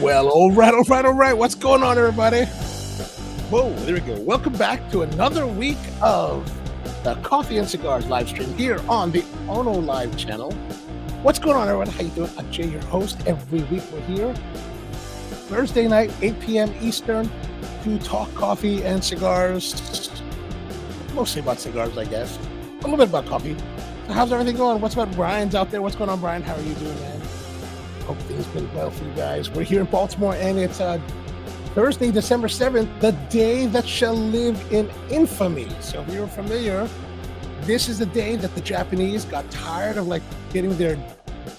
Well, all right. What's going on, everybody? Whoa, there we go. Welcome back to another week of the Coffee and Cigars live stream here on the OnoLive channel. What's going on, everyone? How you doing? I'm Jay, your host. Every week we're here Thursday night, 8 p.m. Eastern, to talk coffee and cigars. Mostly about cigars, I guess. A little bit about coffee. So how's everything going? What's about Brian's out there? What's going on, Brian? How are you doing, man? Hope things been well for you guys. We're here in Baltimore, and it's Thursday, December 7th, the day that shall live in infamy. So if you're familiar, this is the day that the Japanese got tired of getting their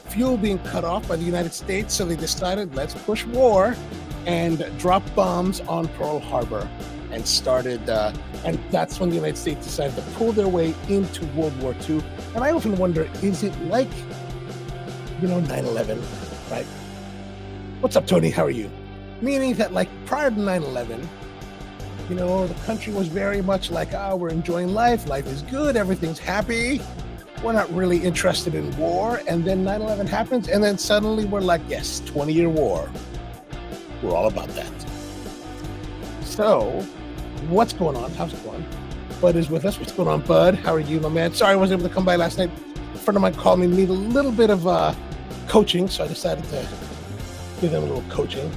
fuel being cut off by the United States. So they decided, let's push war and drop bombs on Pearl Harbor, and started, and that's when the United States decided to pull their way into World War II. And I often wonder, is it like, 9/11, right? What's up, Tony? How are you? Meaning that, prior to 9/11, the country was very much like, we're enjoying life. Life is good. Everything's happy. We're not really interested in war. And then 9/11 happens. And then suddenly we're like, yes, 20-year war. We're all about that. So what's going on? How's it going? Bud is with us. What's going on, Bud? How are you, my man? Sorry I wasn't able to come by last night. A friend of mine called me, need a little bit of coaching. So I decided to give them a little coaching.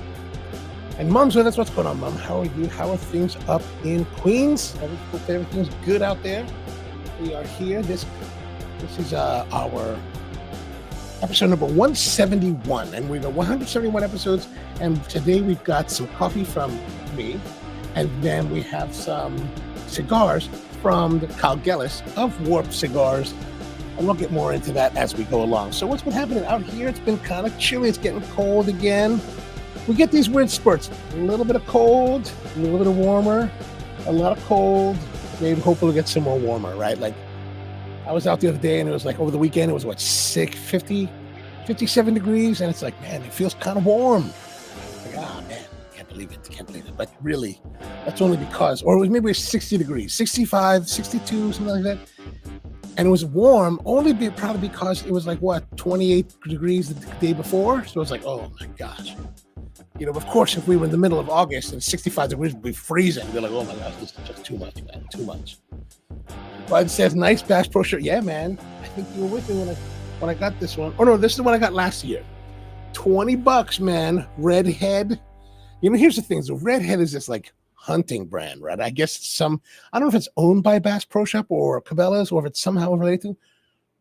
And Mom's with us. What's going on, Mom? How are you? How are things up in Queens? Everything's good out there. We are here. This is our episode number 171, and we've got 171 episodes. And today we've got some coffee from me, and then we have some cigars from the Kyle Gellis of Warp Cigars, and we'll get more into that as we go along. So what's been happening out here? It's been kind of chilly. It's getting cold again. We get these weird spurts. A little bit of cold, a little bit of warmer, a lot of cold. Maybe hopefully we'll get some more warmer, right? I was out the other day, and it was over the weekend, it was 57 degrees, and it's man, it feels kind of warm. Man, can't believe it. But really, that's only because, or maybe it was 60 degrees, 65, 62, something like that. And it was warm probably because it was 28 degrees the day before. So it's oh my gosh. Of course, if we were in the middle of August and 65 degrees would be freezing, we're oh my gosh, this is just too much, man, too much. But it says nice Bass Pro shirt. Yeah, man. I think you were with me when I got this one. Oh no, this is the one I got last year. $20, man. Redhead. Here's the thing. So Redhead is this hunting brand, right? I guess I don't know if it's owned by Bass Pro Shop or Cabela's, or if it's somehow related to.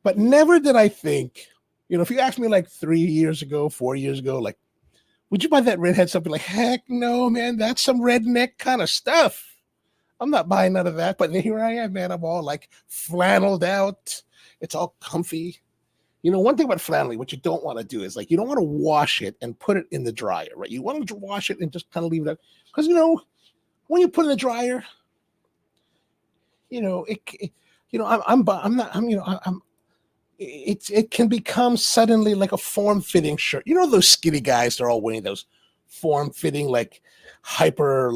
But never did I think, if you asked me 3 years ago, 4 years ago, would you buy that Redhead stuff? Be heck no, man. That's some redneck kind of stuff. I'm not buying none of that. But here I am, man. I'm all flanneled out. It's all comfy. One thing about flannel, what you don't want to do is you don't want to wash it and put it in the dryer, right? You want to wash it and just kind of leave it up. Because, when you put it in the dryer, it can become suddenly a form-fitting shirt. Those skinny guys, they're all wearing those form-fitting, hyper,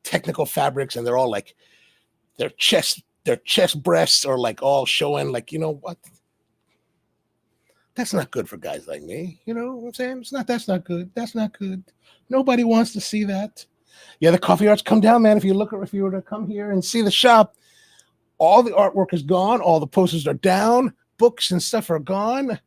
technical fabrics, and they're all their chest breasts are all showing, what? That's not good for guys like me. You know what I'm saying? That's not good. That's not good. Nobody wants to see that. Yeah, the coffee art's come down, man. If you were to come here and see the shop, all the artwork is gone. All the posters are down. Books and stuff are gone.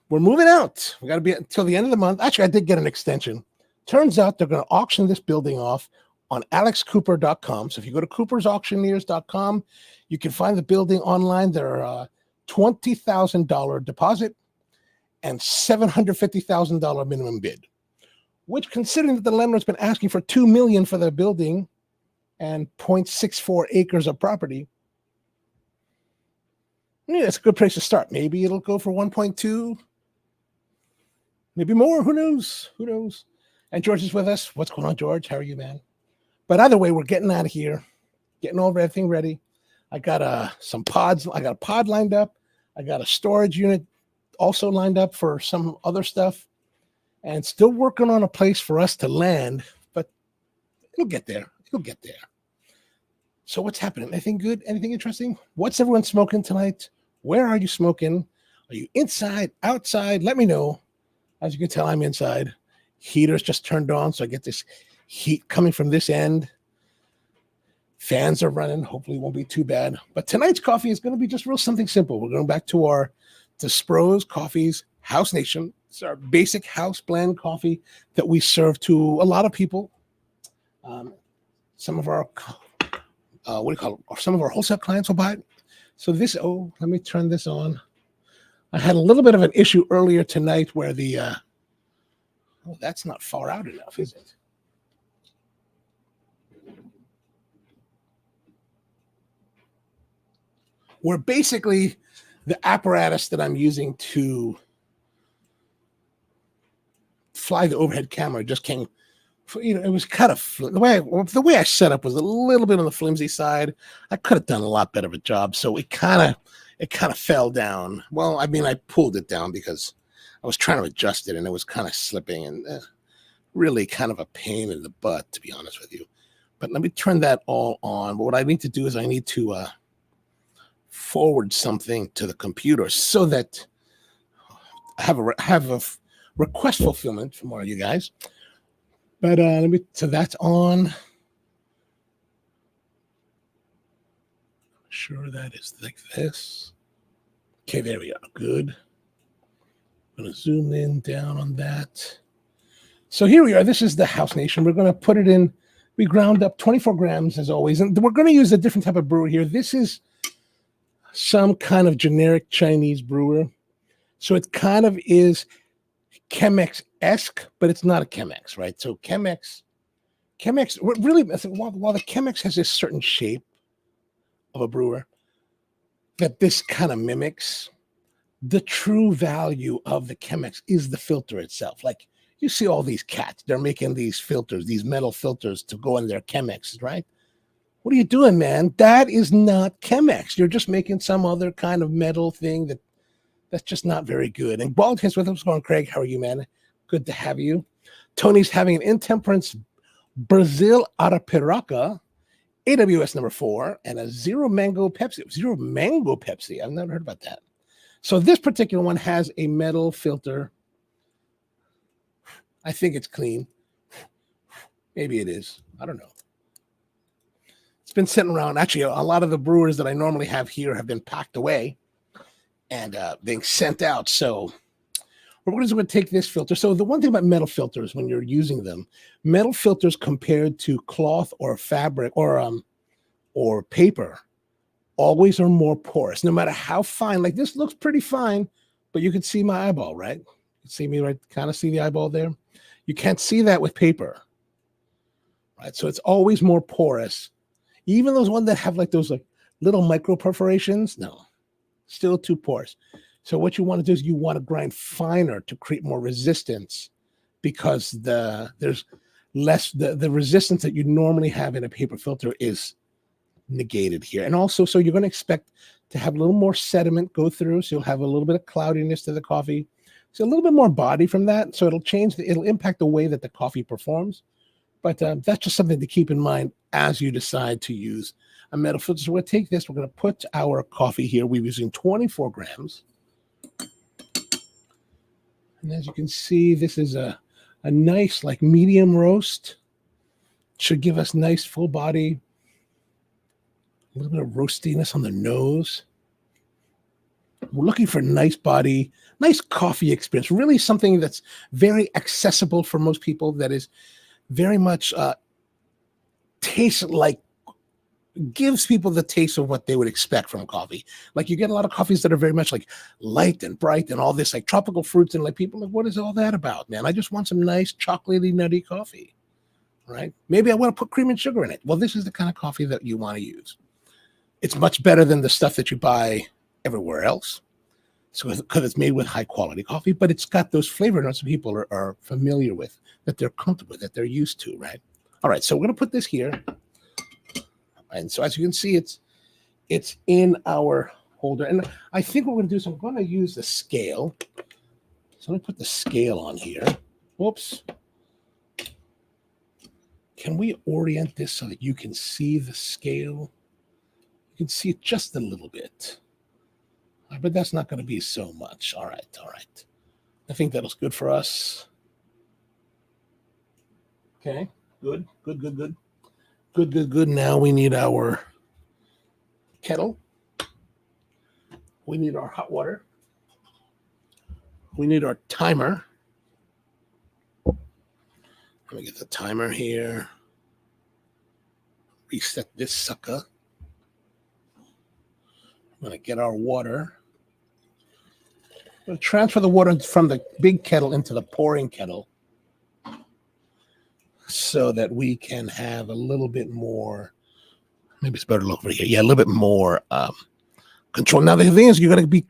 We're moving out. We got to be until the end of the month. Actually, I did get an extension. Turns out they're going to auction this building off on alexcooper.com. So if you go to coopersauctioneers.com, you can find the building online. There are $20,000 deposit and $750,000 minimum bid, which, considering that the landlord's been asking for $2 million for the building and 0.64 acres of property, yeah, it's a good place to start. Maybe it'll go for 1.2, maybe more. Who knows? And George is with us. What's going on, George? How are you, man? But either way, we're getting out of here, getting everything ready. I got some pods. I got a pod lined up. I got a storage unit also lined up for some other stuff, and still working on a place for us to land, but it'll get there. So what's happening? Anything good? Anything interesting? What's everyone smoking tonight? Where are you smoking? Are you inside, outside? Let me know. As you can tell, I'm inside. Heater's just turned on, so I get this heat coming from this end. Fans are running. Hopefully it won't be too bad. But tonight's coffee is going to be just real something simple. We're going back to Spro's Coffee's House Nation. It's our basic house blend coffee that we serve to a lot of people. Some of our some of our wholesale clients will buy it. So this, let me turn this on. I had a little bit of an issue earlier tonight where that's not far out enough, is it? Where basically the apparatus that I'm using to fly the overhead camera just came, it was kind of the way I set up was a little bit on the flimsy side. I could have done a lot better of a job, so it kind of fell down. Well, I mean, I pulled it down because I was trying to adjust it, and it was kind of slipping, and really kind of a pain in the butt, to be honest with you. But let me turn that all on. But what I need to do is I need to forward something to the computer so that I have a request fulfillment from one of you guys. But so that's on. Sure, that is like this. Okay, there we are. Good. I'm going to zoom in down on that. So here we are. This is the House Nation. We're going to put it in. We ground up 24 grams as always. And we're going to use a different type of brewer here. This is some kind of generic Chinese brewer. So it kind of is Chemex-esque, but it's not a Chemex, right? So Chemex really, while the Chemex has this certain shape of a brewer that this kind of mimics, the true value of the Chemex is the filter itself. Like you see all these cats, they're making these filters, these metal filters to go in their Chemex, right? What are you doing, man? That is not Chemex. You're just making some other kind of metal thing that's just not very good. And Bald Hits with us going, Craig, how are you, man? Good to have you. Tony's having an Intemperance Brazil Arapiraca, AWS number 4, and a Zero Mango Pepsi. I've never heard about that. So this particular one has a metal filter. I think it's clean. Maybe it is. I don't know. It's been sitting around. Actually, a lot of the brewers that I normally have here have been packed away and being sent out. So we're just going to take this filter. So the one thing about metal filters when you're using them, metal filters compared to cloth or fabric or paper always are more porous, no matter how fine. Like this looks pretty fine, but you can see my eyeball, right? You see me, right? Kind of see the eyeball there? You can't see that with paper, right? So it's always more porous. Even those ones that have like those like little micro perforations, no, still too porous. So what you want to do is you want to grind finer to create more resistance because there's less, the resistance that you normally have in a paper filter is negated here. And also, so you're going to expect to have a little more sediment go through. So you'll have a little bit of cloudiness to the coffee. So a little bit more body from that. So it'll impact the way that the coffee performs. But that's just something to keep in mind as you decide to use a metal filter. So we're going to take this. We're going to put our coffee here. We're using 24 grams. And as you can see, this is a nice like medium roast. Should give us nice full body. A little bit of roastiness on the nose. We're looking for nice body, nice coffee experience. Really something that's very accessible for most people. That is very much tastes like, gives people the taste of what they would expect from coffee. Like you get a lot of coffees that are very much like light and bright and all this like tropical fruits and like people like, what is all that about, man? I just want some nice chocolatey nutty coffee, right? Maybe I want to put cream and sugar in it. Well, this is the kind of coffee that you want to use. It's much better than the stuff that you buy everywhere else. So because it's made with high quality coffee, but it's got those flavor notes that people are familiar with, that they're comfortable with, that they're used to, right? All right, so we're going to put this here. And so as you can see, it's in our holder. And I think what we're going to do is I'm going to use the scale. So let me put the scale on here. Whoops. Can we orient this so that you can see the scale? You can see it just a little bit. But that's not going to be so much. All right, all right. I think that was good for us. Okay, good, good, good, good. Good, good, good. Now we need our kettle. We need our hot water. We need our timer. Let me get the timer here. Reset this sucker. I'm going to get our water. I'm going to transfer the water from the big kettle into the pouring kettle so that we can have a little bit more. Maybe it's better to look over here. Yeah, a little bit more control. Now, the thing is, you're going to be,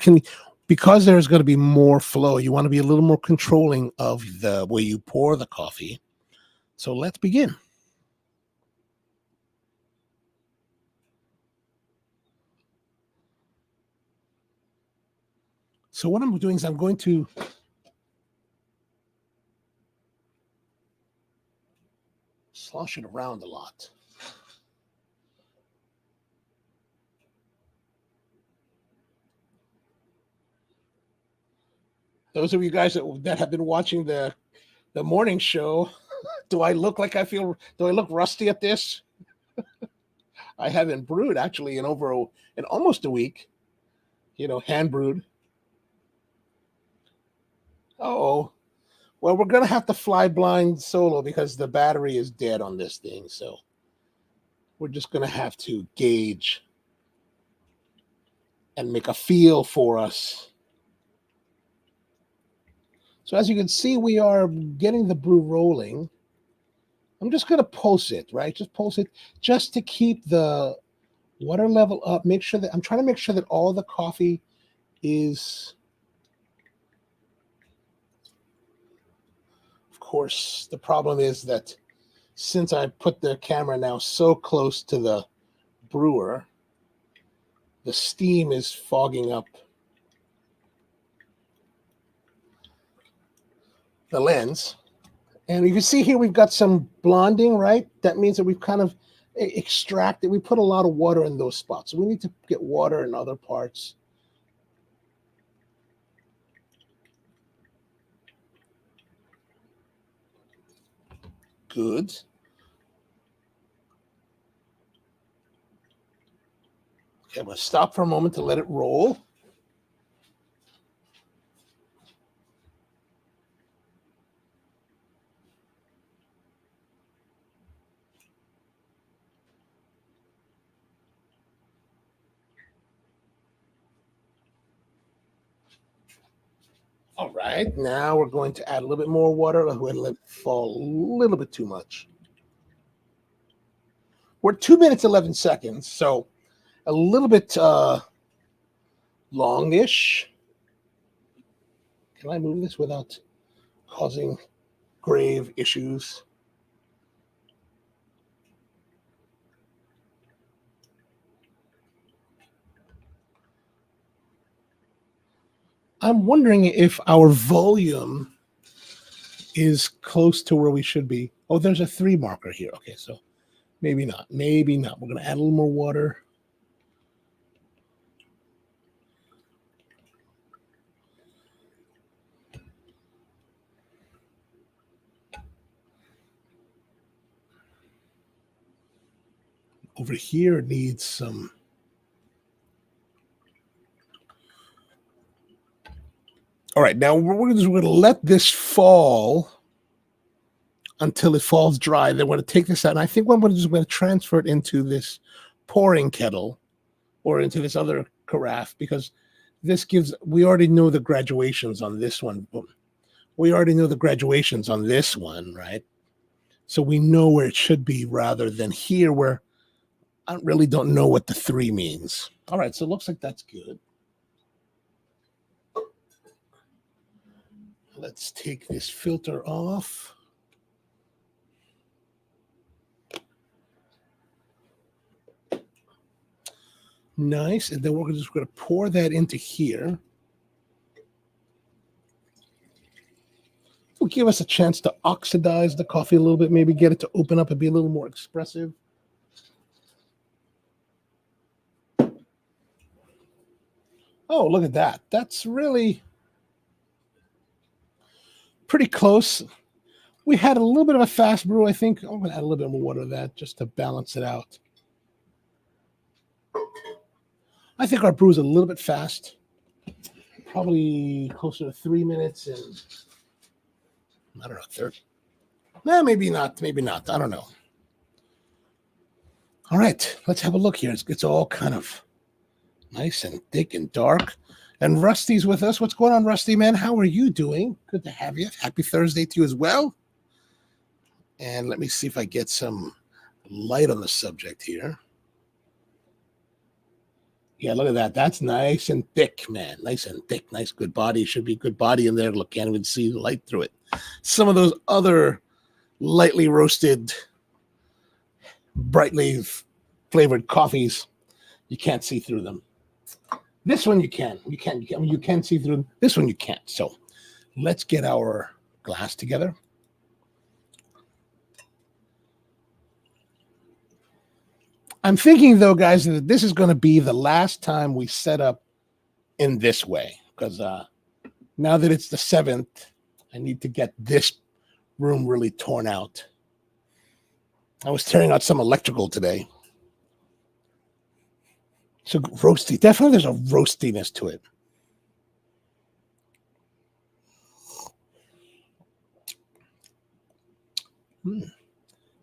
because there's going to be more flow, you want to be a little more controlling of the way you pour the coffee. So let's begin. So what I'm doing is I'm going to slosh it around a lot. Those of you guys that have been watching the morning show, do I look rusty at this? I haven't brewed actually in almost a week. Hand brewed. Oh, well, we're gonna have to fly blind solo because the battery is dead on this thing. So we're just gonna have to gauge and make a feel for us. So as you can see, we are getting the brew rolling. I'm just going to pulse it, right? Just pulse it just to keep the water level up. I'm trying to make sure that all the coffee is, of course, the problem is that since I put the camera now so close to the brewer, the steam is fogging up the lens. And you can see here we've got some blonding, right? That means that we've kind of extracted. We put a lot of water in those spots. So we need to get water in other parts. Good. Okay, I'm going to stop for a moment to let it roll. All right, now we're going to add a little bit more water. We're going to let it fall a little bit too much. We're 2 minutes, 11 seconds, so a little bit longish. Can I move this without causing grave issues? I'm wondering if our volume is close to where we should be. Oh, there's a 3 marker here. Okay, so maybe not. Maybe not. We're going to add a little more water. Over here needs some. All right, now we're going to let this fall until it falls dry. Then we're going to take this out. And I think what I'm just going to transfer it into this pouring kettle or into this other carafe because we already know the graduations on this one. We already know the graduations on this one, right? So we know where it should be rather than here where I really don't know what the 3 means. All right, so it looks like that's good. Let's take this filter off. Nice. And then we're just going to pour that into here. Will give us a chance to oxidize the coffee a little bit, maybe get it to open up and be a little more expressive. Oh, look at that. That's really pretty close. We had a little bit of a fast brew, I think. I'm going to add a little bit more water to that just to balance it out. I think our brew is a little bit fast. Probably closer to 3 minutes and, I don't know, 30. No, maybe not. Maybe not. I don't know. All right, let's have a look here. It's all kind of nice and thick and dark. And Rusty's with us. What's going on, Rusty, man? How are you doing? Good to have you. Happy Thursday to you as well. And let me see if I get some light on the subject here. Yeah, look at that. That's nice and thick, man. Nice and thick. Nice, good body. Should be good body in there. Look, can't even see the light through it. Some of those other lightly roasted, brightly flavored coffees, you can't see through them. This one you can. You can see through them. This one you can't. So let's get our glass together. I'm thinking, though, guys, that this is going to be the last time we set up in this way, because now that it's the 7th, I need to get this room really torn out. I was tearing out some electrical today. So roasty. Definitely there's a roastiness to it.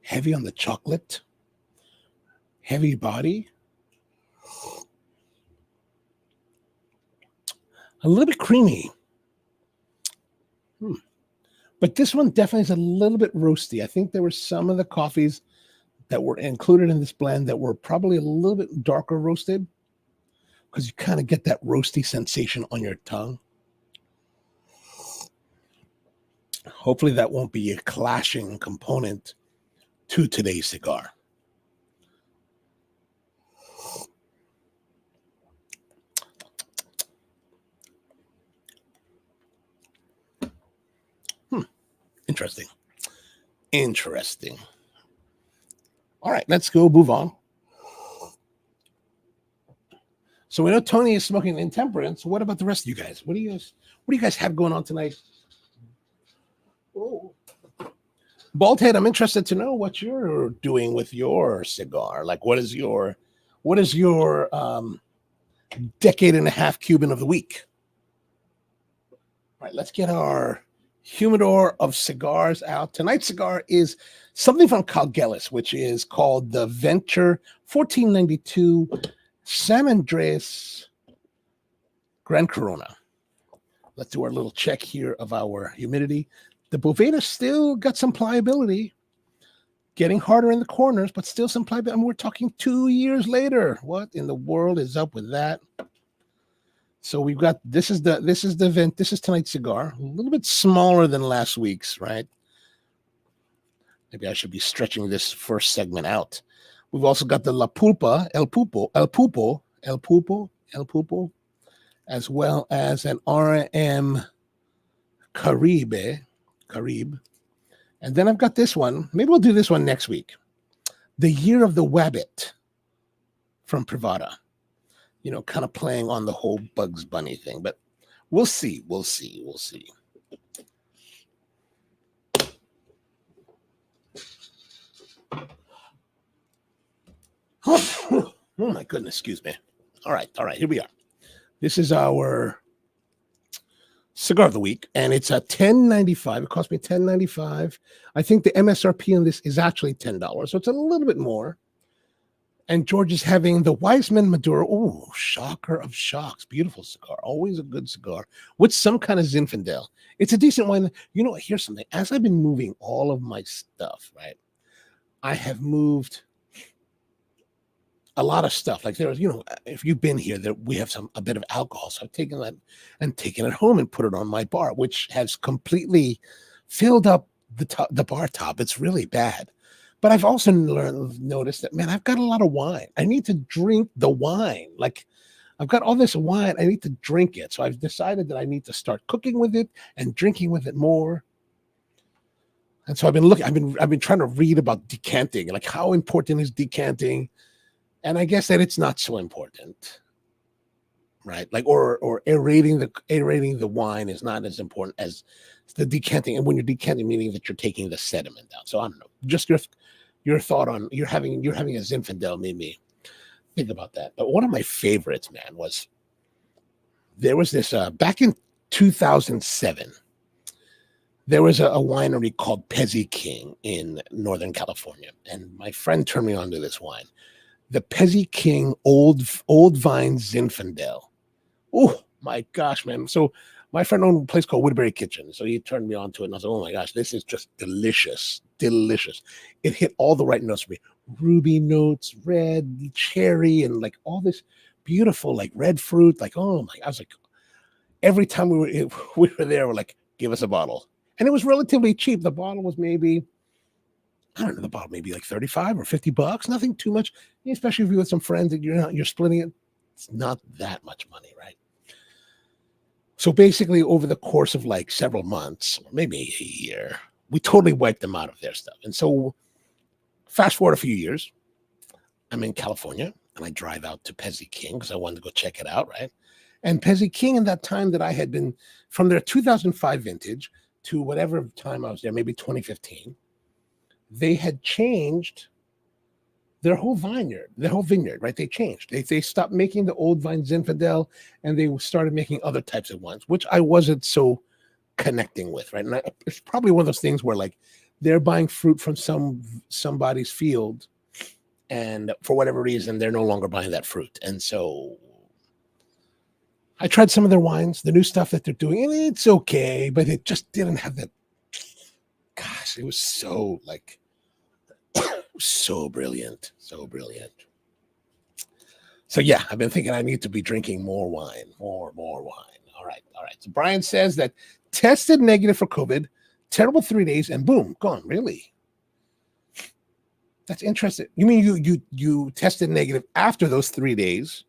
Heavy on the chocolate. Heavy body. A little bit creamy. But this one definitely is a little bit roasty. I think there were some of the coffees that were included in this blend that were probably a little bit darker roasted, because you kind of get that roasty sensation on your tongue. Hopefully that won't be a clashing component to today's cigar. Interesting. All right, let's go move on. So we know Tony is smoking intemperance. What about the rest of you guys? What do you guys have going on tonight? Oh. Baldhead, I'm interested to know what you're doing with your cigar. Like, what is your decade and a half Cuban of the week? All right, let's get our humidor of cigars out. Tonight's cigar is something from Calgelis, which is called the Venture 1492 San Andres Gran Corona. Let's do our little check here of our humidity. The Boveda still got some pliability, getting harder in the corners, but still some pliability. And we're talking 2 years later. What in the world is up with that? So we've got, this is tonight's cigar, a little bit smaller than last week's, right? Maybe I should be stretching this first segment out. We've also got the La Pulpa, El Pulpo, as well as an RM Caribe. And then I've got this one. Maybe we'll do this one next week. The Year of the Wabbit from Privada. You know, kind of playing on the whole Bugs Bunny thing, but we'll see. Oh my goodness, excuse me. All right, here we are. This is our cigar of the week, and it's a $10.95. It cost me $10.95. I think the MSRP on this is actually $10, so it's a little bit more. And George is having the Wiseman Maduro. Oh, shocker of shocks. Beautiful cigar. Always a good cigar with some kind of Zinfandel. It's a decent one. You know, here's something. As I've been moving all of my stuff, right, I have moved a lot of stuff. Like there's, you know, if you've been here, that we have a bit of alcohol. So I've taken that and taken it home and put it on my bar, which has completely filled up the bar top. It's really bad. But I've also noticed that, man, I've got a lot of wine. I need to drink the wine. Like, I've got all this wine. I need to drink it. So I've decided that I need to start cooking with it and drinking with it more. And so I've been trying to read about decanting, like how important is decanting? And I guess that it's not so important. right? Like, or aerating the wine is not as important as the decanting. And when you're decanting, meaning that you're taking the sediment down. So I don't know. Just your thought on you're having a Zinfandel made me think about that. But one of my favorites, man, was there was this back in 2007. There was a winery called Pezzi King in Northern California, and my friend turned me on to this wine, the Pezzi King Old Vine Zinfandel. Oh my gosh, man! So my friend owned a place called Woodbury Kitchen, so he turned me on to it, and I was like, "Oh my gosh, this is just delicious, delicious!" It hit all the right notes for me: ruby notes, red, cherry, and like all this beautiful like red fruit. Like, oh my! I was like, every time we were there, we're like, "Give us a bottle." And it was relatively cheap. The bottle was maybe, I don't know, the bottle maybe like 35 or $50, nothing too much, especially if you're with some friends and you're splitting it. It's not that much money, right? So basically, over the course of like several months, or maybe a year, we totally wiped them out of their stuff. And so fast forward a few years, I'm in California and I drive out to Pezzi King because I wanted to go check it out, right? And Pezzi King, in that time that I had been from their 2005 vintage to whatever time I was there, maybe 2015, they had changed their whole vineyard, right? They changed. They stopped making the old vine Zinfandel and they started making other types of wines, which I wasn't so connecting with, right? And it's probably one of those things where like they're buying fruit from somebody's field, and for whatever reason, they're no longer buying that fruit. And so I tried some of their wines, the new stuff that they're doing, and it's okay, but it just didn't have that. Gosh, it was so like so brilliant, so brilliant. So yeah, I've been thinking I need to be drinking more wine, more wine. All right. So Brian says that tested negative for COVID, terrible 3 days, and boom, gone. Really? That's interesting. You mean you tested negative after those 3 days,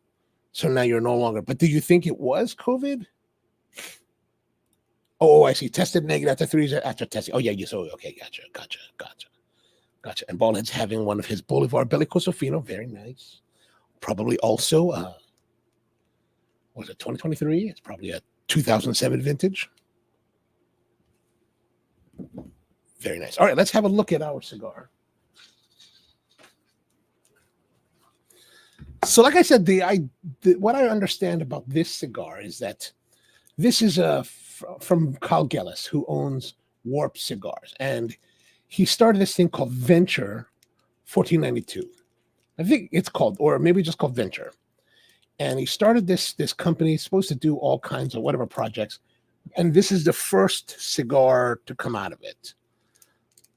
so now you're no longer. But do you think it was COVID? Oh, I see. Tested negative after 3 days after testing. Oh yeah, you so okay. Gotcha. And Baldhead's having one of his Bolivar Bellicoso Fino. Very nice. Probably also, was it 2023? It's probably a 2007 vintage. Very nice. All right, let's have a look at our cigar. So like I said, what I understand about this cigar is that this is from Kyle Gellis, who owns Warp Cigars. And he started this thing called Venture 1492. I think it's called, or maybe just called Venture. And he started this company, supposed to do all kinds of whatever projects. And this is the first cigar to come out of it.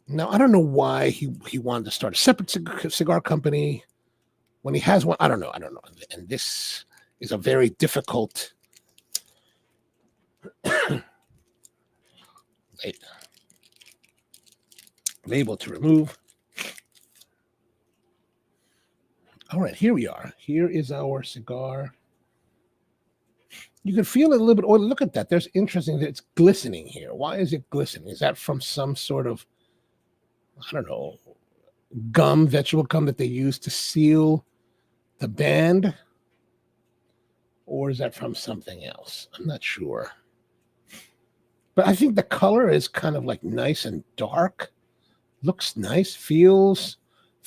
Now, I don't know why he wanted to start a separate cigar company when he has one. I don't know. And this is a very difficult label to remove. All right, here we are. Here is our cigar. You can feel it a little bit. Oh, look at that. There's interesting. It's glistening here. Why is it glistening? Is that from some sort of, I don't know, vegetable gum that they use to seal the band? Or is that from something else? I'm not sure. But I think the color is kind of like nice and dark. Looks nice. Feels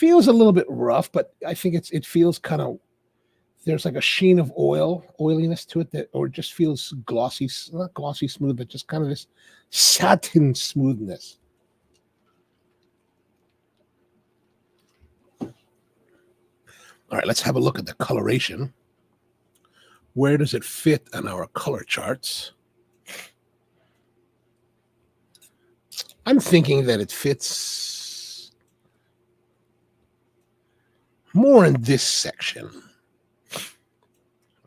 a little bit rough, but I think it feels kind of, there's like a sheen of oiliness to it, that, or it just feels glossy, not glossy smooth, but just kind of this satin smoothness. All right, let's have a look at the coloration. Where does it fit on our color charts? I'm thinking that it fits more in this section,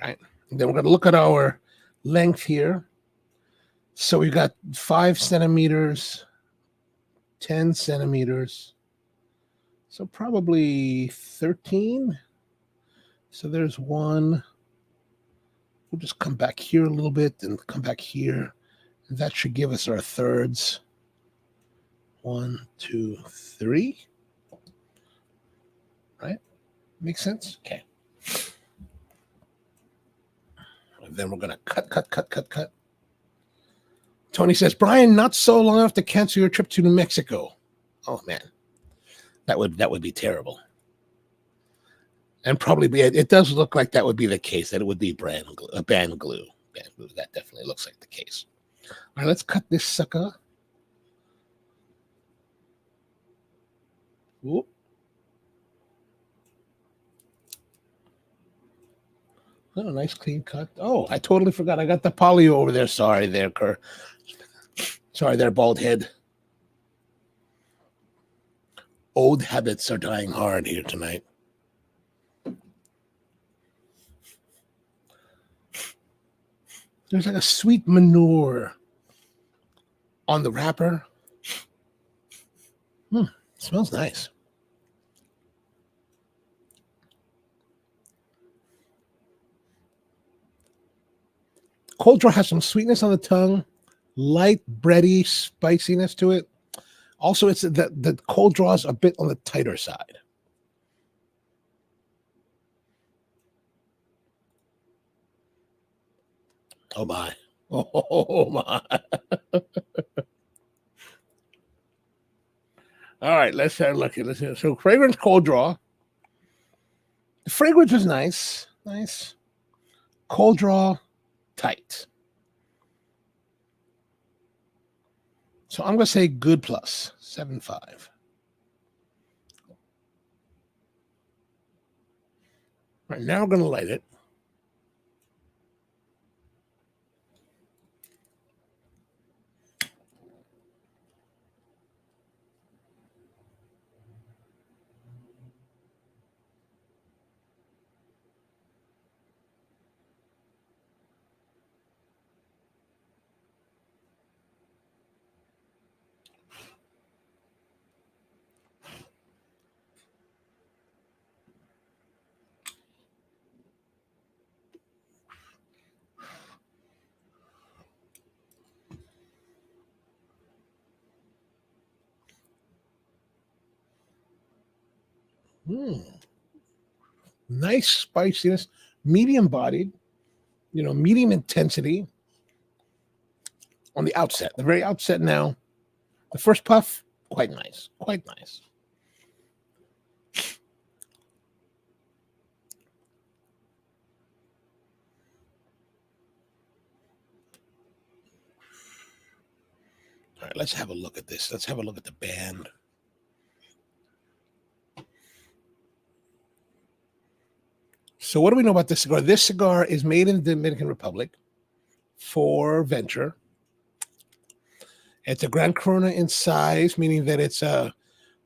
right? And then we're going to look at our length here. So we got 5 centimeters, 10 centimeters, so probably 13. So there's one. We'll just come back here a little bit and come back here. And that should give us our thirds. 1, 2, 3. Right? Makes sense? Okay. Then we're gonna cut. Tony says, Brian, not so long enough to cancel your trip to New Mexico. Oh man, that would be terrible. And probably be, it does look like that would be the case, that it would be band glue. That definitely looks like the case. All right, let's cut this sucker. Whoop. Oh, nice clean cut. Oh, I totally forgot. I got the polio over there. Sorry there, Kerr. Sorry there, bald head. Old habits are dying hard here tonight. There's like a sweet manure on the wrapper. Smells nice. Cold draw has some sweetness on the tongue, light bready spiciness to it. Also, it's the cold draw is a bit on the tighter side. Oh my. Oh my. All right, let's have a look at this. So fragrance cold draw. The fragrance is nice. Nice. Cold draw, tight. So I'm going to say good plus, 7.5. All right, now we're going to light it. Nice spiciness, medium bodied, medium intensity on the outset, the very outset now. The first puff, quite nice, quite nice. All right, let's have a look at this. Let's have a look at the band. So what do we know about this cigar? This cigar is made in the Dominican Republic for venture. It's a Gran Corona in size, meaning that it's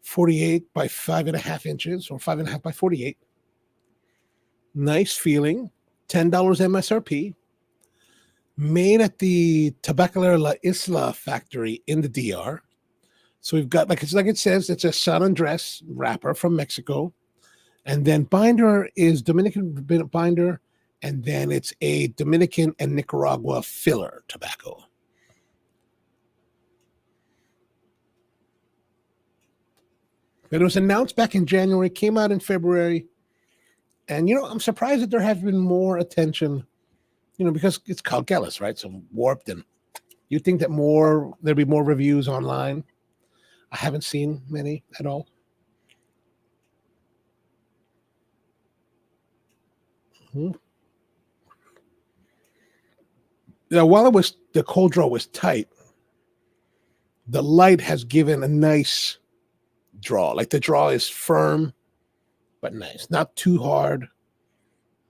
48 by 5.5 inches or 5.5 by 48. Nice feeling. $10 MSRP. Made at the Tabacalera La Isla factory in the DR. So we've got, like it says, it's a San Andres wrapper from Mexico. And then binder is Dominican binder. And then it's a Dominican and Nicaragua filler tobacco. It was announced back in January, came out in February. And, I'm surprised that there has been more attention, because it's Calgelis, right? So warped. And you think that there'd be more reviews online. I haven't seen many at all. Now, while the cold draw was tight, the light has given a nice draw. Like the draw is firm, but nice. Not too hard,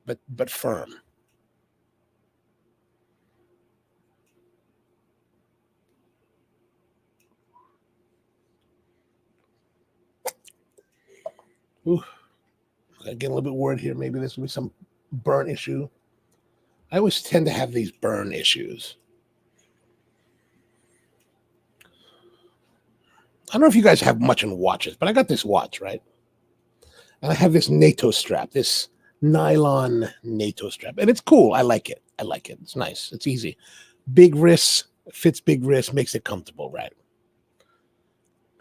but firm. Ooh, I get a little bit worried here. Maybe this will be some burn issue. I always tend to have these burn issues. I don't know if you guys have much in watches, but I got this watch, right? And I have this NATO strap, this nylon NATO strap. And it's cool. I like it. It's nice. It's easy. Big wrists, fits big wrists, makes it comfortable, right?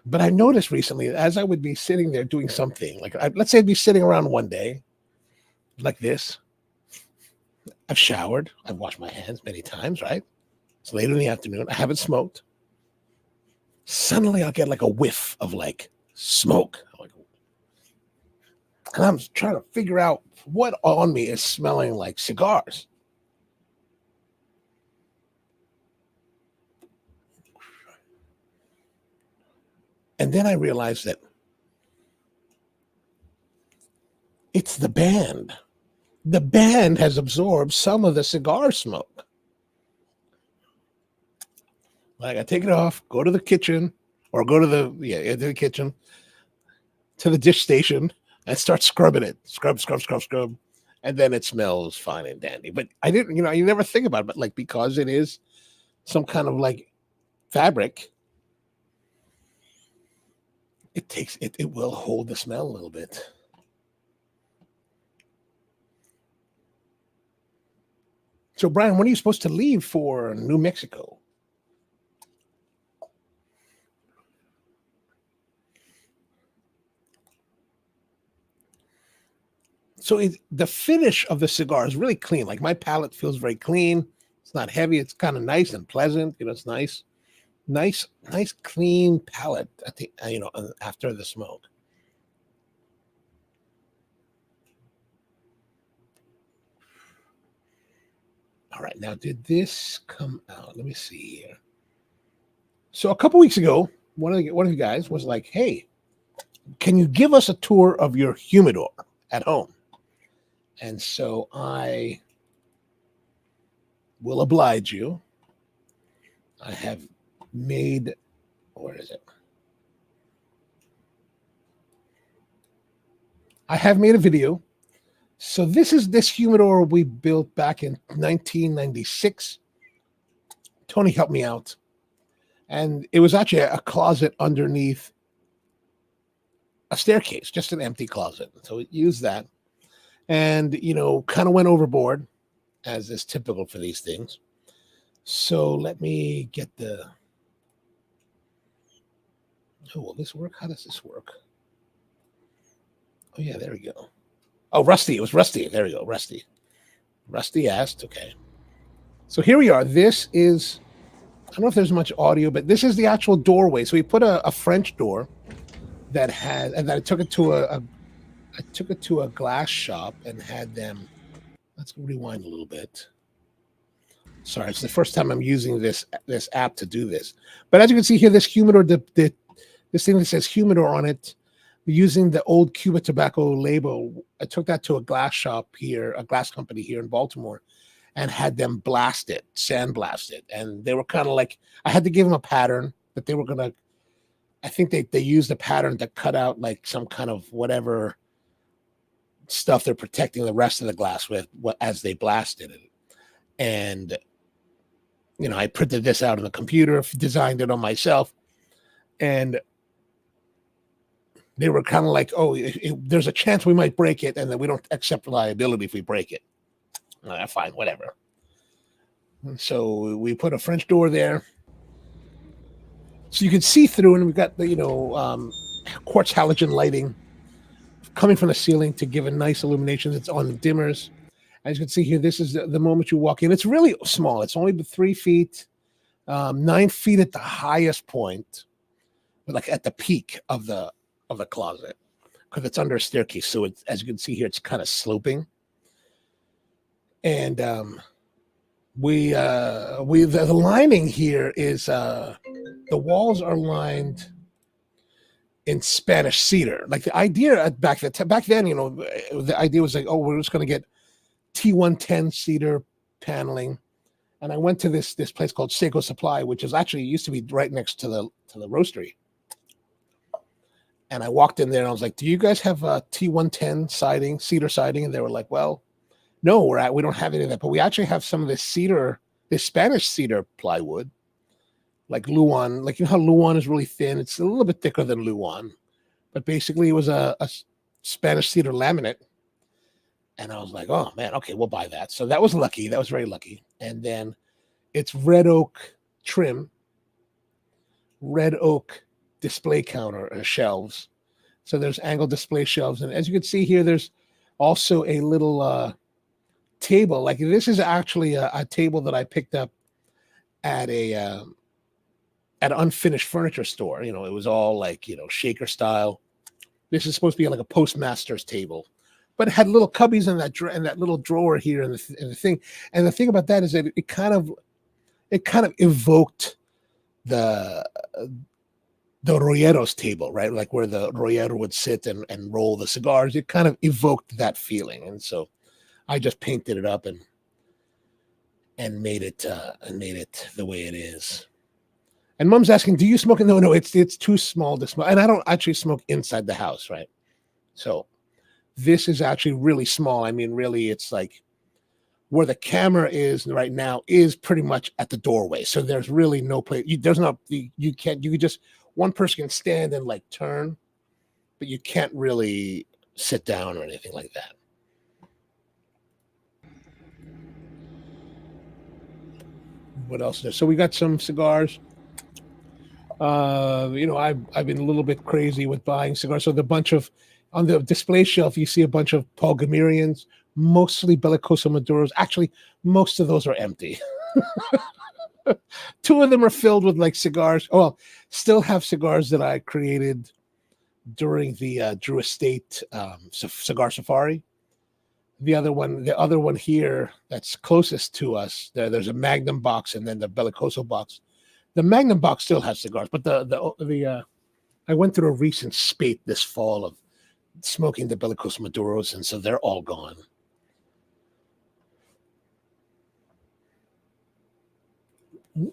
But I noticed recently, as I would be sitting there doing something, like let's say I'd be sitting around one day, like this, I've showered. I've washed my hands many times, right? It's later in the afternoon. I haven't smoked. Suddenly I'll get like a whiff of like smoke. And I'm trying to figure out what on me is smelling like cigars. And then I realized that it's the band. The band has absorbed some of the cigar smoke. Like I take it off, go to the kitchen, or go to the kitchen, to the dish station, and start scrubbing it. Scrub. And then it smells fine and dandy. But I didn't, you never think about it, but like because it is some kind of like fabric, it will hold the smell a little bit. So Brian, when are you supposed to leave for New Mexico? So the finish of the cigar is really clean. Like my palate feels very clean. It's not heavy. It's kind of nice and pleasant. It's nice, clean palate at the, after the smoke. All right. Now, did this come out? Let me see here. So a couple weeks ago, one of you guys was like, "Hey, can you give us a tour of your humidor at home?" And so I will oblige you. I have made, where is it? I have made a video. So this is this humidor we built back in 1996. Tony helped me out. And it was actually a closet underneath a staircase, just an empty closet. So we used that. And, kind of went overboard, as is typical for these things. So let me get the... Oh, will this work? How does this work? Oh, yeah, there we go. Oh, Rusty. It was Rusty. There we go. Rusty. Rusty asked. Okay. So here we are. This is... I don't know if there's much audio, but this is the actual doorway. So we put a French door that had... And then I took it to a glass shop and had them... Let's rewind a little bit. Sorry, it's the first time I'm using this app to do this. But as you can see here, this humidor, this thing that says humidor on it, using the old Cuba tobacco label, I took that to a glass shop here, a glass company here in Baltimore, and had them blast it, sandblast it. And they were kind of like, I had to give them a pattern that they were going to, I think they used a pattern to cut out like some kind of whatever stuff they're protecting the rest of the glass with as they blasted it. And, I printed this out on the computer, designed it on myself. And they were kind of like, oh, there's a chance we might break it, and then we don't accept liability if we break it. Fine, whatever. And so we put a French door there, so you can see through, and we've got the quartz halogen lighting coming from the ceiling to give a nice illumination. It's on the dimmers. As you can see here, this is the moment you walk in. It's really small. It's only 3 feet, 9 feet at the highest point, but like at the peak of the closet, because it's under a staircase. So it's, as you can see here, it's kind of sloping. And the lining here is the walls are lined in Spanish cedar. Like the idea back then, the idea was like, oh, we're just going to get T110 cedar paneling. And I went to this place called Seco Supply, which is actually used to be right next to the roastery. And I walked in there and I was like, do you guys have a T110 siding, cedar siding? And they were like, well, no, we don't have any of that, but we actually have some of this cedar, this Spanish cedar plywood, like Luan. Like, how Luan is really thin. It's a little bit thicker than Luan, but basically it was a Spanish cedar laminate. And I was like, oh man, okay, we'll buy that. So that was lucky. That was very lucky. And then it's red oak trim, red oak display counter shelves. So there's angled display shelves. And as you can see here, there's also a little table, like this is actually a table that I picked up at an unfinished furniture store. You know, it was all like, shaker style. This is supposed to be like a postmaster's table, but it had little cubbies in that little drawer here in the thing. And the thing about that is that it kind of evoked the Rollero's table, right? Like where the Rollero would sit and roll the cigars. It kind of evoked that feeling. And so I just painted it up and made it the way it is. And Mom's asking, do you smoke? No, it's too small to smoke. And I don't actually smoke inside the house, right? So this is actually really small. I mean, really, it's like where the camera is right now is pretty much at the doorway. So there's really no place. You could just, one person can stand and like turn, but you can't really sit down or anything like that. What else is there? So we got some cigars. I've been a little bit crazy with buying cigars. So on the display shelf, you see a bunch of Paul Gamirians, mostly Bellicoso Maduros. Actually, most of those are empty. 2 of them are filled with like cigars. Oh, well, still have cigars that I created during the Drew Estate cigar safari. The other one here that's closest to us, there's a Magnum box and then the Bellicoso box. The Magnum box still has cigars, but I went through a recent spate this fall of smoking the Bellicoso Maduros, and so they're all gone.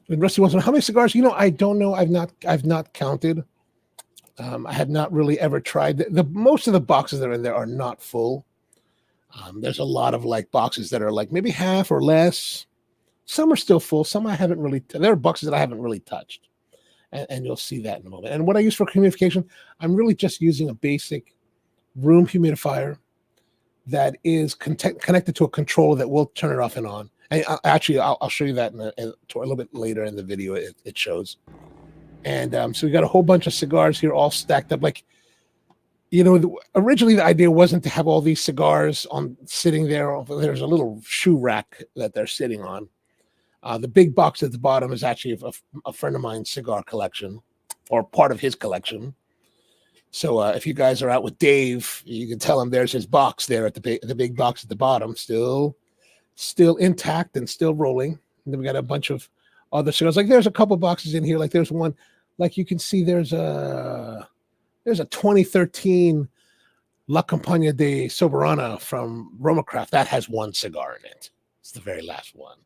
And Rusty wants to know how many cigars. I don't know. I've not counted. I had not really ever tried. Most of the boxes that are in there are not full. There's a lot of like boxes that are like maybe half or less. Some are still full. Some I haven't really. There are boxes that I haven't really touched, and you'll see that in a moment. And what I use for humidification, I'm really just using a basic room humidifier that is connected to a controller that will turn it off and on. And I'll show you that a little bit later in the video. It shows. And so we got a whole bunch of cigars here, all stacked up. Like, originally the idea wasn't to have all these cigars sitting there. There's a little shoe rack that they're sitting on. The big box at the bottom is actually a friend of mine's cigar collection, or part of his collection. So if you guys are out with Dave, you can tell him there's his box there at the big box at the bottom, still intact and still rolling. And then we got a bunch of other cigars. Like there's a couple boxes in here. Like there's one, like you can see there's a 2013 La Campagna de Soberana from Romacraft. That has one cigar in it. It's the very last one.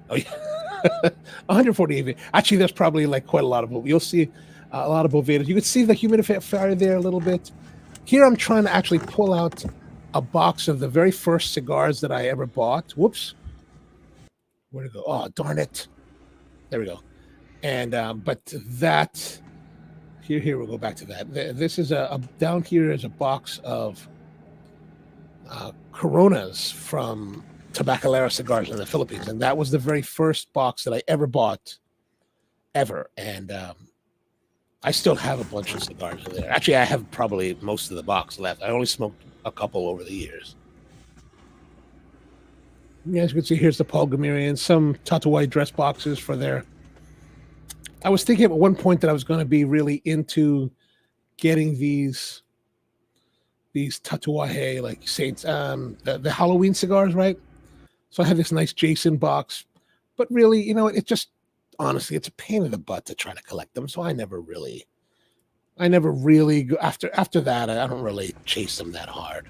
Oh yeah, 148. Actually, there's probably like quite a lot of. You'll see a lot of Bovedas. You can see the humidifier there a little bit. Here, I'm trying to actually pull out a box of the very first cigars that I ever bought. Whoops, where'd it go? Oh, darn it! There we go. And but that here we'll go back to that. This is down here is a box of Coronas from Tabacalera Cigars in the Philippines, and that was the very first box that I ever bought, ever. And I still have a bunch of cigars in there. Actually, I have probably most of the box left. I only smoked a couple over the years. Yeah, as you can see, here's the Paul Gamirian, some Tatuaje dress boxes for there. I was thinking at one point that I was going to be really into getting these Tatuaje, like Saints, the Halloween cigars, right? So I have this nice Jason box, but really, it just, honestly, it's a pain in the butt to try to collect them. So I never really go after that. I don't really chase them that hard.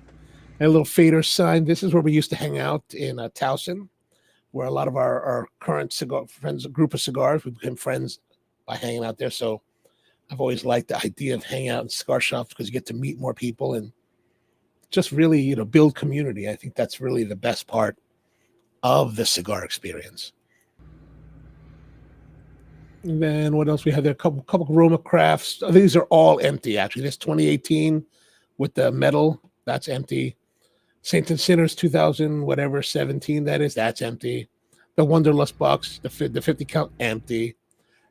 And a little fader sign. This is where we used to hang out in Towson, where a lot of our current cigar friends, a group of cigars, we became friends by hanging out there. So I've always liked the idea of hanging out in cigar shops because you get to meet more people and just really, build community. I think that's really the best part of the cigar experience. And then what else we have there? A couple Roma Crafts. These are all empty, actually. This 2018 with the metal, that's empty. Saints and Sinners 2000, whatever, 17, that's empty. The Wanderlust box, the 50 count, empty.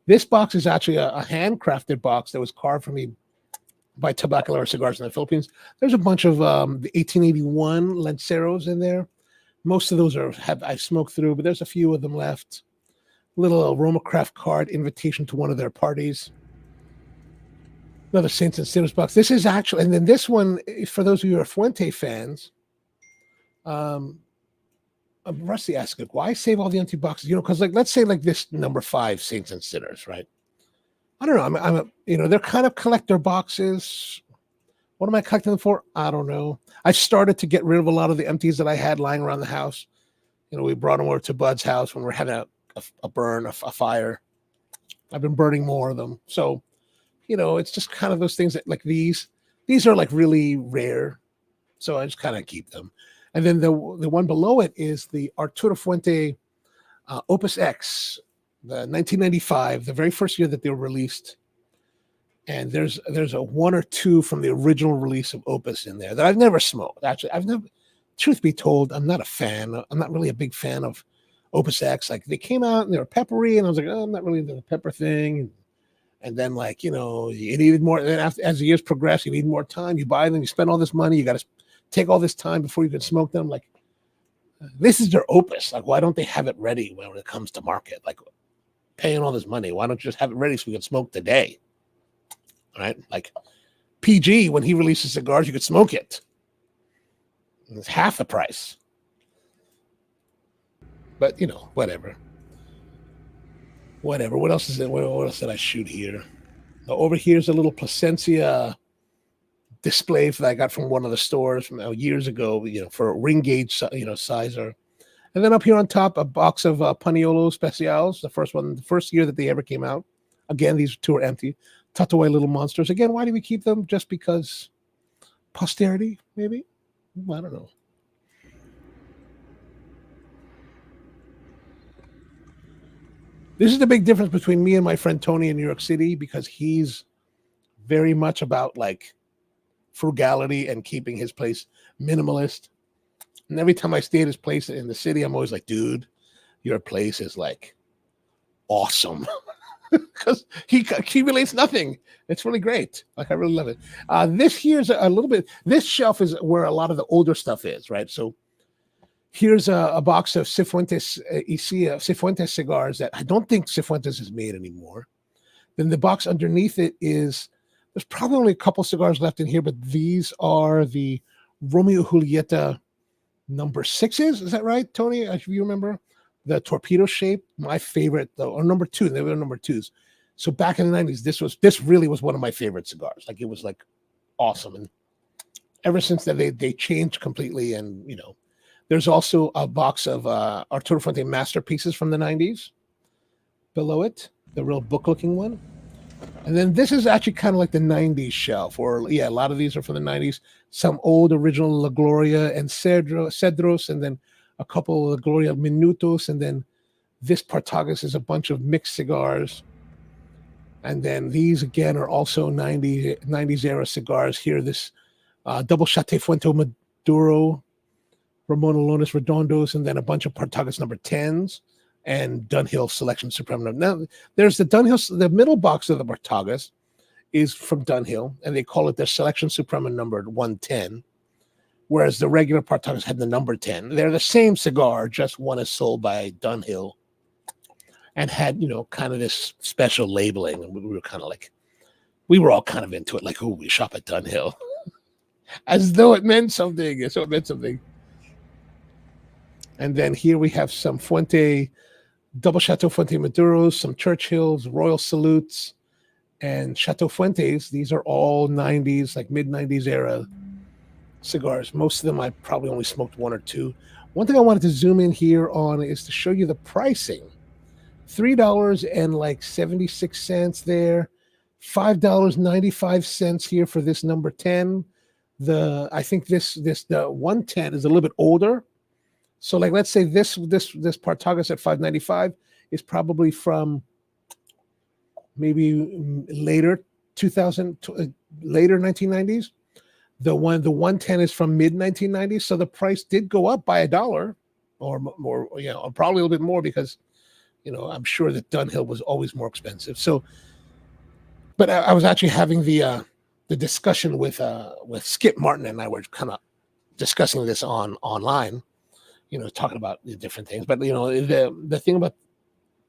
This box is actually a handcrafted box that was carved for me by Tabacalera Cigars in the Philippines. There's a bunch of the 1881 Lanceros in there. Most of those I've smoked through, but there's a few of them left. Little Aroma Craft card invitation to one of their parties. Another Saints and Sinners box. This is actually, and then this one, for those of you who are Fuente fans, Rusty asked, why save all the empty boxes? Because let's say this number 5 Saints and Sinners, right? I don't know. They're kind of collector boxes. What am I collecting them for? I don't know. I started to get rid of a lot of the empties that I had lying around the house. We brought them over to Bud's house when we're having a burn, a fire. I've been burning more of them. So, it's just kind of those things that these are really rare. So I just kind of keep them. And then the one below it is the Arturo Fuente Opus X, the 1995, the very first year that they were released. And there's a 1 or 2 from the original release of Opus in there that I've never smoked. Actually, truth be told, I'm not a fan. I'm not really a big fan of Opus X. They came out and they were peppery, and I was like, oh, I'm not really into the pepper thing. And then you needed more. And then as the years progress, you need more time. You buy them, you spend all this money, you got to take all this time before you can smoke them. This is their Opus. Why don't they have it ready when it comes to market? Paying all this money, why don't you just have it ready so we can smoke today? Right? PG, when he releases cigars, you could smoke it. It's half the price. But whatever. What else is it? What else did I shoot here? Over here's a little Plasencia display that I got from one of the stores from years ago, for a ring gauge, sizer. And then up here on top, a box of Paniolo Specials, the first year that they ever came out. Again, these 2 are empty. Tucked away little monsters. Again, why do we keep them? Just because posterity, maybe? I don't know. This is the big difference between me and my friend Tony in New York City, because he's very much about frugality and keeping his place minimalist. And every time I stay at his place in the city, I'm always like, dude, your place is awesome. Because he accumulates nothing. It's really great. I really love it. This here's a little bit. This shelf is where a lot of the older stuff is, right? So here's a box of Cifuentes cigars that I don't think Cifuentes is made anymore. Then the box underneath it there's probably only a couple cigars left in here, but these are the Romeo Julieta number 6s. Is that right, Tony? If you remember? The torpedo shape, my favorite, or number 2. They were number 2s. So back in the 90s, this really was one of my favorite cigars. It was awesome. And ever since then, they changed completely. And there's also a box of Arturo Fuente masterpieces from the 90s below it, the real book-looking one. And then this is actually kind of like the 90s shelf, a lot of these are from the 90s. Some old original La Gloria and Cedros, and then a couple of Gloria Minutos, and then this Partagas is a bunch of mixed cigars. And then these again are also 90s era cigars. Here, this double Chate Fuente Maduro, Ramon Alones Redondos, and then a bunch of Partagas number 10s and Dunhill Selection Suprema. Now, there's the middle box of the Partagas is from Dunhill, and they call it their Selection Suprema number 110. Whereas the regular Partagas had the number 10. They're the same cigar, just one is sold by Dunhill and had, kind of this special labeling. And we were all kind of into it, we shop at Dunhill. As though it meant something. So it meant something. And then here we have some double Chateau Fuente Maduros, some Churchills, Royal Salutes, and Chateau Fuentes. These are all 90s, mid-90s era cigars. Most of them I probably only smoked 1 or 2. One thing I wanted to zoom in here on is to show you the pricing. $3.76 there, $5.95 here for this number 10. I think the 110 is a little bit older. So let's say this Partagas at $5.95 is probably from maybe later 1990s. The 110 is from mid 1990s, so the price did go up by $1 or more, probably a little bit more because, I'm sure that Dunhill was always more expensive. So, but I was actually having the the discussion with Skip Martin and I were kind of discussing this online, talking about the different things. But the thing about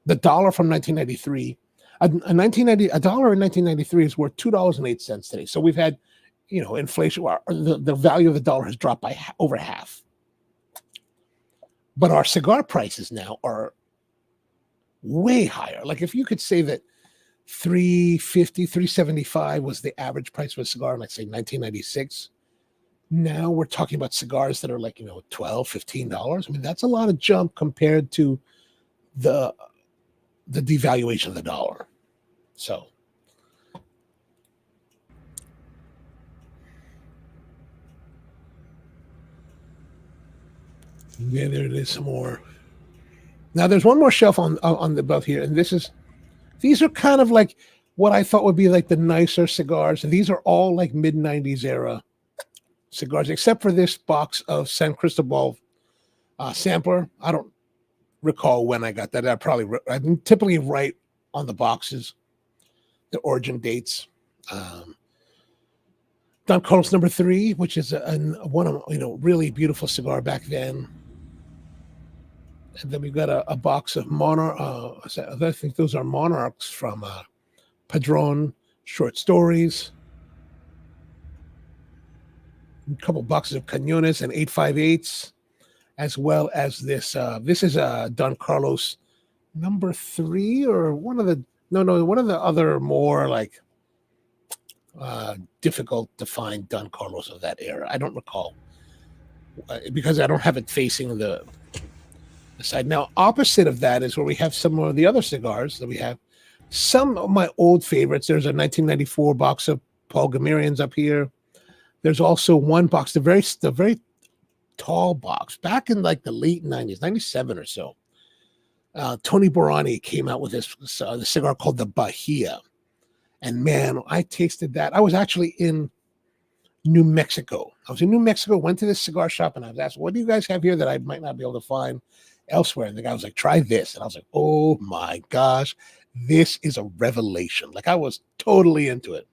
the dollar from 1993, a dollar in 1993 is worth $2.08 today. So we've had, inflation. The value of the dollar has dropped by over half. But our cigar prices now are way higher. Like if you could say that 350, 375 was the average price for a cigar in, let's say, 1996. Now we're talking about cigars that are like, $12, $15. I mean, that's a lot of jump compared to the devaluation of the dollar. So yeah, there it is, some more. Now there's one more shelf on the above here, and these are kind of like what I thought would be like the nicer cigars. These are all like mid-90s era cigars, except for this box of San Cristobal sampler. I don't recall when I got that. I'm typically right on the boxes, the origin dates. Don Carlos number 3, which is one of really beautiful cigar back then. And then we've got a box of Monarch. I think those are Monarchs from Padron short stories. A couple boxes of Cañones and 858s, as well as this. This is Don Carlos number 3, or one of the other more like difficult to find Don Carlos of that era. I don't recall because I don't have it facing the side. Now, opposite of that is where we have some of the other cigars that we have. Some of my old favorites. There's a 1994 box of Paul Gamerians up here. There's also one box, the very tall box, back in like the late 90s, 97 or so. Tony Borani came out with this the cigar called the Bahia. And man, I tasted that. I was actually in New Mexico. Went to this cigar shop, and I was asked, what do you guys have here that I might not be able to find elsewhere? And the guy was like, try this. And I was like, oh my gosh, this is a revelation. Like, I was totally into it.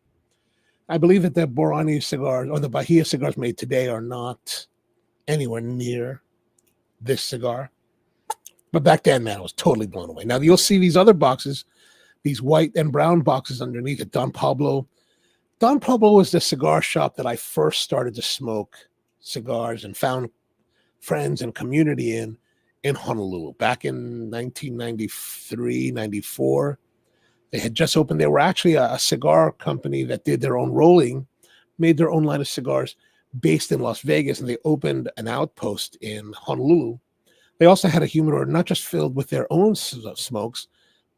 I believe that the Borani cigars or the Bahia cigars made today are not anywhere near this cigar. But back then, man, I was totally blown away. Now, you'll see these other boxes, these white and brown boxes underneath it. Don Pablo. Don Pablo was the cigar shop that I first started to smoke cigars and found friends and community in Honolulu back in 1993, 94. They had just opened. They were actually a cigar company that did their own rolling, made their own line of cigars based in Las Vegas, and they opened an outpost in Honolulu. They also had a humidor not just filled with their own smokes,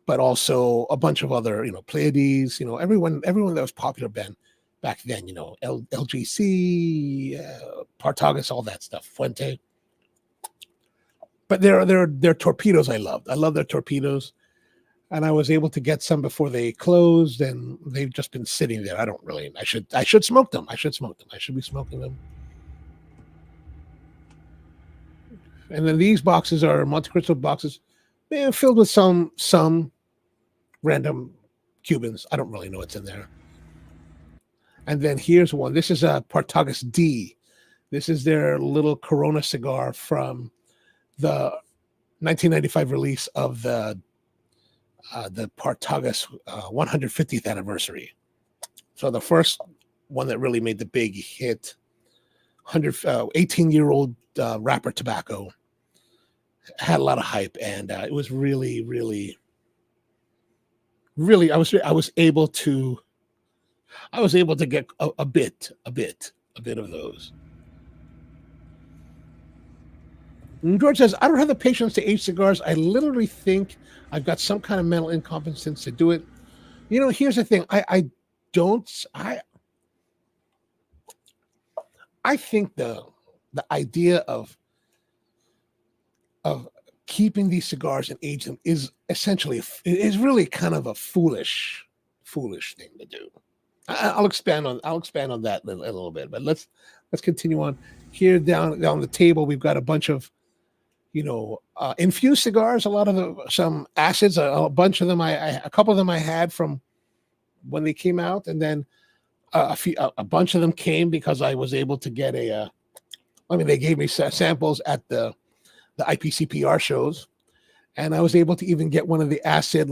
but also a bunch of other, Pleiades, everyone that was popular back then, LGC, Partagas, all that stuff, Fuente. But their torpedoes I loved. I love their torpedoes. And I was able to get some before they closed, and they've just been sitting there. I should smoke them. I should be smoking them. And then these boxes are Monte Cristo boxes, filled with some random Cubans. I don't really know what's in there. And then here's one. This is a Partagas D. This is their little Corona cigar from the 1995 release of the Partagas 150th anniversary. So the first one that really made the big hit, 18-year-old wrapper tobacco, had a lot of hype, and it was really, really, really. I was able to get a bit of those. And George says, I don't have the patience to age cigars. I literally think I've got some kind of mental incompetence to do it. Here's the thing. I think the idea of keeping these cigars and aging them is really kind of a foolish thing to do. I'll expand on that a little bit, but let's continue on. Here down the table, we've got a bunch of infused cigars. A lot of some acids. A bunch of them, a couple of them I had from when they came out, and then a bunch of them came because I was able to get they gave me samples at the IPCPR shows, and I was able to even get one of the acid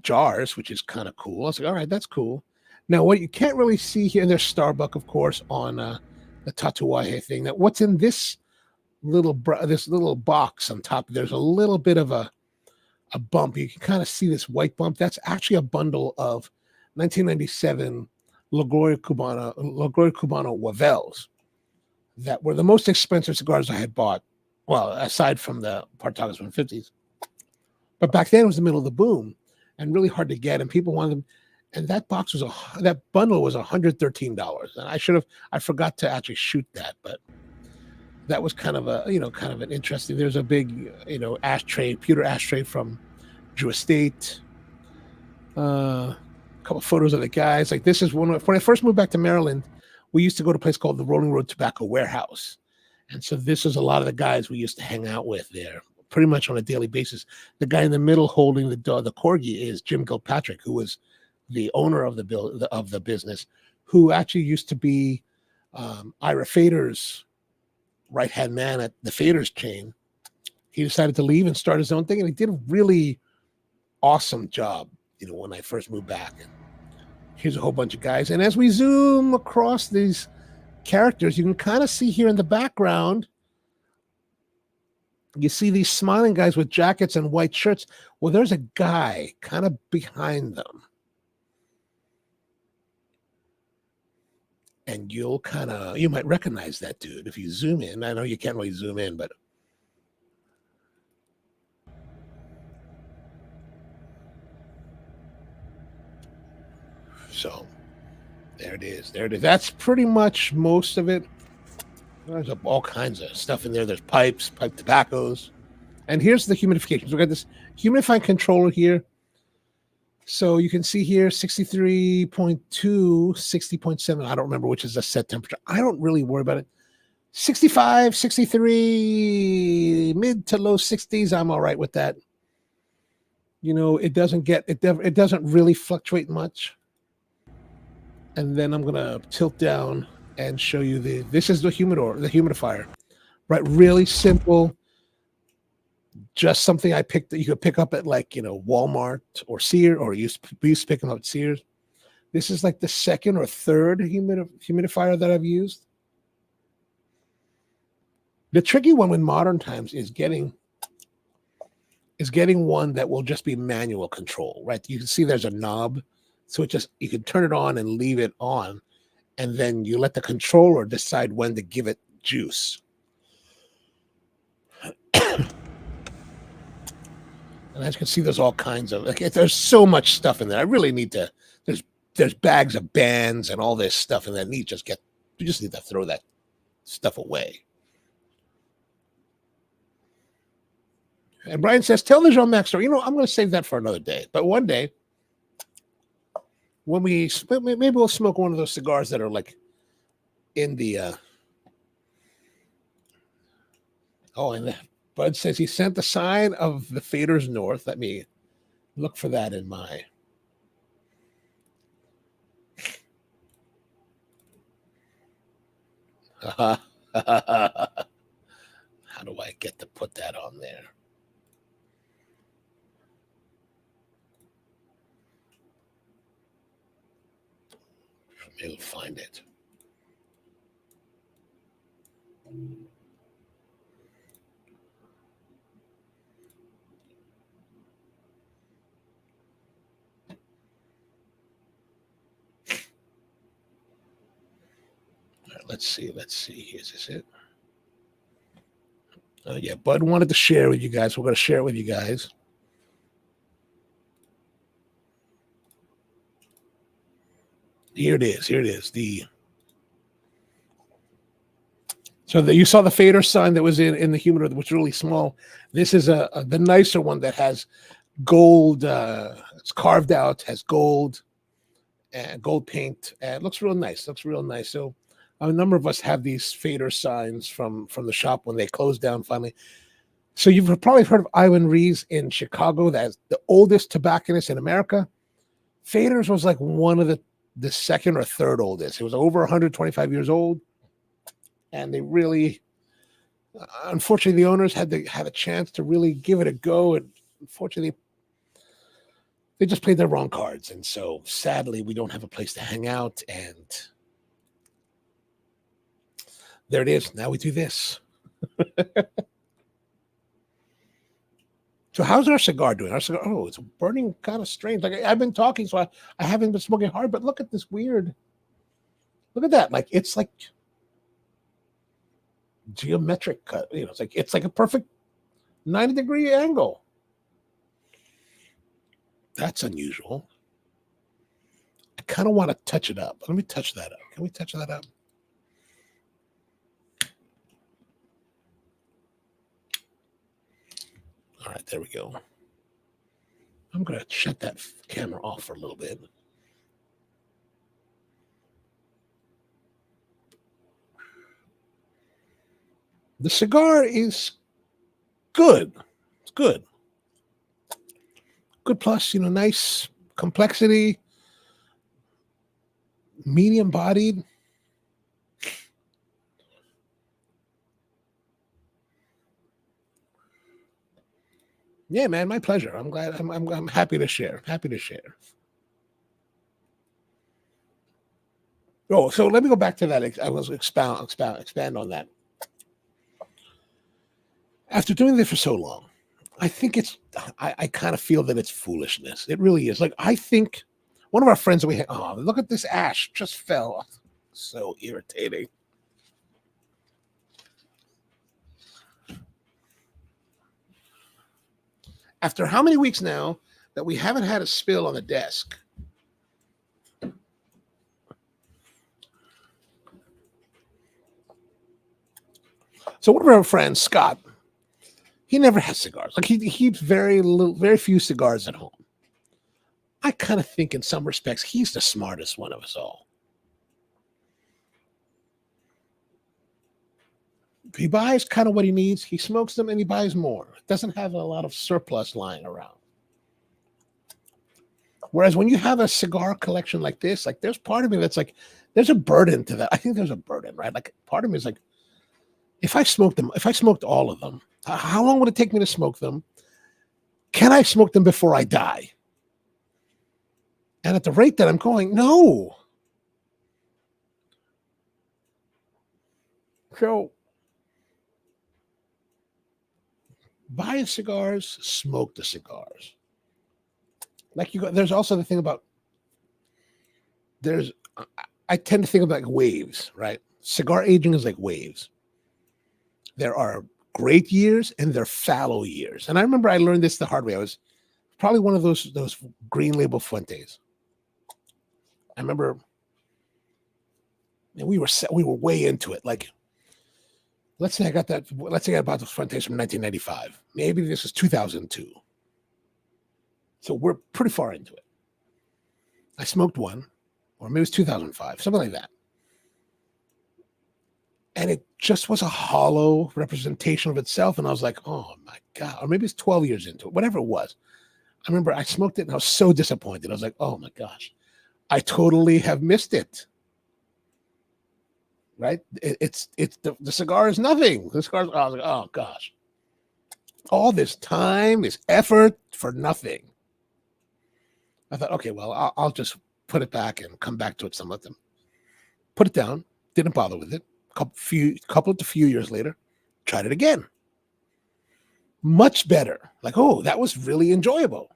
jars, which is kind of cool. I was like, all right, that's cool. Now, what you can't really see here, there's Starbuck, of course, on the Tatuaje thing. Now, what's in this little box on top? There's a little bit of a bump. You can kind of see this white bump. That's actually a bundle of 1997 La Gloria Cubana Wavels that were the most expensive cigars I had bought. Well, aside from the Partagas 150s. But back then it was the middle of the boom and really hard to get, and people wanted them. And that bundle was $113. And I forgot to actually shoot that, but that was kind of an interesting. There's a big, pewter ashtray from Drew Estate. A couple of photos of the guys. Like this is when I first moved back to Maryland, we used to go to a place called the Rolling Road Tobacco Warehouse. And so this is a lot of the guys we used to hang out with there pretty much on a daily basis. The guy in the middle holding the corgi is Jim Gilpatrick, who was the owner of the business, who actually used to be Ira Fader's right-hand man at the Fader's chain. He decided to leave and start his own thing, and he did a really awesome job, when I first moved back. And here's a whole bunch of guys. And as we zoom across these characters, you can kind of see here in the background, you see these smiling guys with jackets and white shirts. Well, there's a guy kind of behind them. And you might recognize that dude if you zoom in. I know you can't really zoom in, but so there it is. That's pretty much most of it. There's all kinds of stuff in there. There's pipe tobaccos. And here's the humidification. So we got this humidifying controller here. So you can see here 63.2, 60.7. I don't remember which is the set temperature. I don't really worry about it. 65, 63, mid to low 60s. I'm all right with that. It doesn't really fluctuate much. And then I'm going to tilt down and show you this is the humidifier, right? Really simple. Just something I picked that you could pick up at Walmart or Sears, or we used to pick them up at Sears. This is like the second or third humidifier that I've used. The tricky one in modern times is getting one that will just be manual control, right? You can see there's a knob, so you can turn it on and leave it on, and then you let the controller decide when to give it juice. And as you can see, there's all kinds of there's so much stuff in there. I really need to. There's bags of bands and all this stuff in there. You just need to throw that stuff away. And Brian says, "Tell the Jean-Max story." I'm going to save that for another day. But one day, when maybe we'll smoke one of those cigars that are in the. And Bud says he sent the sign of the Faders North. Let me look for that in my. How do I get to put that on there? Maybe find it. Let's see. Is this it? Yeah, Bud wanted to share with you guys. We're going to share it with you guys. Here it is. You saw the fader sign that was in the humidor, which was really small. This is the nicer one that has gold. It's carved out, has gold and gold paint, and it looks real nice. So a number of us have these fader signs from the shop when they closed down finally. So you've probably heard of Iwan Rees in Chicago. That's the oldest tobacconist in America. Faders was like one of the the second or third oldest. It was over 125 years old, and they really, unfortunately, the owners had a chance to really give it a go, and unfortunately, they just played their wrong cards, and so sadly, we don't have a place to hang out. And there it is. Now we do this. So how's our cigar doing? Our cigar, oh, it's burning kind of strange. Like I've been talking, so I haven't been smoking hard, but look at this weird. Look at that. Like it's like geometric cut. You know, it's like a perfect 90-degree angle. That's unusual. I kind of want to touch it up. Let me touch that up. Can we touch that up? All right, there we go. I'm going to shut that camera off for a little bit. The cigar is good. It's good. Good plus, you know, nice complexity, medium bodied. Yeah, man, my pleasure. I'm glad. I'm happy to share. Happy to share. Oh, so let me go back to that. I was expand on that. After doing this for so long, I think I kind of feel that it's foolishness. It really is. Like I think one of our friends that we had, oh, look at this ash just fell. So irritating. After how many weeks now that we haven't had a spill on the desk? So one of our friends, Scott, he never has cigars. Like he keeps very few cigars at home. I kind of think in some respects he's the smartest one of us all. He buys kind of what he needs. He smokes them and he buys more. Doesn't have a lot of surplus lying around. Whereas when you have a cigar collection like this, like there's part of me that's like, there's a burden to that. I think there's a burden, right? Like part of me is like, if I smoked all of them, how long would it take me to smoke them? Can I smoke them before I die? And at the rate that I'm going, no. So buy the cigars, smoke the cigars. Like there's also the thing about I tend to think of like waves, right? Cigar aging is like waves. There are great years and there are fallow years. And I remember I learned this the hard way. I was probably one of those green label Fuentes. I remember we were way into it. Like, let's say I bought those Fuentes from 1995. Maybe this was 2002. So we're pretty far into it. I smoked one, or maybe it was 2005, something like that. And it just was a hollow representation of itself. And I was like, oh my God. Or maybe it's 12 years into it, whatever it was. I remember I smoked it and I was so disappointed. I was like, oh my gosh, I totally have missed it. Right? The cigar is nothing. The cigar, I was like, oh gosh. All this time, this effort for nothing. I thought, okay, well, I'll just put it back and come back to it some of them. Put it down. Didn't bother with it. Couple to few years later, tried it again. Much better. Like, oh, that was really enjoyable.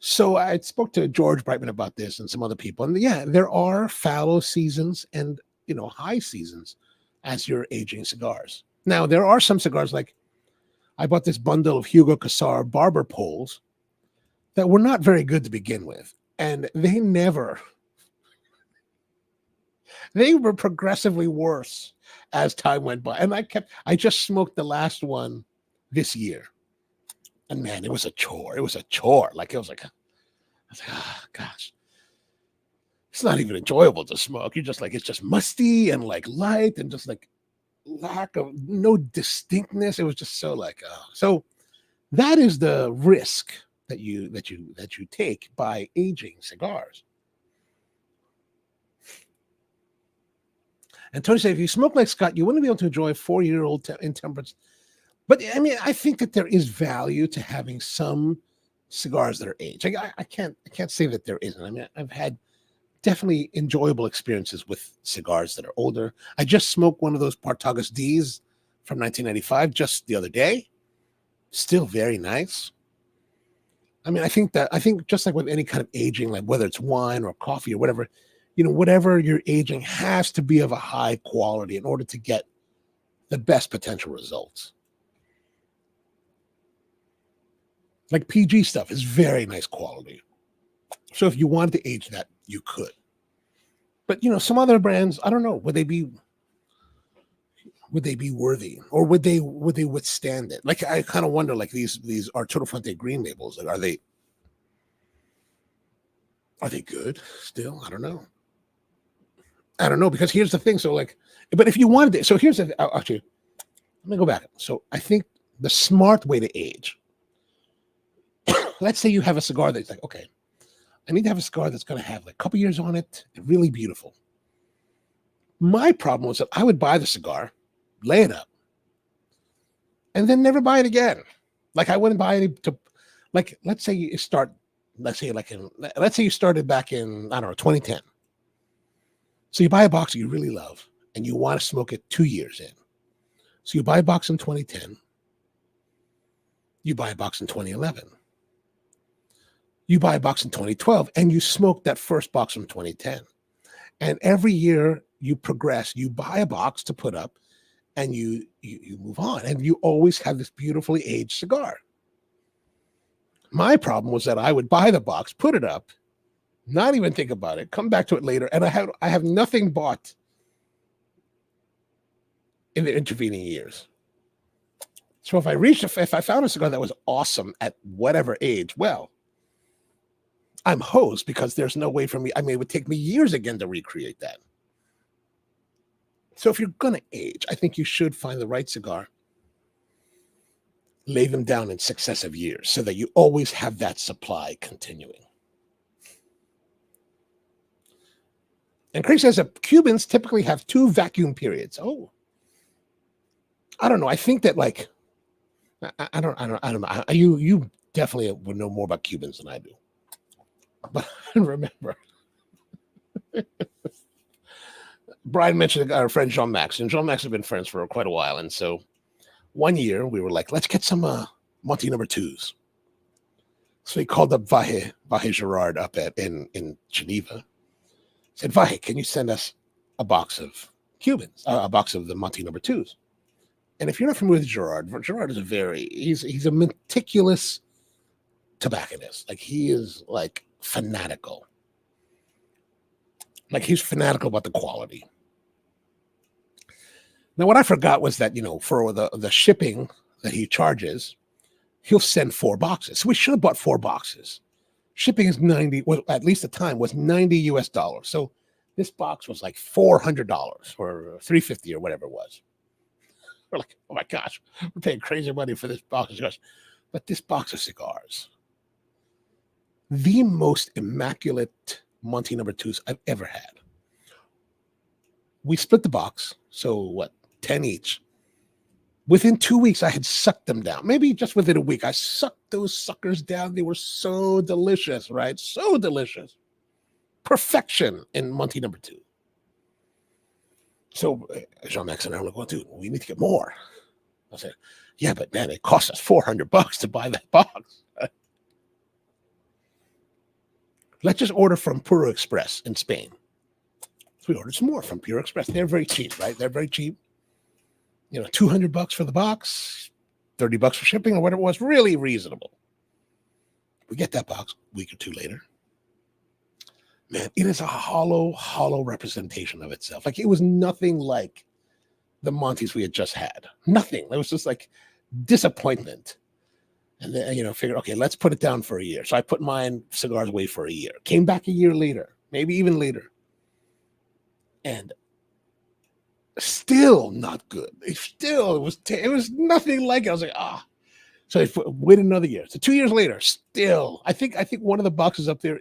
So I spoke to George Brightman about this and some other people. And yeah, there are fallow seasons and, you know, high seasons as you're aging cigars. Now, there are some cigars like I bought this bundle of Hugo Casar Barber poles that were not very good to begin with. And they were progressively worse as time went by. And I just smoked the last one this year. And man, it was a chore. It was a chore. Like, I was like, oh, gosh. It's not even enjoyable to smoke. You're just like, it's just musty and like light and just like lack of no distinctness. It was just so like, so that is the risk that you take by aging cigars. And Tony said, if you smoke like Scott, you wouldn't be able to enjoy a 4-year-old intemperance. But I mean, I think that there is value to having some cigars that are aged. I can't say that there isn't. I mean, I've had definitely enjoyable experiences with cigars that are older. I just smoked one of those Partagas D's from 1995 just the other day. Still very nice. I mean, I think just like with any kind of aging, like whether it's wine or coffee or whatever, whatever you're aging has to be of a high quality in order to get the best potential results. Like PG stuff is very nice quality. So if you wanted to age that, you could. But some other brands, I don't know, would they be worthy, or would they withstand it? Like, I kind of wonder, like these Arturo Fuente green labels, like, are they good still? I don't know, because here's the thing. So like, but if you wanted it, so here's the actually, let me go back. So I think the smart way to age, let's say you have a cigar that's like, okay, I need to have a cigar that's going to have like a couple years on it, really beautiful. My problem was that I would buy the cigar, lay it up, and then never buy it again. Like, I wouldn't buy it to, like, let's say you started back in, I don't know, 2010. So you buy a box that you really love and you want to smoke it 2 years in. So you buy a box in 2010. You buy a box in 2011. You buy a box in 2012 and you smoke that first box from 2010. And every year you progress, you buy a box to put up, and you move on, and you always have this beautifully aged cigar. My problem was that I would buy the box, put it up, not even think about it, come back to it later, and I have nothing bought in the intervening years. So if I found a cigar that was awesome at whatever age, well, I'm hosed, because there's no way for me. I mean, it would take me years again to recreate that. So if you're going to age, I think you should find the right cigar, lay them down in successive years so that you always have that supply continuing. And Craig says that Cubans typically have 2 vacuum periods. Oh, I don't know. I think that, like, I don't know. You definitely would know more about Cubans than I do. But I remember Brian mentioned our friend Jean-Max, and Jean-Max has been friends for quite a while. And so one year we were like, let's get some Monty number 2s. So he called up Vahe Gerard up in Geneva. Said, Vahe, can you send us a box of Cubans, a box of the Monty number 2s? And if you're not familiar with Gerard is he's a meticulous tobacconist. Like, he is like fanatical. Like, he's fanatical about the quality. Now, what I forgot was that, for the shipping that he charges, he'll send 4 boxes. So we should have bought 4 boxes. Shipping is at least at the time, was $90 US. So this box was like $400 or $350 or whatever it was. We're like, oh my gosh, we're paying crazy money for this box of cigars. But this box of cigars, the most immaculate Monty number 2s I've ever had. We split the box, so what, 10 each. Within 2 weeks, I had sucked them down. Maybe just within a week, I sucked those suckers down. They were so delicious, right? So delicious. Perfection in Monty number 2. So Jean-Max and I were like, well, dude, we need to get more. I said, yeah, but man, it cost us $400 to buy that box. Let's just order from Puro Express in Spain. So we ordered some more from Puro Express. They're very cheap, right? They're very cheap. $200 for the box, $30 for shipping, or whatever it was. Really reasonable. We get that box a week or 2 later. Man, it is a hollow representation of itself. Like, it was nothing like the Monties we had just had. Nothing. It was just like disappointment. And then, figured, okay, let's put it down for a year. So I put mine cigars away for a year. Came back a year later, maybe even later. And still not good. It was nothing like it. I was like, So I waited another year. So 2 years later, still, I think one of the boxes up there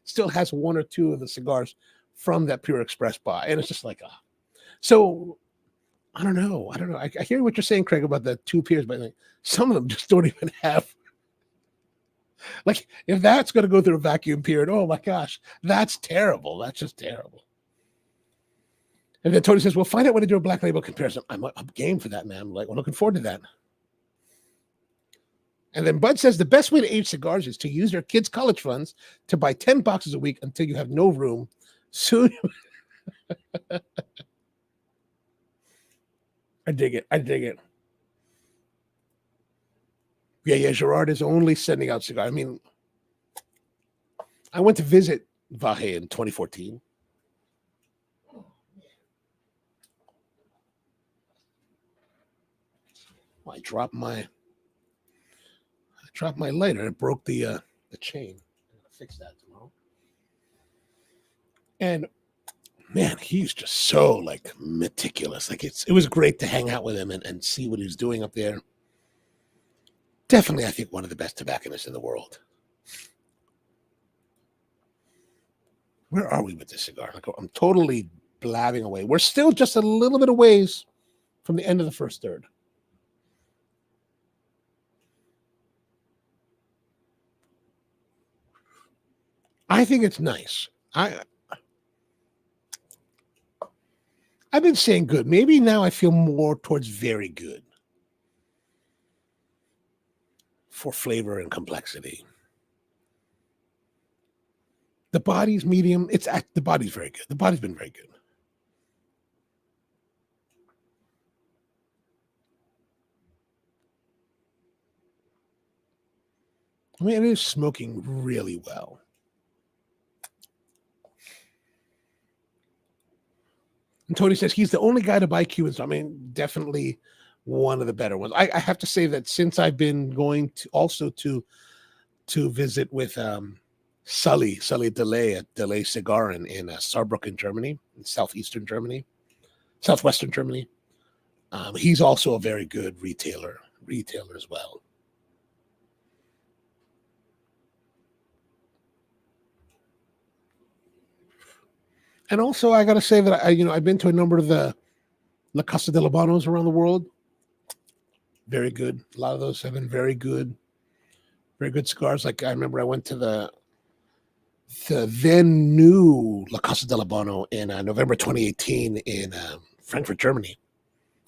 still has 1 or 2 of the cigars from that Pure Express buy. And it's just like, So I don't know. I hear what you're saying, Craig, about the two peers, but like, some of them just don't even have. Like, if that's going to go through a vacuum period, oh my gosh, that's terrible. That's just terrible. And then Tony says, "Well, find out when to do a black label comparison." I'm game for that, man. I'm like, we're looking forward to that. And then Bud says the best way to age cigars is to use your kids' college funds to buy 10 boxes a week until you have no room. Soon. I dig it. I dig it. Yeah. Gerard is only sending out cigars. I mean, I went to visit Vahe in 2014. I dropped my lighter. It broke the chain. I'm gonna fix that tomorrow. And man, he's just so like meticulous. Like it was great to hang out with him and see what he's doing up there. Definitely, I think one of the best tobacconists in the world. Where are we with this cigar? Like, I'm totally blabbing away. We're still just a little bit of ways from the end of the first third. I think it's nice. I've been saying good. Maybe now I feel more towards very good for flavor and complexity. The body's medium. The body's very good. The body's been very good. I mean, it is smoking really well. And Tony says he's the only guy to buy Cubans. I mean, definitely one of the better ones. I have to say that since I've been going to visit with Sully DeLay at DeLay Cigar in Saarbrücken, Germany, in southwestern Germany. He's also a very good retailer as well. And also, I got to say that I've been to a number of the La Casa de Habanos around the world. Very good. A lot of those have been very good cigars. Like I remember I went to the then new La Casa del Habano in November 2018 in Frankfurt, Germany.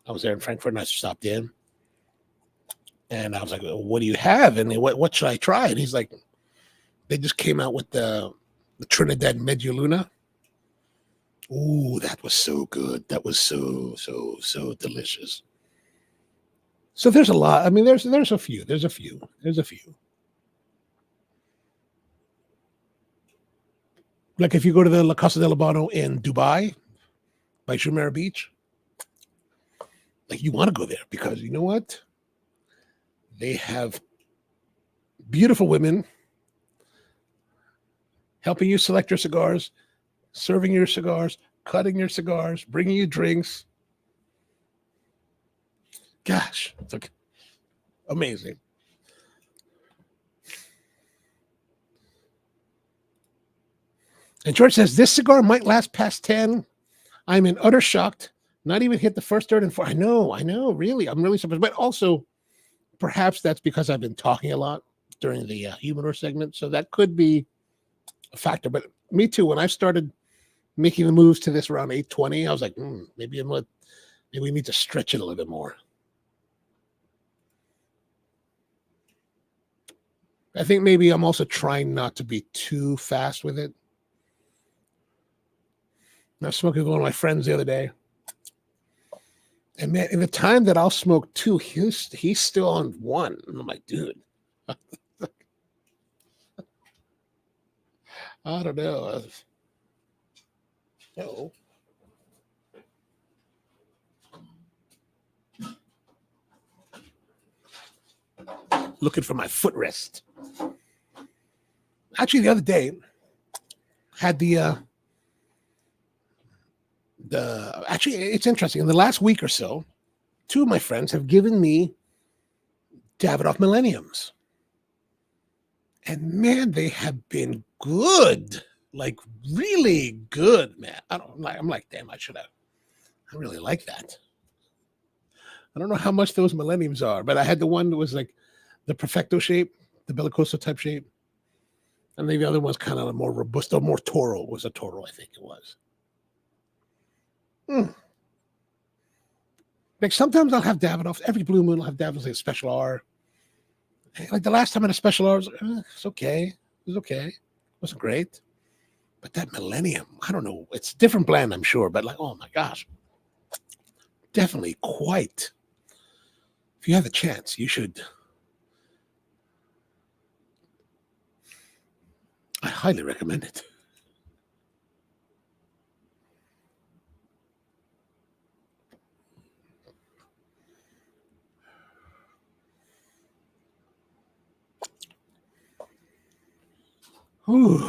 I was there in Frankfurt and I stopped in. And I was like, well, what do you have? And what should I try? And he's like, they just came out with the Trinidad Media Luna. Ooh, that was so good. That was so delicious. So there's a lot. I mean, there's a few. Like if you go to the La Casa del Habano in Dubai, by Jumeirah Beach, like you want to go there because you know what? They have beautiful women helping you select your cigars, serving your cigars, cutting your cigars, bringing you drinks. Gosh, it's like amazing. And George says, this cigar might last past 10. I'm in utter shock. Not even hit the first, third, and fourth. I know, really. I'm really surprised. But also, perhaps that's because I've been talking a lot during the Humidor segment. So that could be a factor. But me too, when I started making the moves to this around 8:20, I was like, maybe we need to stretch it a little bit more. I think maybe I'm also trying not to be too fast with it. I was smoking with one of my friends the other day. And man, in the time that I'll smoke two, he's still on one. And I'm like, dude. I don't know. No. Looking for my footrest. Actually, the other day, had actually, it's interesting. In the last week or so, two of my friends have given me Davidoff Millenniums. And man, they have been good. Like really good, man. I'm like, damn, I should I really like that. I don't know how much those millenniums are, but I had the one that was like the perfecto shape, the bellicoso type shape. And then the other one's kind of more robusto, more Toro. It was a Toro, I think it was. Like sometimes I'll have Davidoff. Every blue moon I'll have Davidoff like a special R. Like the last time I had a special R, it's okay. It was okay. It wasn't great. But that Millennium, I don't know. It's a different blend, I'm sure. But like, oh my gosh. Definitely quite. If you have a chance, you should. I highly recommend it. Ooh.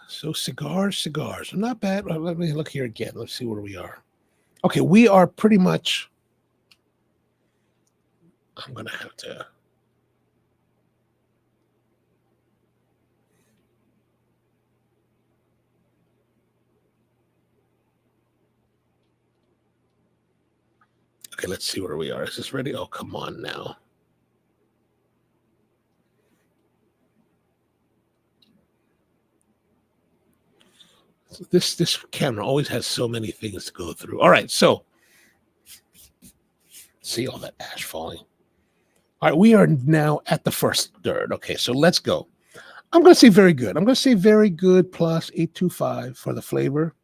So cigars. Not bad. Let me look here again. Let's see where we are. Okay, we are pretty much. I'm going to have to. Okay, let's see where we are. Is this ready? Oh, come on now. This camera always has so many things to go through. All right, so see all that ash falling. All right, we are now at the first third. Okay, so let's go. I'm going to say very good. I'm going to say very good plus 825 for the flavor.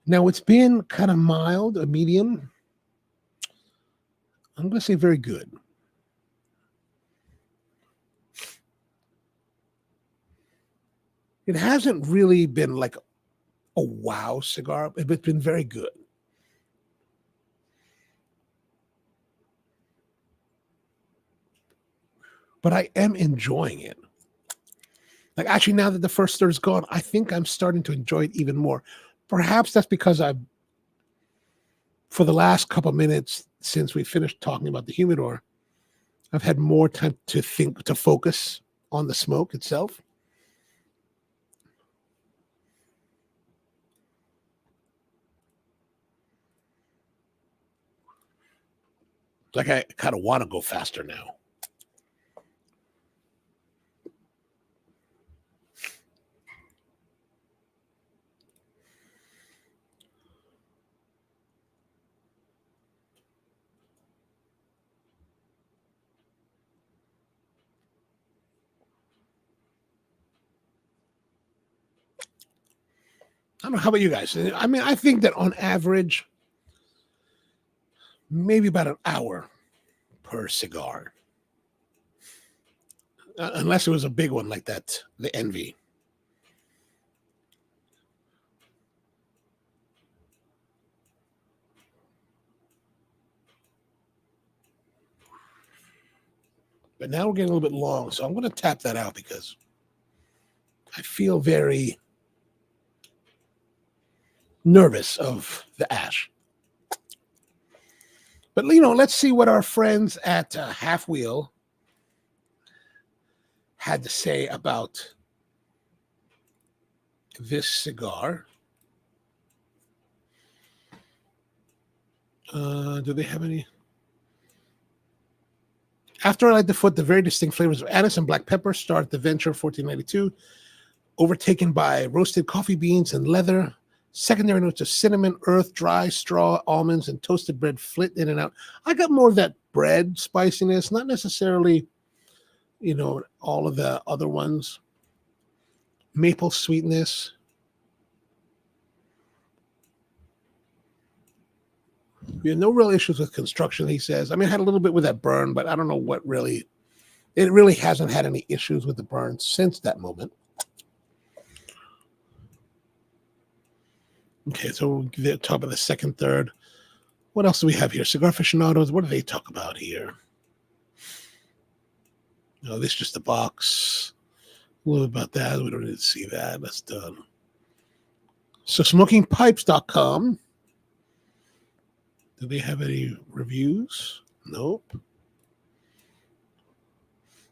Now it's been kind of mild, a medium. I'm going to say very good. It hasn't really been like a wow cigar, but it's been very good. But I am enjoying it. Like actually, now that the first third is gone, I think I'm starting to enjoy it even more. Perhaps that's because for the last couple of minutes since we finished talking about the humidor, I've had more time to think, to focus on the smoke itself. Like I kind of want to go faster now. I don't know. How about you guys? I mean, I think that on average, maybe about an hour per cigar. Unless it was a big one like that, the Envy. But now we're getting a little bit long, so I'm going to tap that out because I feel very nervous of the ash. But, let's see what our friends at Half Wheel had to say about this cigar. Do they have any? After I light the foot, the very distinct flavors of anise and black pepper start the venture 1492, overtaken by roasted coffee beans and leather. Secondary notes of cinnamon, earth, dry straw, almonds, and toasted bread flit in and out. I got more of that bread spiciness, not necessarily, all of the other ones. Maple sweetness. We had no real issues with construction, he says. I mean, I had a little bit with that burn, but I don't know what really. It really hasn't had any issues with the burn since that moment. Okay, so the top of the second third. What else do we have here? Cigar aficionados. What do they talk about here? No, this is just a box. A little about that. We don't need to see that. That's done. So smokingpipes.com. Do they have any reviews? Nope.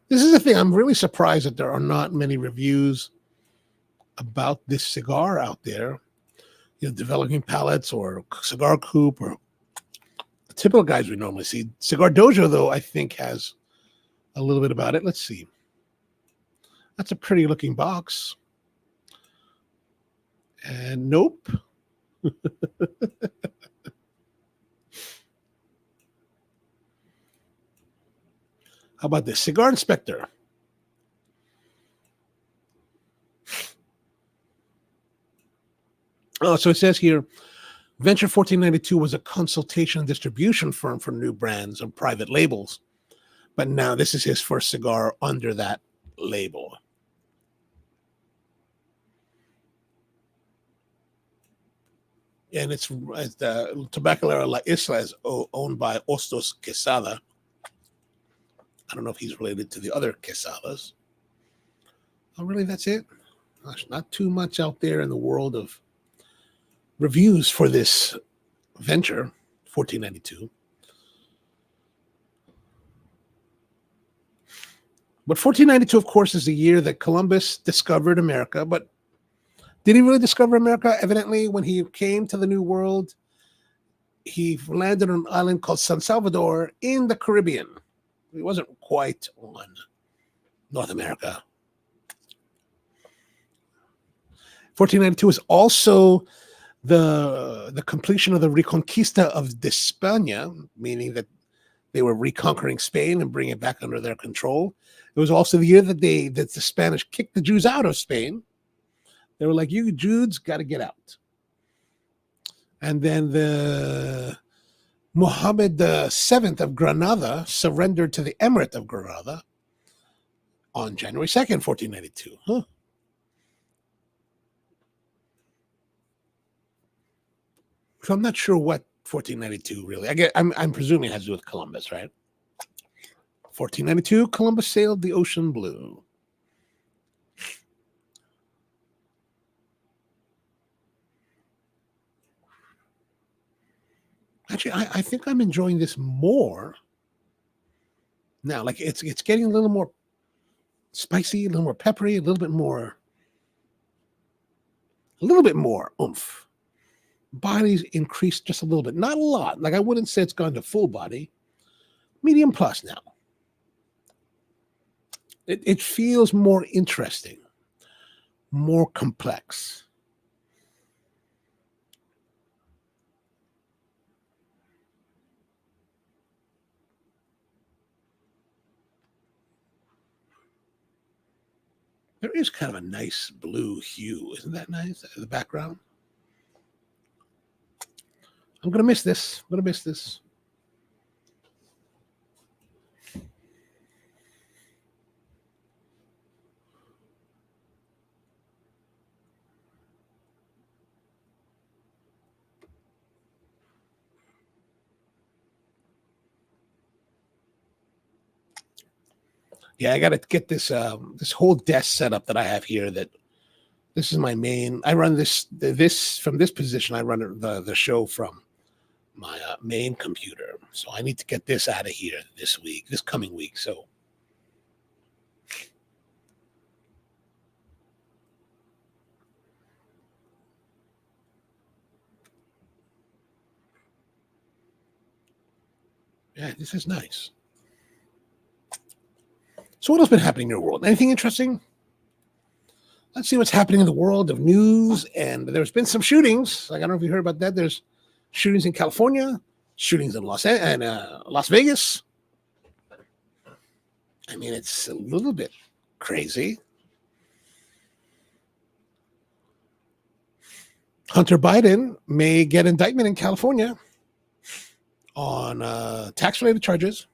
This is the thing. I'm really surprised that there are not many reviews about this cigar out there. developing palettes or cigar coupe or the typical guys we normally see. Cigar Dojo, though, I think has a little bit about it. Let's see. That's a pretty looking box. And nope. How about this? Cigar Inspector. Oh, so it says here, Venture 1492 was a consultation and distribution firm for new brands and private labels. But now this is his first cigar under that label. And it's the Tabacalera La Isla is owned by Ostos Quesada. I don't know if he's related to the other Quesadas. Oh, really? That's it? Gosh, not too much out there in the world of reviews for this venture, 1492. But 1492, of course, is the year that Columbus discovered America. But did he really discover America? Evidently, when he came to the New World, he landed on an island called San Salvador in the Caribbean. He wasn't quite on North America. 1492 is also the completion of the Reconquista of de España, meaning that they were reconquering Spain and bringing it back under their control. It was also the year that the Spanish kicked the Jews out of Spain. They were like, you Jews got to get out. And then the Muhammad VII of Granada surrendered to the Emirate of Granada on January 2nd, 1492. Huh. So I'm not sure what 1492 really. I'm presuming it has to do with Columbus, right? 1492, Columbus sailed the ocean blue. Actually, I think I'm enjoying this more now. Like it's getting a little more spicy, a little more peppery, a little bit more oomph. Body's increased just a little bit, not a lot. Like I wouldn't say it's gone to full body, medium plus now. It feels more interesting, more complex. There is kind of a nice blue hue. Isn't that nice? The background. I'm going to miss this. Yeah, I got to get this this whole desk setup that I have here. This is my main. I run this from this position. I run the show from my main computer. So I need to get this out of here this coming week. So yeah, this is nice. So what else been happening in your world? Anything interesting? Let's see what's happening in the world of news. And there's been some shootings. Like, I don't know if you heard about that. There's shootings in California, shootings in Las Vegas. I mean, it's a little bit crazy. Hunter Biden may get indictment in California on tax-related charges.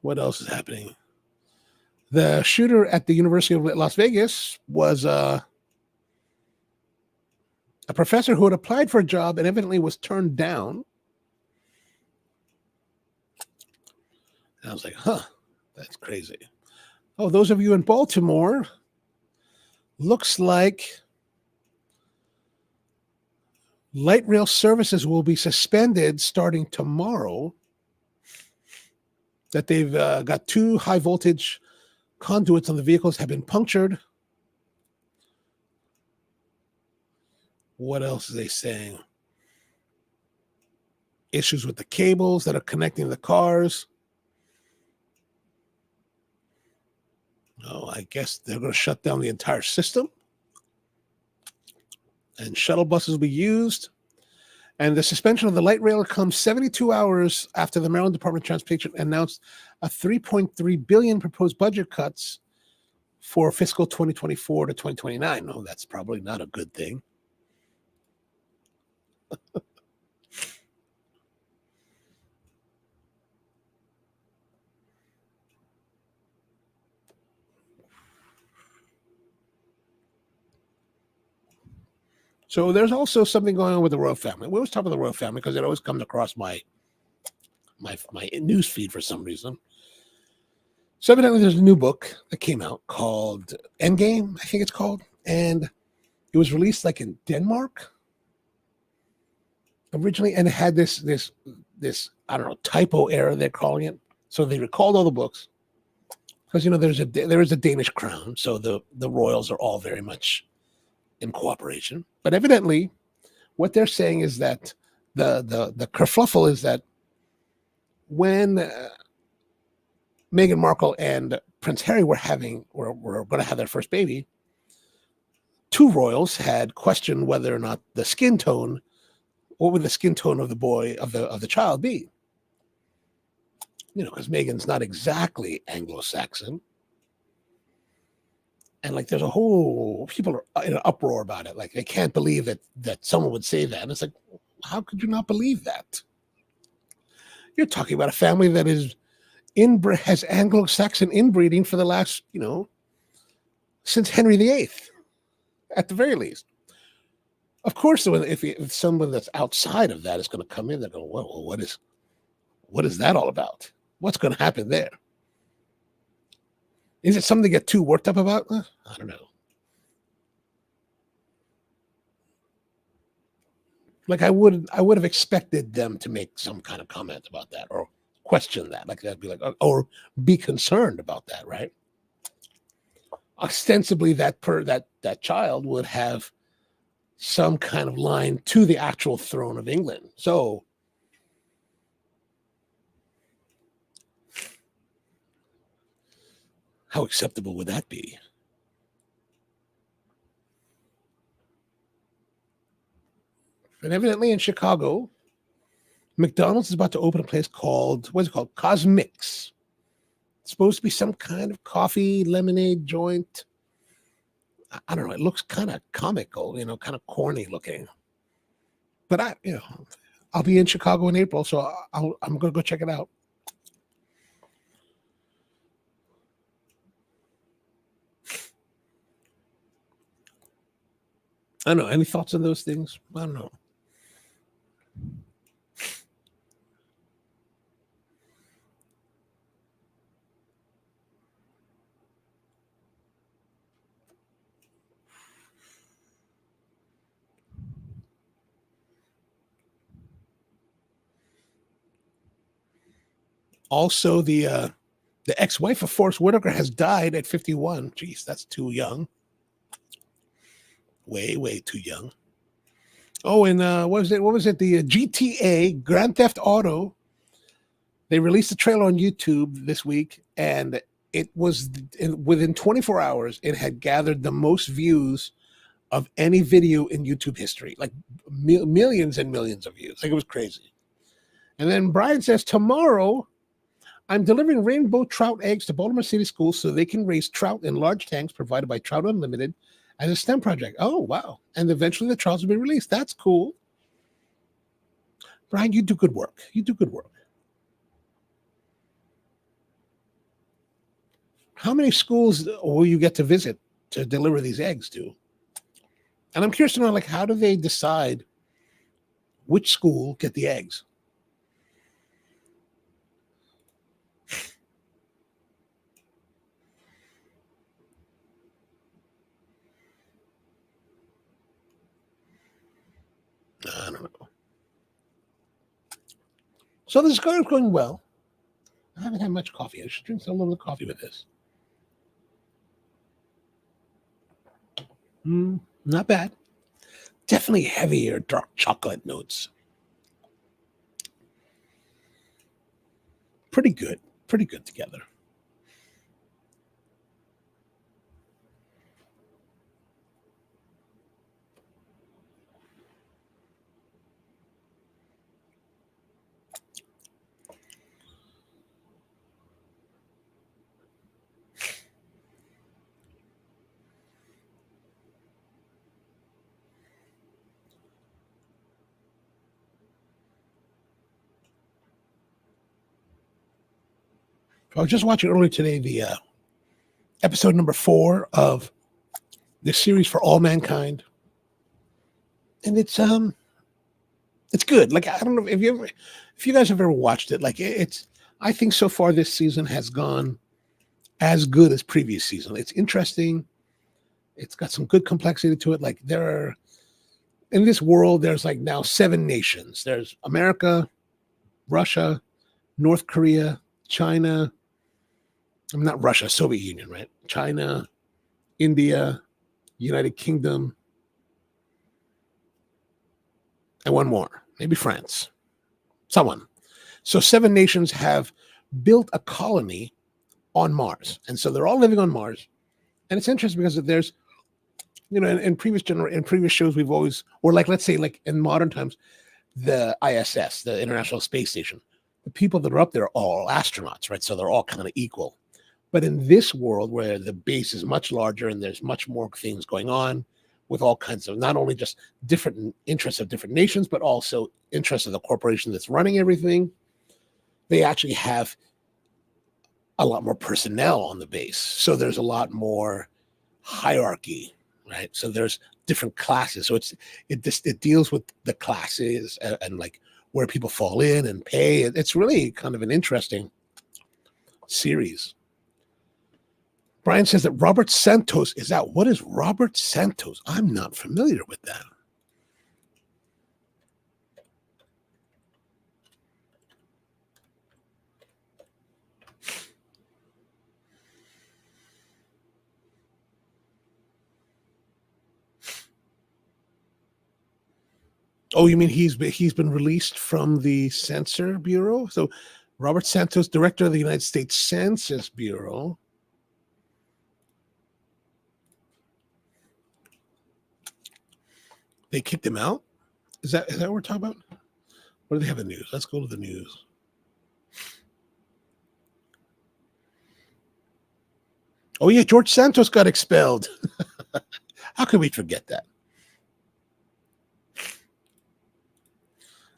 What else is happening? The shooter at the University of Las Vegas was a professor who had applied for a job and evidently was turned down. And I was like, that's crazy. Oh, those of you in Baltimore, looks like light rail services will be suspended starting tomorrow. That they've got 2 high voltage conduits on the vehicles have been punctured. What else are they saying? Issues with the cables that are connecting the cars. Oh, I guess they're going to shut down the entire system. And shuttle buses will be used. And the suspension of the light rail comes 72 hours after the Maryland Department of Transportation announced a $3.3 billion proposed budget cuts for fiscal 2024 to 2029. No, that's probably not a good thing. So there's also something going on with the royal family. We always talk about the royal family because it always comes across my news feed for some reason. So evidently there's a new book that came out called Endgame, I think it's called. And it was released like in Denmark originally, and it had this I don't know, typo error they're calling it. So they recalled all the books because there is a Danish crown, so the royals are all very much in cooperation. But evidently, what they're saying is that the kerfluffle is that when Meghan Markle and Prince Harry were going to have their first baby, two royals had questioned whether or not what would the skin tone of the boy of the child be? Because Meghan's not exactly Anglo-Saxon. And like, there's a whole people are in an uproar about it. Like, they can't believe that someone would say that. And it's like, how could you not believe that? You're talking about a family that has Anglo-Saxon inbreeding for the last, since Henry VIII, at the very least. Of course, if someone that's outside of that is going to come in, they're going, well, what is that all about? What's going to happen there? Is it something to get too worked up about? I don't know. Like, I would have expected them to make some kind of comment about that or question that. Like, that'd be like, or be concerned about that, right? Ostensibly, that child would have some kind of line to the actual throne of England. So, how acceptable would that be? And evidently in Chicago, McDonald's is about to open a place called, Cosmix. It's supposed to be some kind of coffee, lemonade joint. I don't know. It looks kind of comical, kind of corny looking. But I'll be in Chicago in April, so I'm going to go check it out. I don't know. Any thoughts on those things? I don't know. Also, the ex-wife of Forrest Whitaker has died at 51. Jeez, that's too young. Way, way too young. Oh, and what was it? The GTA Grand Theft Auto. They released a trailer on YouTube this week, and it was within 24 hours, it had gathered the most views of any video in YouTube history, like millions and millions of views. Like, it was crazy. And then Brian says, tomorrow, I'm delivering rainbow trout eggs to Baltimore City schools so they can raise trout in large tanks provided by Trout Unlimited as a STEM project. Oh, wow. And eventually the trouts will be released. That's cool. Brian, you do good work. How many schools will you get to visit to deliver these eggs to? And I'm curious to know, like, how do they decide which school get the eggs? I don't know. So the cigar is going well. I haven't had much coffee. I should drink a little bit of coffee with this. Not bad. Definitely heavier dark chocolate notes. Pretty good together. I was just watching earlier today the episode number 4 of this series for all mankind, and it's good. Like, I don't know if you guys have ever watched it. Like, it's I think so far this season has gone as good as previous season. It's interesting. It's got some good complexity to it. Like, there are in this world, there's like now 7 nations. There's America, Russia, North Korea, China. I'm not Russia, Soviet Union, right? China, India, United Kingdom, and one more, maybe France. Someone. So 7 nations have built a colony on Mars, and so they're all living on Mars. And it's interesting because there's, in previous shows we've always, or like let's say like in modern times, the ISS, the International Space Station, the people that are up there are all astronauts, right? So they're all kind of equal. But in this world where the base is much larger and there's much more things going on with all kinds of not only just different interests of different nations, but also interests of the corporation that's running everything, they actually have a lot more personnel on the base. So there's a lot more hierarchy, right? So there's different classes. So it deals with the classes and like where people fall in and pay. It's really kind of an interesting series. Brian says that Robert Santos is out. What is Robert Santos? I'm not familiar with that. Oh, you mean he's been released from the Censor Bureau? So Robert Santos, director of the United States Census Bureau. They kicked him out? Is that what we're talking about? What do they have in the news? Let's go to the news. Oh yeah, George Santos got expelled. How could we forget that?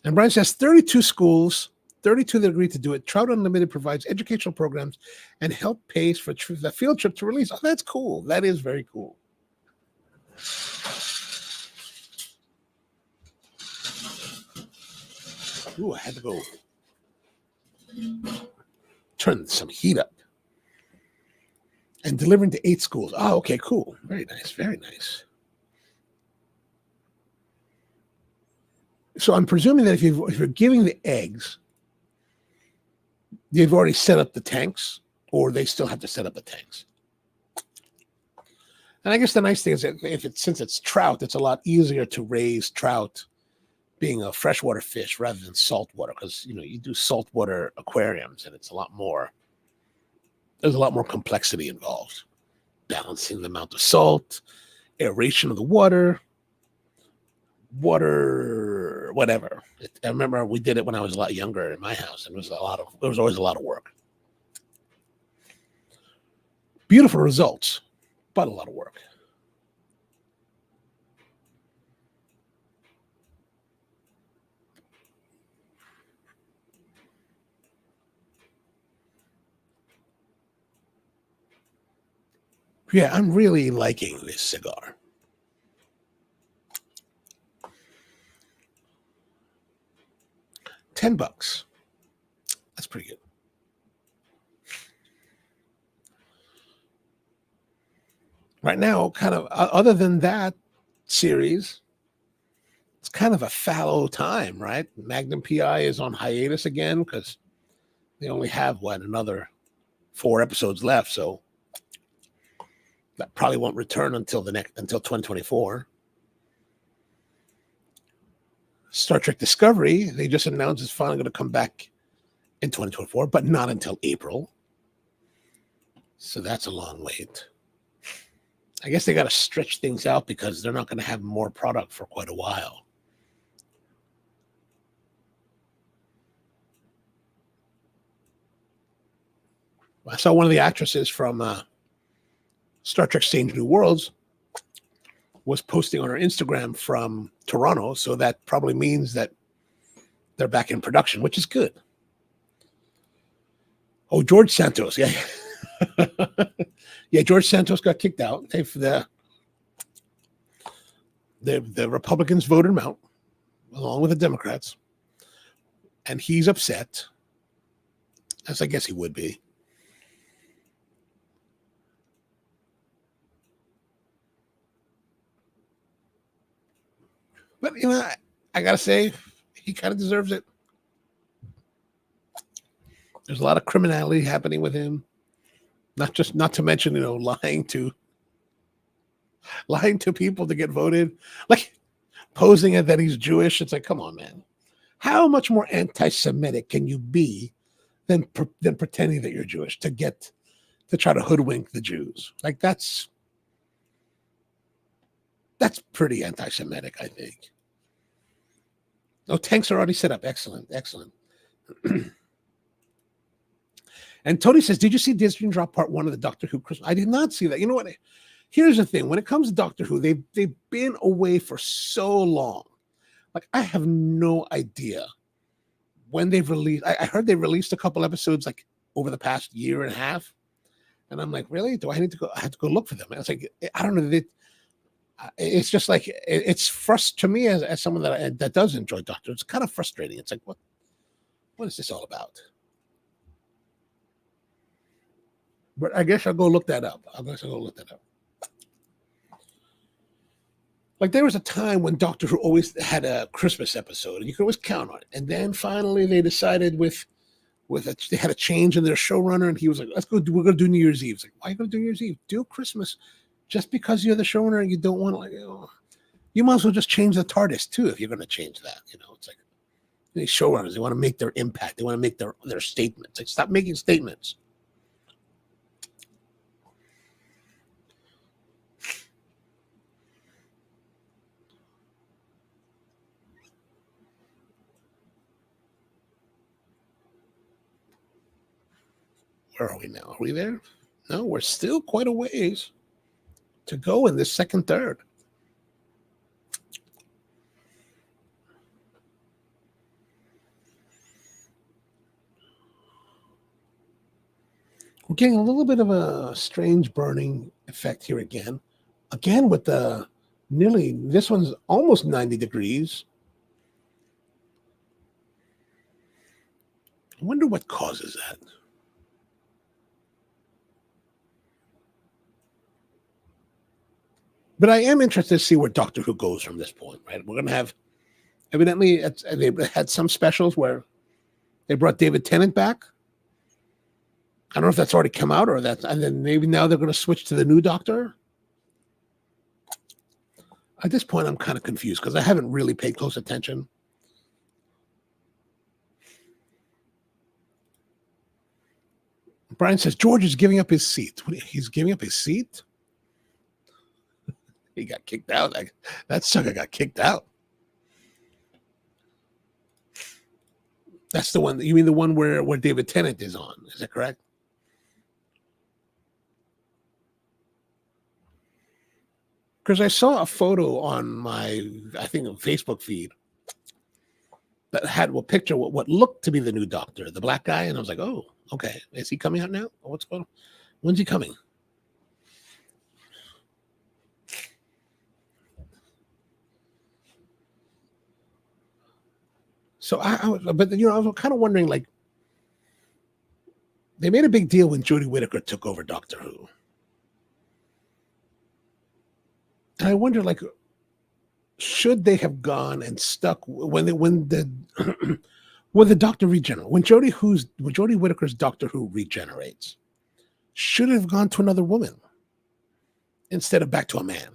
And Brian says 32 schools, 32 that agreed to do it. Trout Unlimited provides educational programs and help pays for the field trip to release. Oh, that's cool. That is very cool. Ooh, I had to go turn some heat up. And delivering to 8 schools. Oh, okay, cool. Very nice. Very nice. So I'm presuming that if you're giving the eggs, they've already set up the tanks, or they still have to set up the tanks. And I guess the nice thing is that since it's trout, it's a lot easier to raise trout being a freshwater fish rather than saltwater, because you do saltwater aquariums and it's there's a lot more complexity involved. Balancing the amount of salt, aeration of the water, whatever. I remember we did it when I was a lot younger in my house, and there was always a lot of work. Beautiful results, but a lot of work. Yeah, I'm really liking this cigar. $10. That's pretty good. Right now, kind of other than that series, it's kind of a fallow time, right? Magnum PI is on hiatus again because they only have another 4 episodes left, so that probably won't return until 2024. Star Trek Discovery, they just announced it's finally going to come back in 2024, but not until April. So that's a long wait. I guess they got to stretch things out because they're not going to have more product for quite a while. I saw one of the actresses from Star Trek Strange New Worlds was posting on her Instagram from Toronto, so that probably means that they're back in production, which is good. Oh, George Santos, yeah. Yeah, George Santos got kicked out. The Republicans voted him out, along with the Democrats, and he's upset, as I guess he would be. But, I got to say, he kind of deserves it. There's a lot of criminality happening with him. Not to mention, lying to people to get voted, like posing it that he's Jewish. It's like, come on, man. How much more anti-Semitic can you be than pretending that you're Jewish to try to hoodwink the Jews? Like that's pretty anti-Semitic, I think. Oh, tanks are already set up. Excellent. And Tony says, did you see Disney drop part 1 of the Doctor Who Christmas? I did not see that. You know what? Here's the thing. When it comes to Doctor Who, they've been away for so long. Like, I have no idea when they've released. I heard they released a couple episodes like over the past year and a half. And I'm like, really? Do I need to go? I have to go look for them. And it's like, I don't know. It's just like, it's frustrating to me as someone that does enjoy Doctor. It's kind of frustrating. It's like, what is this all about? But I guess I'll go look that up. Like, there was a time when Doctor Who always had a Christmas episode, and you could always count on it. And then finally they decided they had a change in their showrunner, and he was like, we're going to do New Year's Eve. It's like, why are you going to do New Year's Eve? Do Christmas. Just because you're the showrunner and you don't want to, you might as well just change the TARDIS too if you're going to change that. It's like these showrunners, they want to make their impact. They want to make their statements. Like, stop making statements. Where are we now? Are we there? No, we're still quite a ways to go in this second third. We're getting a little bit of a strange burning effect here again. Again with this one's almost 90 degrees. I wonder what causes that. But I am interested to see where Doctor Who goes from this point, right? We're going to have, evidently, they had some specials where they brought David Tennant back. I don't know if that's already come out and then maybe now they're going to switch to the new Doctor. At this point, I'm kind of confused because I haven't really paid close attention. Brian says, George is giving up his seat. He's giving up his seat? He got kicked out. That sucker got kicked out. That's the one. You mean the one where David Tennant is on? Is that correct? Because I saw a photo on my, I think, Facebook feed that had a picture of what looked to be the new Doctor, the black guy, and I was like, oh, okay. Is he coming out now? What's going on? When's he coming? So I was kind of wondering, like, they made a big deal when Jodie Whittaker took over Doctor Who. And I wonder, like, should they have gone and stuck when the Doctor regenerates, when Jodie Whittaker's Doctor Who regenerates, should have gone to another woman instead of back to a man?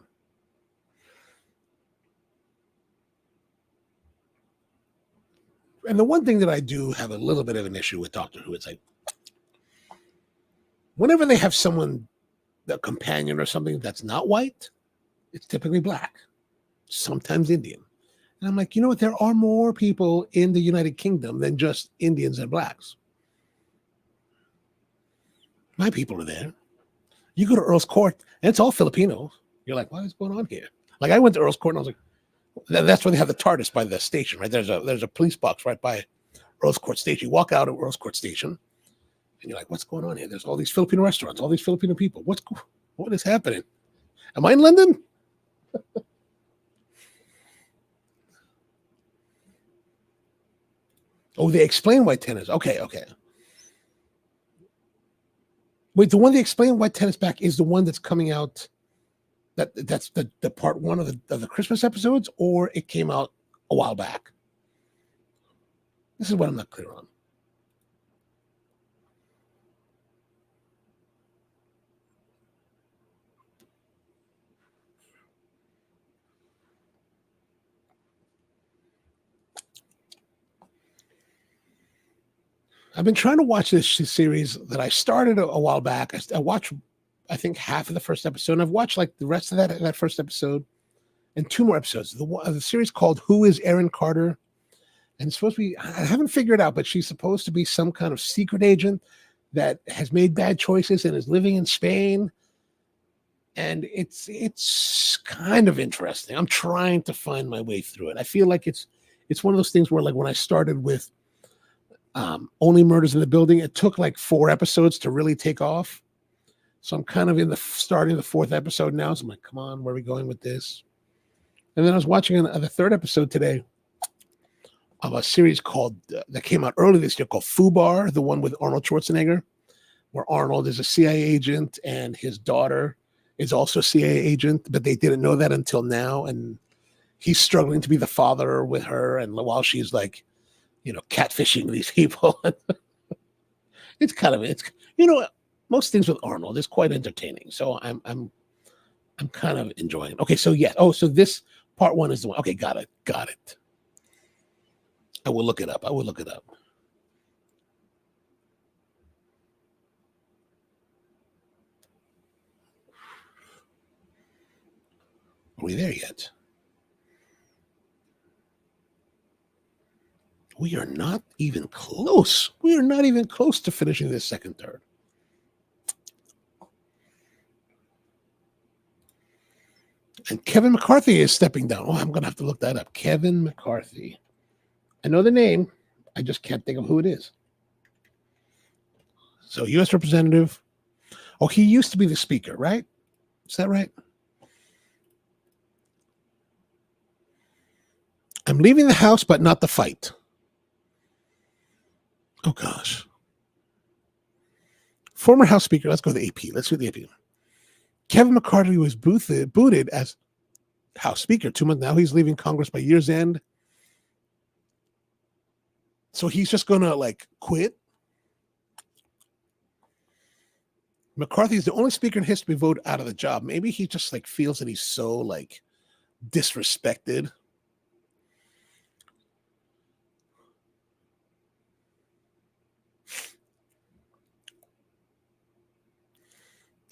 And the one thing that I do have a little bit of an issue with Doctor Who, it's like whenever they have someone, a companion or something that's not white, it's typically black, sometimes Indian. And I'm like, you know what? There are more people in the United Kingdom than just Indians and blacks. My people are there. You go to Earl's Court, and it's all Filipinos. You're like, what is going on here? Like, I went to Earl's Court, and I was like, that's where they have the TARDIS by the station, right? There's a police box right by Earl's Court Station. You walk out of Earl's Court Station, and you're like, what's going on here? There's all these Filipino restaurants, all these Filipino people. What is happening? Am I in London? Oh, they explain why 10 is. Okay. Wait, the one they explain why 10 is back is the one that's coming out. That's the part one of the Christmas episodes, or it came out a while back. This is what I'm not clear on. I've been trying to watch this series that I started a while back. I watched, I think, half of the first episode, and I've watched like the rest of that first episode and 2 more episodes. The series called Who is Aaron Carter? And it's supposed to be, I haven't figured out, but she's supposed to be some kind of secret agent that has made bad choices and is living in Spain. And it's kind of interesting. I'm trying to find my way through it. I feel like it's one of those things where, like, when I started with Only Murders in the Building, it took like 4 episodes to really take off. So I'm kind of starting the 4th episode now. So I'm like, come on, where are we going with this? And then I was watching the 3rd episode today of a series called that came out early this year called Fubar, the one with Arnold Schwarzenegger, where Arnold is a CIA agent and his daughter is also a CIA agent, but they didn't know that until now. And he's struggling to be the father with her, and while she's like, catfishing these people. It's most things with Arnold is quite entertaining. So I'm kind of enjoying it. Okay, so yeah. Oh, so this part 1 is the one. Okay, got it. I will look it up. Are we there yet? We are not even close. We are not even close to finishing this second third. And Kevin McCarthy is stepping down. Oh, I'm going to have to look that up. Kevin McCarthy. I know the name. I just can't think of who it is. So, U.S. Representative. Oh, he used to be the speaker, right? Is that right? I'm leaving the House, but not the fight. Oh, gosh. Former House Speaker. Let's go to the AP. Let's do the AP. Kevin McCarthy was booted as House Speaker 2 months now. He's leaving Congress by year's end. So he's just going to quit. McCarthy is the only speaker in history to be voted out of the job. Maybe he just feels that he's so disrespected.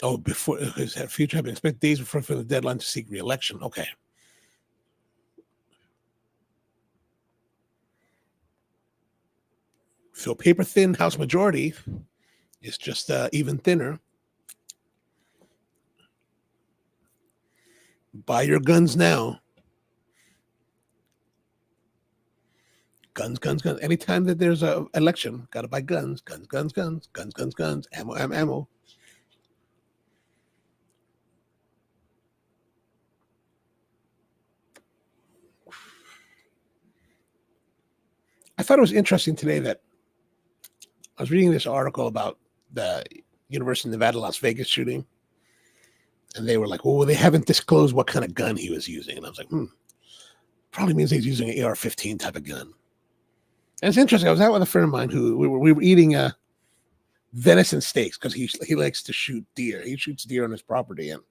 Oh, before his future having spent days before the deadline to seek re-election. Okay. So paper thin House majority is just even thinner. Buy your guns now. Guns. Anytime that there's an election, got to buy guns. Guns. Ammo. I thought it was interesting today that I was reading this article about the University of Nevada, Las Vegas shooting. And they were like, well, they haven't disclosed what kind of gun he was using. And I was like, probably means he's using an AR-15 type of gun. And it's interesting. I was out with a friend of mine who we were eating venison steaks because he likes to shoot deer. He shoots deer on his property. And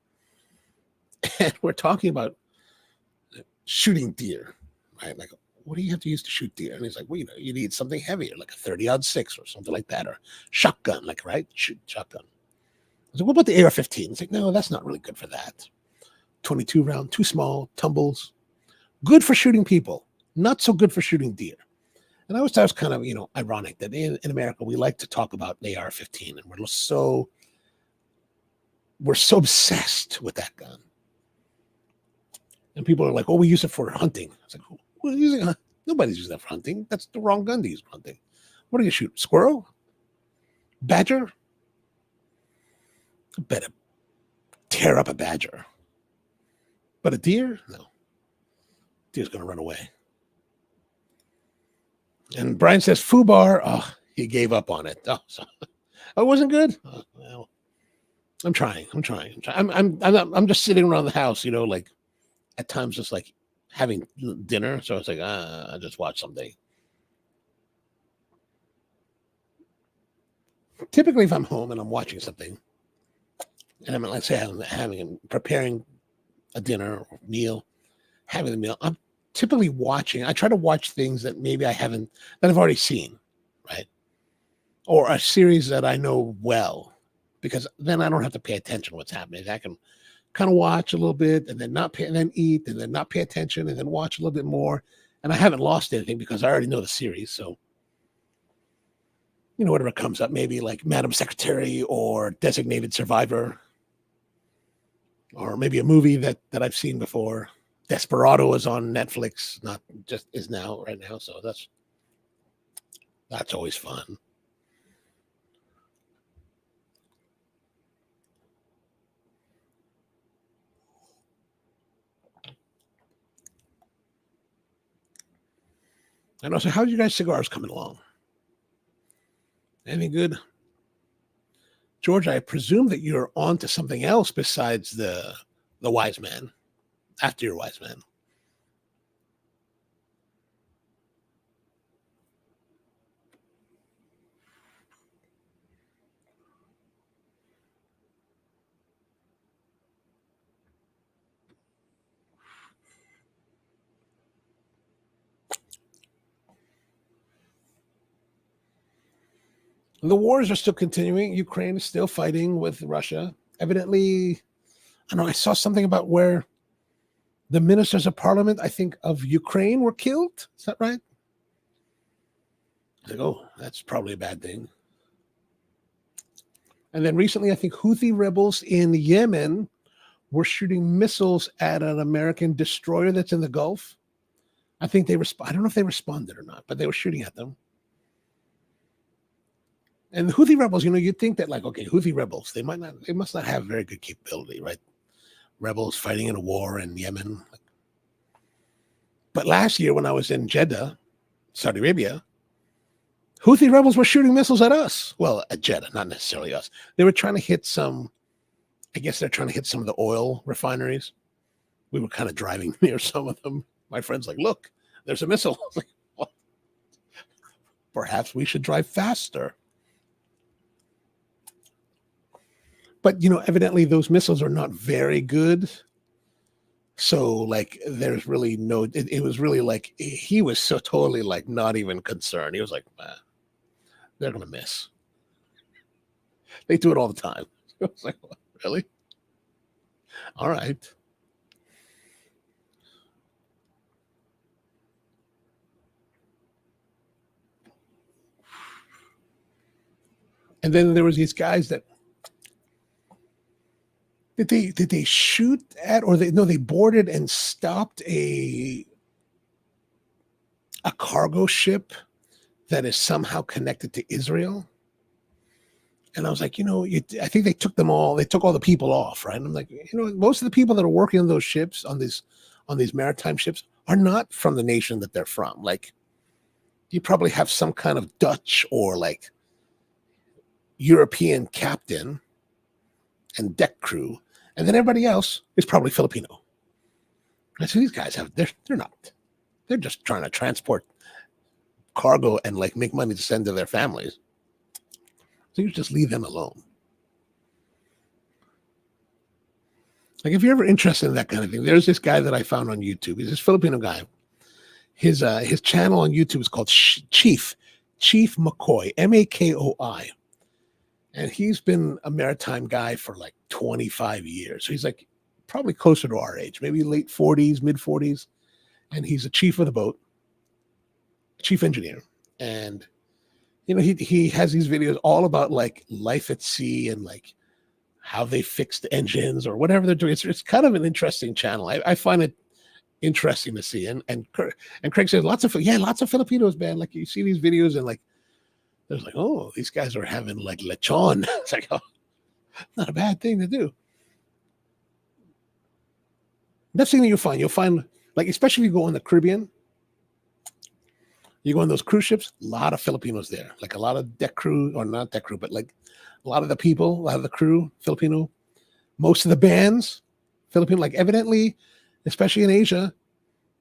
we're talking about shooting deer, right? Like, what do you have to use to shoot deer? And he's like, well, you need something heavier, like a 30-06 or something like that, or shotgun, like, right? Shoot shotgun. I was like, what about the AR-15? It's like, no, that's not really good for that. 22 round, too small, tumbles. Good for shooting people, not so good for shooting deer. And I always thought it was kind of, ironic that in America, we like to talk about the AR-15, and we're so obsessed with that gun. And people are like, oh, we use it for hunting. It's like, nobody's using that for hunting. That's the wrong gun to use for hunting. What do you shoot? Squirrel? Badger? I bet tear up a badger. But a deer? No. Deer's going to run away. And Brian says, Fubar, he gave up on it. Oh, it wasn't good? Oh, well, I'm trying. I'm just sitting around the house, like at times just like having dinner. So it's like, I just watch something. Typically, if I'm home and I'm watching something, and I'm, let's say I'm preparing a dinner or meal, having the meal, I'm typically watching. I try to watch things that maybe that I've already seen, right? Or a series that I know well, because then I don't have to pay attention to what's happening. I can kind of watch a little bit and then and then eat and then not pay attention and then watch a little bit more. And I haven't lost anything because I already know the series. So, whatever comes up, maybe like Madam Secretary or Designated Survivor, or maybe a movie that I've seen before. Desperado is on Netflix, not just is now right now. So that's always fun. And also, how's you guys' cigars coming along? Anything good? George, I presume that you're on to something else besides the wise man, after your wise man. The wars are still continuing. Ukraine is still fighting with Russia. Evidently, I don't know, I saw something about where the ministers of parliament, I think, of Ukraine were killed. Is that right? Like, oh, that's probably a bad thing. And then recently, I think Houthi rebels in Yemen were shooting missiles at an American destroyer that's in the Gulf. I think I don't know if they responded or not, but they were shooting at them. And the Houthi rebels, you'd think that, like, okay, Houthi rebels, they must not have very good capability, right? Rebels fighting in a war in Yemen. But last year when I was in Jeddah, Saudi Arabia, Houthi rebels were shooting missiles at us. Well, at Jeddah, not necessarily us. They were trying to hit I guess they're trying to hit some of the oil refineries. We were kind of driving near some of them. My friend's like, look, there's a missile. I was like, well, perhaps we should drive faster. But, evidently those missiles are not very good. So, like, there's really it was really like, he was so totally, like, not even concerned. He was like, they're going to miss. They do it all the time. I was like, what, really? All right. And then there was these guys that, Did they shoot at, or they boarded and stopped a cargo ship that is somehow connected to Israel? And I was like, I think they took all the people off, right? And I'm like, most of the people that are working on those ships, on these maritime ships, are not from the nation that they're from. Like, you probably have some kind of Dutch or like European captain and deck crew. And then everybody else is probably Filipino. And so these guys they're just trying to transport cargo and like make money to send to their families. So you just leave them alone. Like, if you're ever interested in that kind of thing, there's this guy that I found on YouTube. He's this Filipino guy. his channel on YouTube is called Chief McCoy, Makoi, and he's been a maritime guy for like 25 years. So he's like probably closer to our age, maybe late 40s, mid 40s, and he's a chief of the boat, chief engineer, and he has these videos all about like life at sea and like how they fix the engines or whatever they're doing. It's kind of an interesting channel. I find it interesting to see. And Craig says lots of Filipinos, man. Like you see these videos and like there's like, oh, these guys are having like lechon. It's like, oh, not a bad thing to do. Next thing that you'll find like, especially if you go on the Caribbean, you go on those cruise ships, a lot of Filipinos there, like a lot of deck crew, or not deck crew, but like a lot of the people, a lot of the crew, Filipino. Most of the bands, Filipino, like evidently, especially in Asia,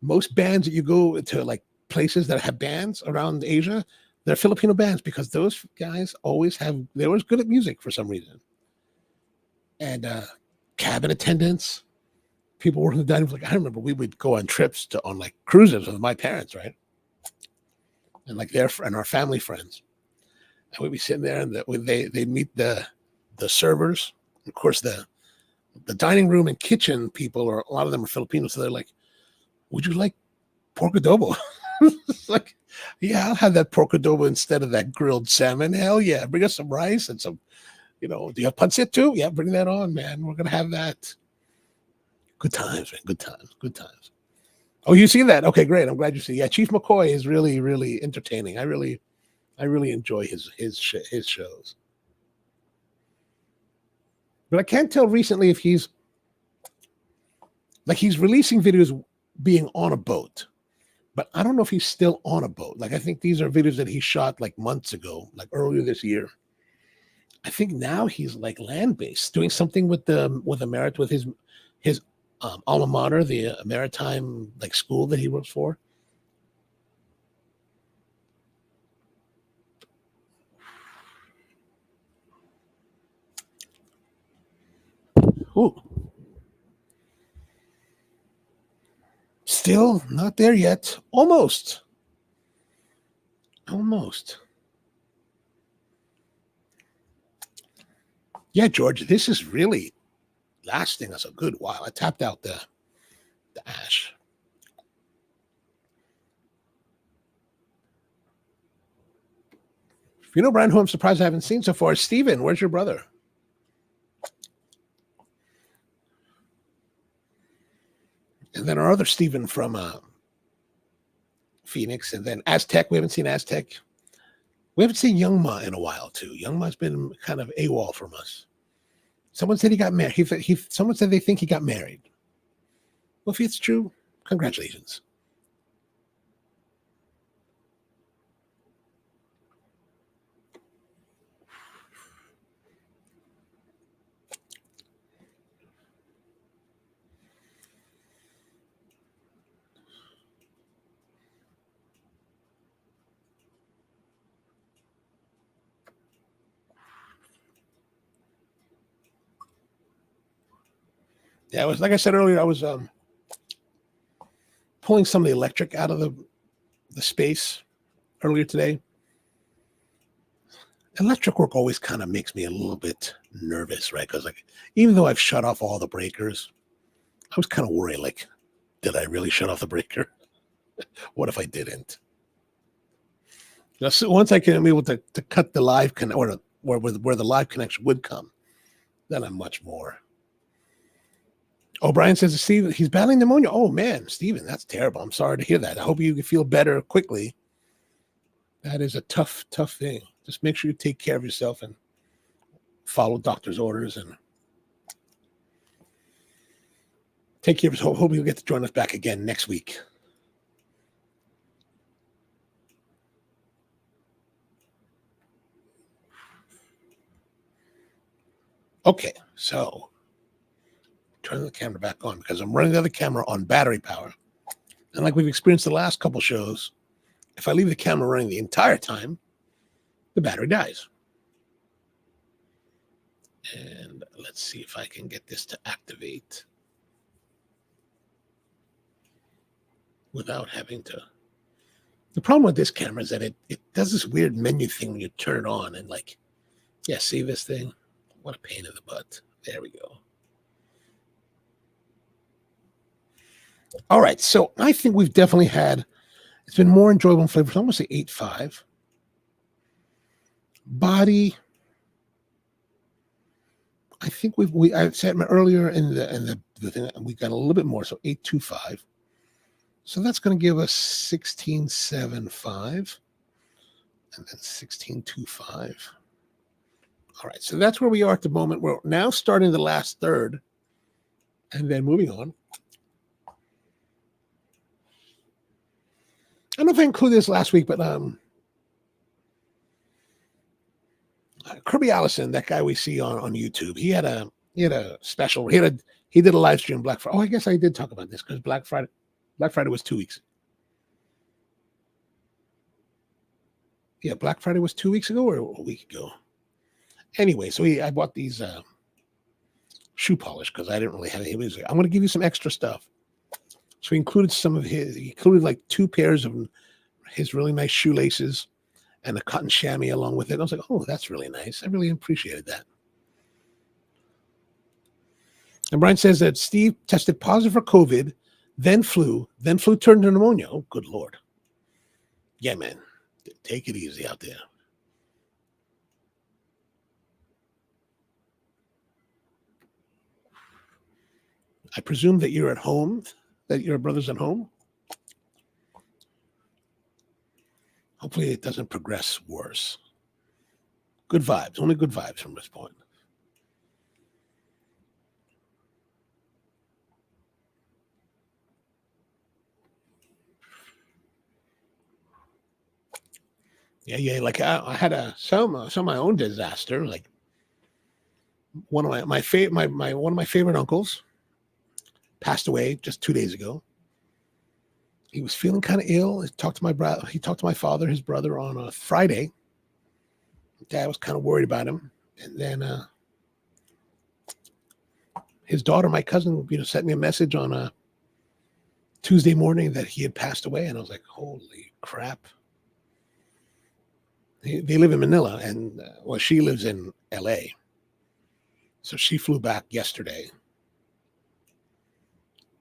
most bands that you go to like places that have bands around Asia, they're Filipino bands because those guys they're always good at music for some reason. And cabin attendants, people working the dining room. Like I remember we would go on trips on like cruises with my parents, right? And like our family friends. And we'd be sitting there and they meet the servers. Of course, the dining room and kitchen people, or a lot of them are Filipinos. So they're like, would you like pork adobo? It's like, yeah, I'll have that pork adobo instead of that grilled salmon. Hell yeah. Bring us some rice and some, do you have pancit too? Yeah, bring that on, man. We're going to have that. Good times, man. Good times. Oh, you see that? Okay, great. I'm glad you see. Yeah, Chief McCoy is really, really entertaining. I really enjoy his shows. But I can't tell recently if he's releasing videos being on a boat, but I don't know if he's still on a boat. Like I think these are videos that he shot like months ago, like earlier this year. I think now he's like land-based, doing something with his alma mater, the maritime like school that he works for. Ooh. Still not there yet. Almost. Yeah, George, this is really lasting us a good while. I tapped out the ash. Brian, who I'm surprised I haven't seen so far, Steven, where's your brother? And then our other Steven from Phoenix, and then Aztec. We haven't seen Aztec. We haven't seen Young Ma in a while, too. Young Ma's been kind of AWOL from us. Someone said he got married. Someone said they think he got married. Well, if it's true, congratulations. Yeah, it was like I said earlier, I was pulling some of the electric out of the space earlier today. Electric work always kind of makes me a little bit nervous, right? Because like, even though I've shut off all the breakers, I was kind of worried, like, did I really shut off the breaker? What if I didn't? So once I can be able to cut the live where the live connection would come, then I'm much more. Oh, Brian says, Steve, he's battling pneumonia. Oh man, Steven, that's terrible. I'm sorry to hear that. I hope you feel better quickly. That is a tough thing. Just make sure you take care of yourself and follow doctor's orders and take care of yourself. Hope you'll get to join us back again next week. Okay, so turn the camera back on because I'm running the other camera on battery power. And like we've experienced the last couple shows, if I leave the camera running the entire time, the battery dies. And let's see if I can get this to activate without having to The problem with this camera is that it does this weird menu thing when you turn it on and like, yeah, see this thing? What a pain in the butt. There we go. All right, so I think we've definitely it's been more enjoyable in flavor. So I'm going to say 8.5. Body, I think I said earlier in the thing, we got a little bit more, so 8.25. So that's going to give us 16.75 and then 16.25. All right, so that's where we are at the moment. We're now starting the last third and then moving on. I don't know if I included this last week, but Kirby Allison, that guy we see on YouTube, he had a special. He did a live stream Black Friday. Oh, I guess I did talk about this because Black Friday was 2 weeks. Yeah, Black Friday was 2 weeks ago or a week ago. Anyway, so I bought these shoe polish because I didn't really have any. He was like, I'm going to give you some extra stuff. So he included he included like 2 pairs of his really nice shoelaces and a cotton chamois along with it. And I was like, oh, that's really nice. I really appreciated that. And Brian says that Steve tested positive for COVID, then flu turned to pneumonia. Oh, good Lord. Yeah, man. Take it easy out there. I presume that you're at home, that your brother's at home. Hopefully it doesn't progress worse. Good vibes, only good vibes from this point. Yeah. Like I had some of my own disaster. Like one of my favorite uncles passed away just 2 days ago. He was feeling kind of ill. He talked to my father, his brother, on a Friday. Dad was kind of worried about him, and then his daughter, my cousin, sent me a message on a Tuesday morning that he had passed away, and I was like, "Holy crap!" They live in Manila, and she lives in L.A., so she flew back yesterday,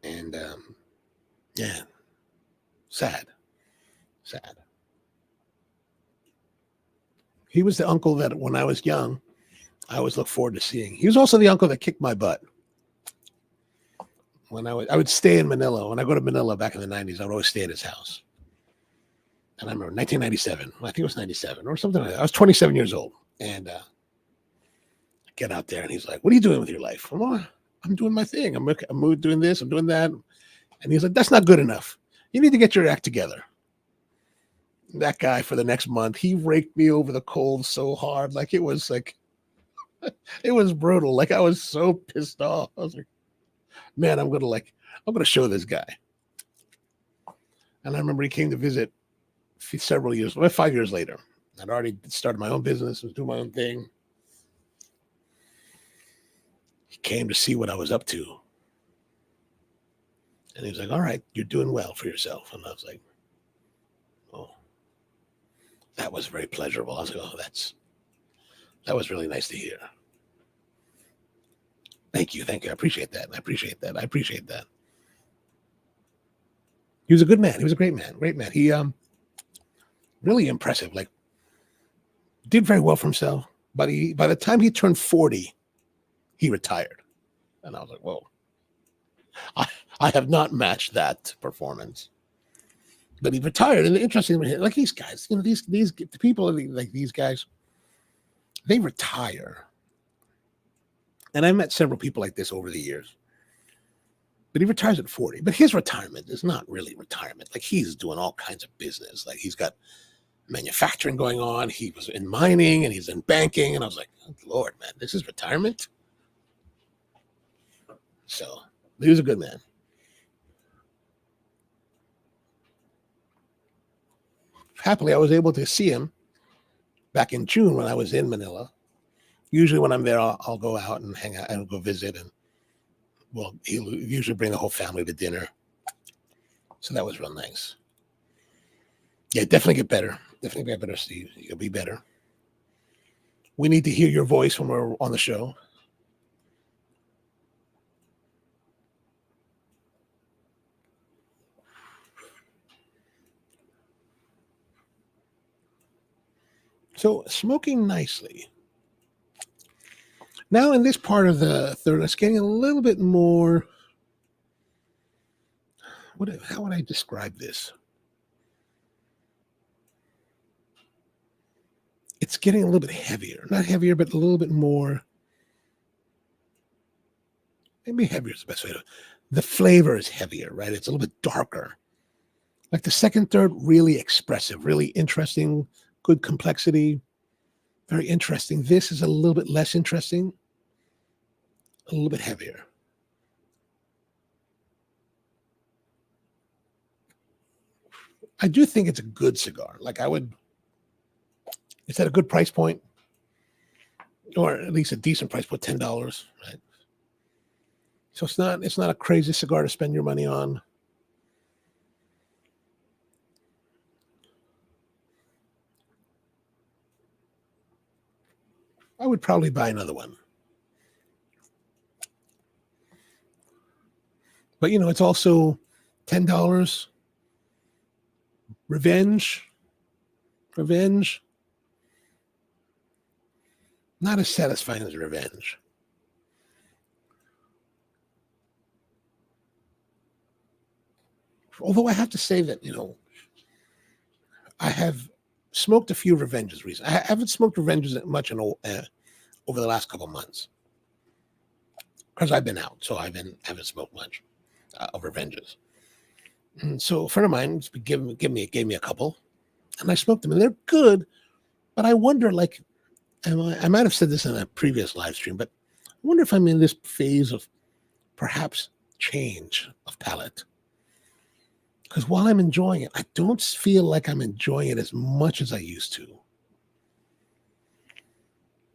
and yeah. Sad. He was the uncle that when I was young, I always looked forward to seeing. He was also the uncle that kicked my butt. When I would stay in Manila. When I go to Manila back in the 90s, I would always stay at his house. And I remember 1997, I think it was 97 or something like that. I was 27 years old. And I get out there and he's like, what are you doing with your life? I'm doing my thing. I'm doing this, I'm doing that. And he's like, that's not good enough. You need to get your act together. That guy for the next month, he raked me over the coals so hard. Like it was brutal. Like I was so pissed off. I was like, man, I'm going to show this guy. And I remember he came to visit several years, 5 years later. I'd already started my own business, was doing my own thing. He came to see what I was up to. And he was like, all right, you're doing well for yourself. And I was like, oh, that was very pleasurable. I was like, oh, that was really nice to hear. Thank you. I appreciate that. He was a good man. He was a great man. He really impressive. Like did very well for himself. But by the time he turned 40, he retired. And I was like, whoa. I have not matched that performance. But he retired. And interesting, like these guys, these people like these guys, they retire. And I met several people like this over the years. But he retires at 40. But his retirement is not really retirement. Like he's doing all kinds of business. Like he's got manufacturing going on. He was in mining and he's in banking. And I was like, oh, Lord, man, this is retirement? So he was a good man. Happily, I was able to see him back in June when I was in Manila. Usually when I'm there, I'll go out and hang out and go visit. And well, he'll usually bring the whole family to dinner. So that was real nice. Yeah, definitely get better. Definitely get better, Steve. You'll be better. We need to hear your voice when we're on the show. So smoking nicely. Now in this part of the third, it's getting a little bit more. How would I describe this? It's getting a little bit heavier. Not heavier, but a little bit more. Maybe heavier is the best way to. The flavor is heavier, right? It's a little bit darker. Like the second, third, really expressive, really interesting, good complexity, very interesting. This is a little bit less interesting, a little bit heavier. I do think it's a good cigar. Like it's at a good price point, or at least a decent price point, $10, right? So it's not a crazy cigar to spend your money on. I would probably buy another one. But it's also $10. Revenge. Not as satisfying as revenge. Although I have to say that, I have smoked a few revenges recently. I haven't smoked revenges much over the last couple months because I've been out, so haven't smoked much of revenges. And so a friend of mine gave me a couple, and I smoked them, and they're good. But I wonder, like, I might have said this in a previous live stream, but I wonder if I'm in this phase of perhaps change of palate. Because while I'm enjoying it, I don't feel like I'm enjoying it as much as I used to.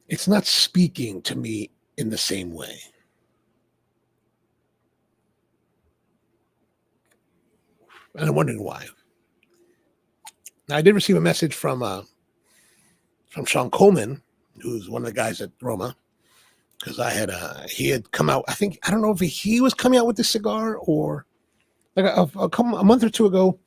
It's not speaking to me in the same way. And I'm wondering why. Now, I did receive a message from Sean Coleman, who's one of the guys at Roma, because he had come out. I don't know if he was coming out with this cigar or like a month or two ago.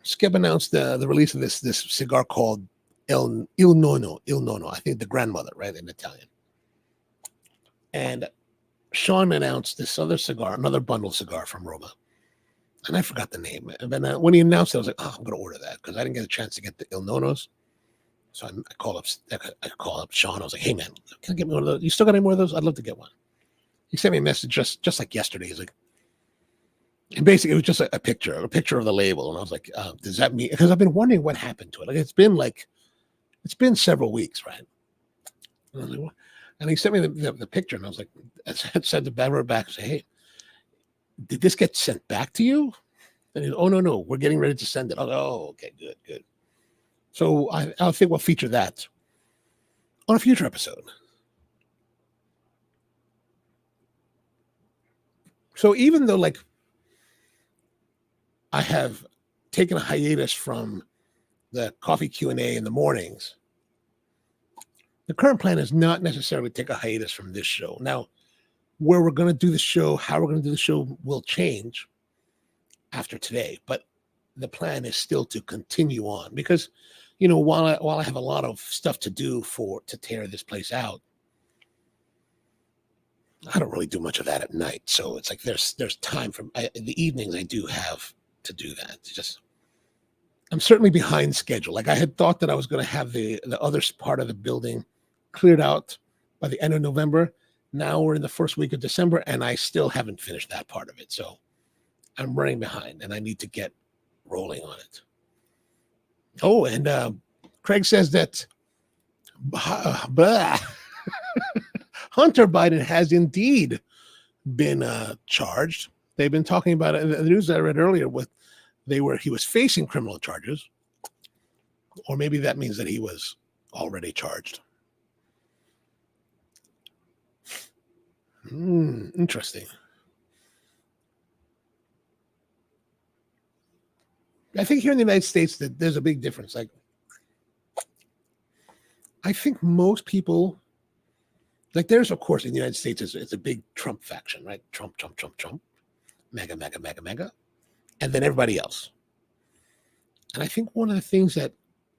Skip announced the release of this cigar called Il Nono. I think the grandmother, right, in Italian. And Sean announced this other cigar, another bundle cigar from Roma, and I forgot the name. And then when he announced it, I was like, "Oh, I'm going to order that," because I didn't get a chance to get the Il Nonos. So I call up Sean. I was like, "Hey man, can I get me one of those? You still got any more of those? I'd love to get one." He sent me a message just like yesterday. He's like, and basically it was just a picture of the label, and I was like, "Does that mean?" Because I've been wondering what happened to it. Like it's been several weeks, right? And I was like, what? And he sent me the picture, and I was like, I said to Bever back, say, "Hey, did this get sent back to you?" And he's, "Oh no, we're getting ready to send it." I was like, "Oh, okay, good." So I think we'll feature that on a future episode. So even though like I have taken a hiatus from the coffee Q&A in the mornings, the current plan is not necessarily take a hiatus from this show. Now, where we're going to do the show, how we're going to do the show will change after today, but the plan is still to continue on because, while I have a lot of stuff to do to tear this place out, I don't really do much of that at night. So it's like there's time in the evenings I do have to do that. It's just I'm certainly behind schedule. Like I had thought that I was going to have the other part of the building cleared out by the end of November. Now we're in the first week of December, and I still haven't finished that part of it. So I'm running behind, and I need to get rolling on it. Oh, and Craig says that Hunter Biden has indeed been charged. They've been talking about it in the news I read earlier. He was facing criminal charges, or maybe that means that he was already charged. Interesting. I think here in the United States that there's a big difference. Like, I think most people, like, there's of course in the United States it's a big Trump faction, right? Trump, Trump, Trump, Trump, mega, mega, mega, mega, and then everybody else. And I think one of the things that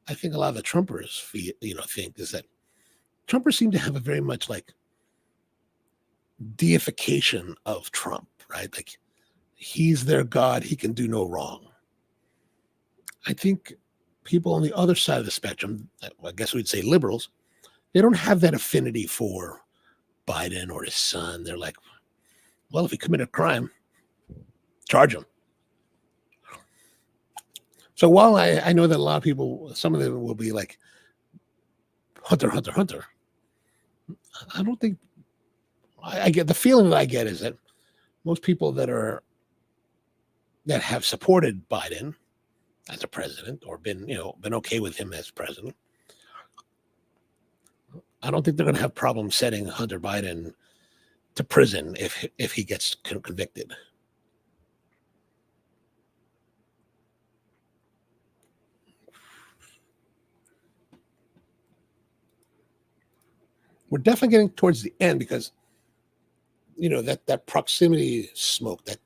I think a lot of the Trumpers feel, think is that Trumpers seem to have a very much like deification of Trump, right? Like he's their God, he can do no wrong. I think people on the other side of the spectrum, I guess we'd say liberals, they don't have that affinity for Biden or his son. They're like, well, if he committed a crime, charge him. So while I know that a lot of people, some of them will be like, Hunter, Hunter, Hunter, I don't think, I get the feeling that I get is that most people that have supported Biden as a president or been okay with him as president, I don't think they're going to have problems setting Hunter Biden to prison if he gets convicted. We're definitely getting towards the end because that proximity smoke, that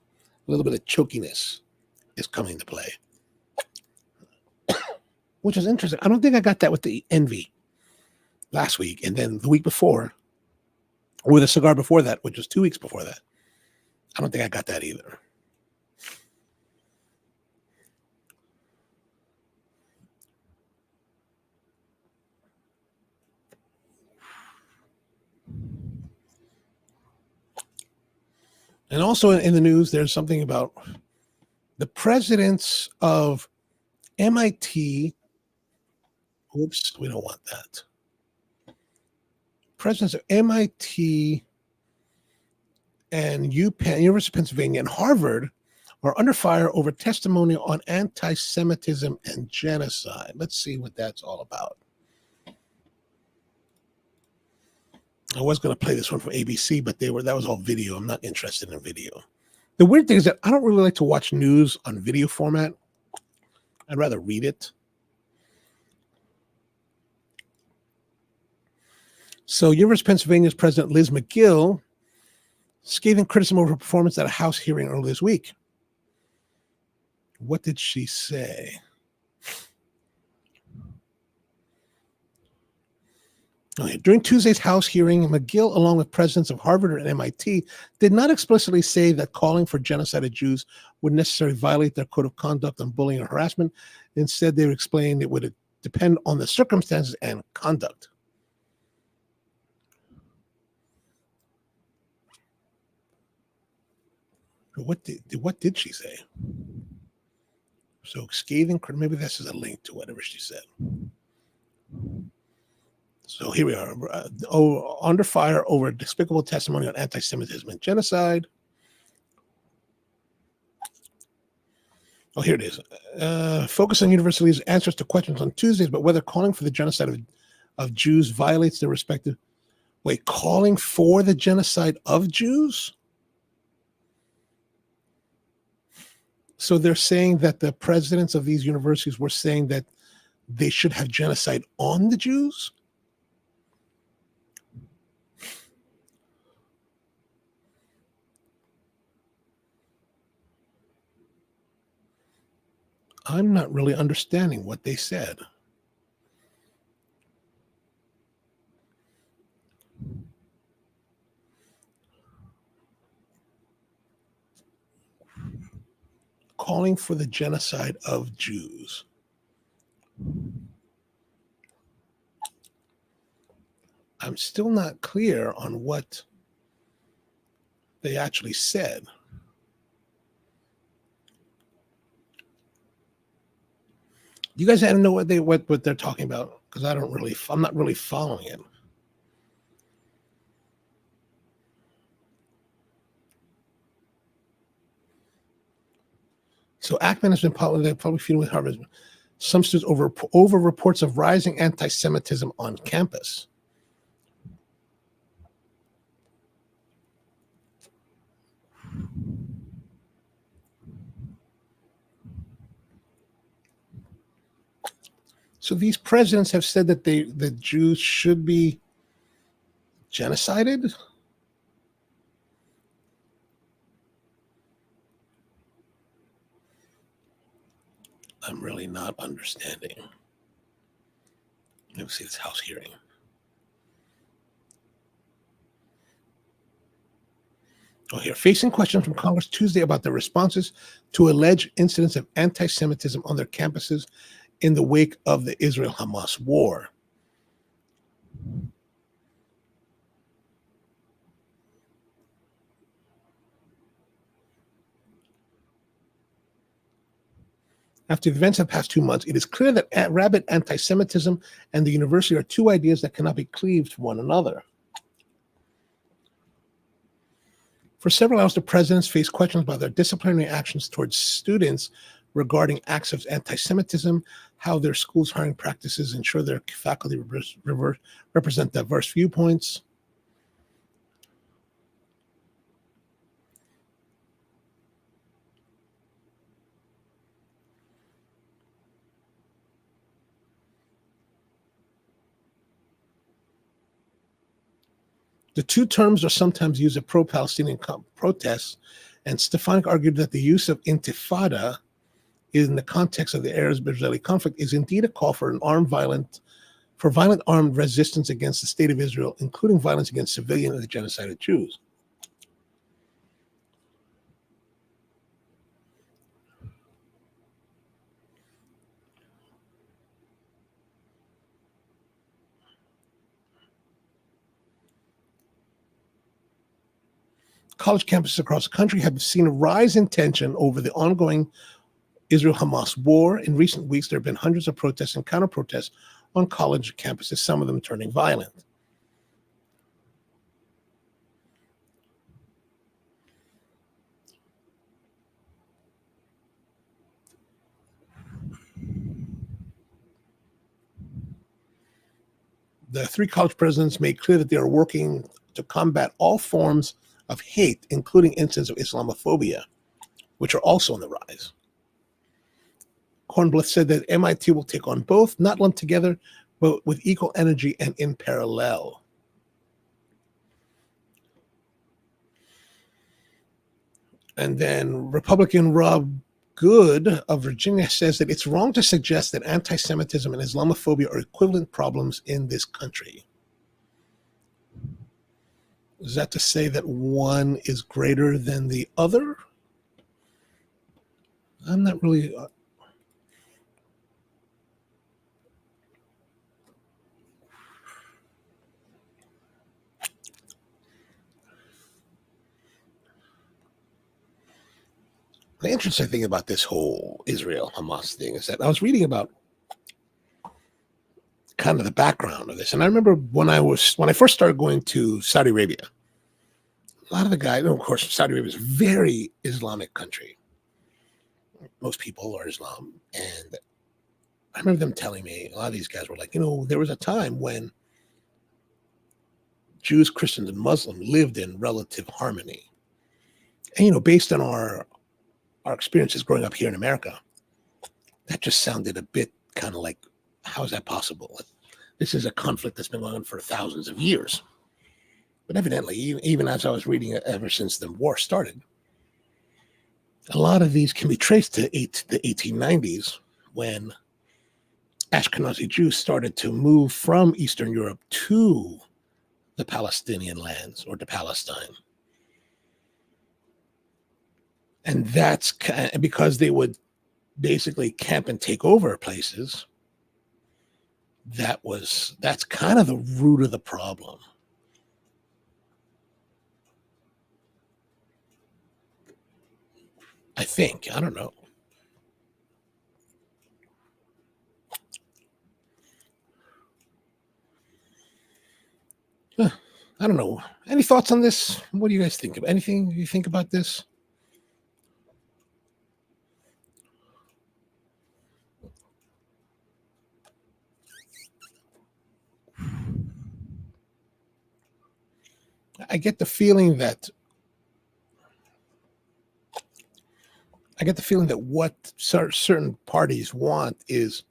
little bit of chokiness is coming to play, which is interesting. I don't think I got that with the envy last week, and then the week before, or the cigar before that, which was 2 weeks before that. I don't think I got that either. And also in the news, there's something about the presidents of MIT. Oops, we don't want that. Presidents of MIT and UPenn, University of Pennsylvania, and Harvard are under fire over testimony on anti-Semitism and genocide. Let's see what that's all about. I was going to play this one from ABC, but that was all video. I'm not interested in video. The weird thing is that I don't really like to watch news on video format. I'd rather read it. So University of Pennsylvania's President Liz McGill scathing criticism over her performance at a House hearing earlier this week. What did she say? Okay. During Tuesday's House hearing, McGill, along with presidents of Harvard and MIT, did not explicitly say that calling for genocide of Jews would necessarily violate their code of conduct on bullying or harassment. Instead, they explained it would depend on the circumstances and conduct. What did she say? So scathing, maybe this is a link to whatever she said. So here we are, under fire over despicable testimony on anti-Semitism and genocide. Oh, here it is. Focus on universities' answers to questions on Tuesdays about whether calling for the genocide of Jews violates their respective... Wait, calling for the genocide of Jews? So they're saying that the presidents of these universities were saying that they should have genocide on the Jews? I'm not really understanding what they said. Calling for the genocide of Jews. I'm still not clear on what they actually said. You guys had to know what they're talking about, because I'm not really following it. So Ackman has been public feuding with Harvard. Some students over reports of rising anti-Semitism on campus. So these presidents have said that the Jews should be genocided. I'm really not understanding. Let me see this House hearing. Oh, here, facing questions from Congress Tuesday about the responses to alleged incidents of anti-Semitism on their campuses in the wake of the Israel-Hamas war. After the events of the past 2 months, it is clear that rabid anti-Semitism and the university are two ideas that cannot be cleaved from one another. For several hours, the presidents faced questions about their disciplinary actions towards students regarding acts of anti-Semitism, how their schools' hiring practices ensure their faculty represent diverse viewpoints. The two terms are sometimes used at pro-Palestinian protests, and Stefanik argued that the use of intifada in the context of the Arab-Israeli conflict is indeed a call for violent armed resistance against the state of Israel, including violence against civilian and the genocide of Jews. College campuses across the country have seen a rise in tension over the ongoing Israel-Hamas war. In recent weeks, there have been hundreds of protests and counter-protests on college campuses, some of them turning violent. The three college presidents made clear that they are working to combat all forms of hate, including incidents of Islamophobia, which are also on the rise. Kornbluth said that MIT will take on both, not lumped together, but with equal energy and in parallel. And then Republican Rob Good of Virginia says that it's wrong to suggest that anti-Semitism and Islamophobia are equivalent problems in this country. Is that to say that one is greater than the other? I'm not really... The interesting thing about this whole Israel-Hamas thing is that I was reading about kind of the background of this. And I remember when I first started going to Saudi Arabia, a lot of the guys, of course, Saudi Arabia is a very Islamic country. Most people are Islam. And I remember them telling me, a lot of these guys were like, there was a time when Jews, Christians, and Muslims lived in relative harmony. And, based on our experiences growing up here in America, that just sounded a bit kind of like, how is that possible? This is a conflict that's been going on for thousands of years. But evidently, even as I was reading it, ever since the war started, a lot of these can be traced to the 1890s, when Ashkenazi Jews started to move from Eastern Europe to the Palestinian lands, or to Palestine. And that's because they would basically camp and take over places. That's kind of the root of the problem. I think. I don't know. I don't know. Any thoughts on this? What do you guys think of? Anything you think about this? I get the feeling that what certain parties want is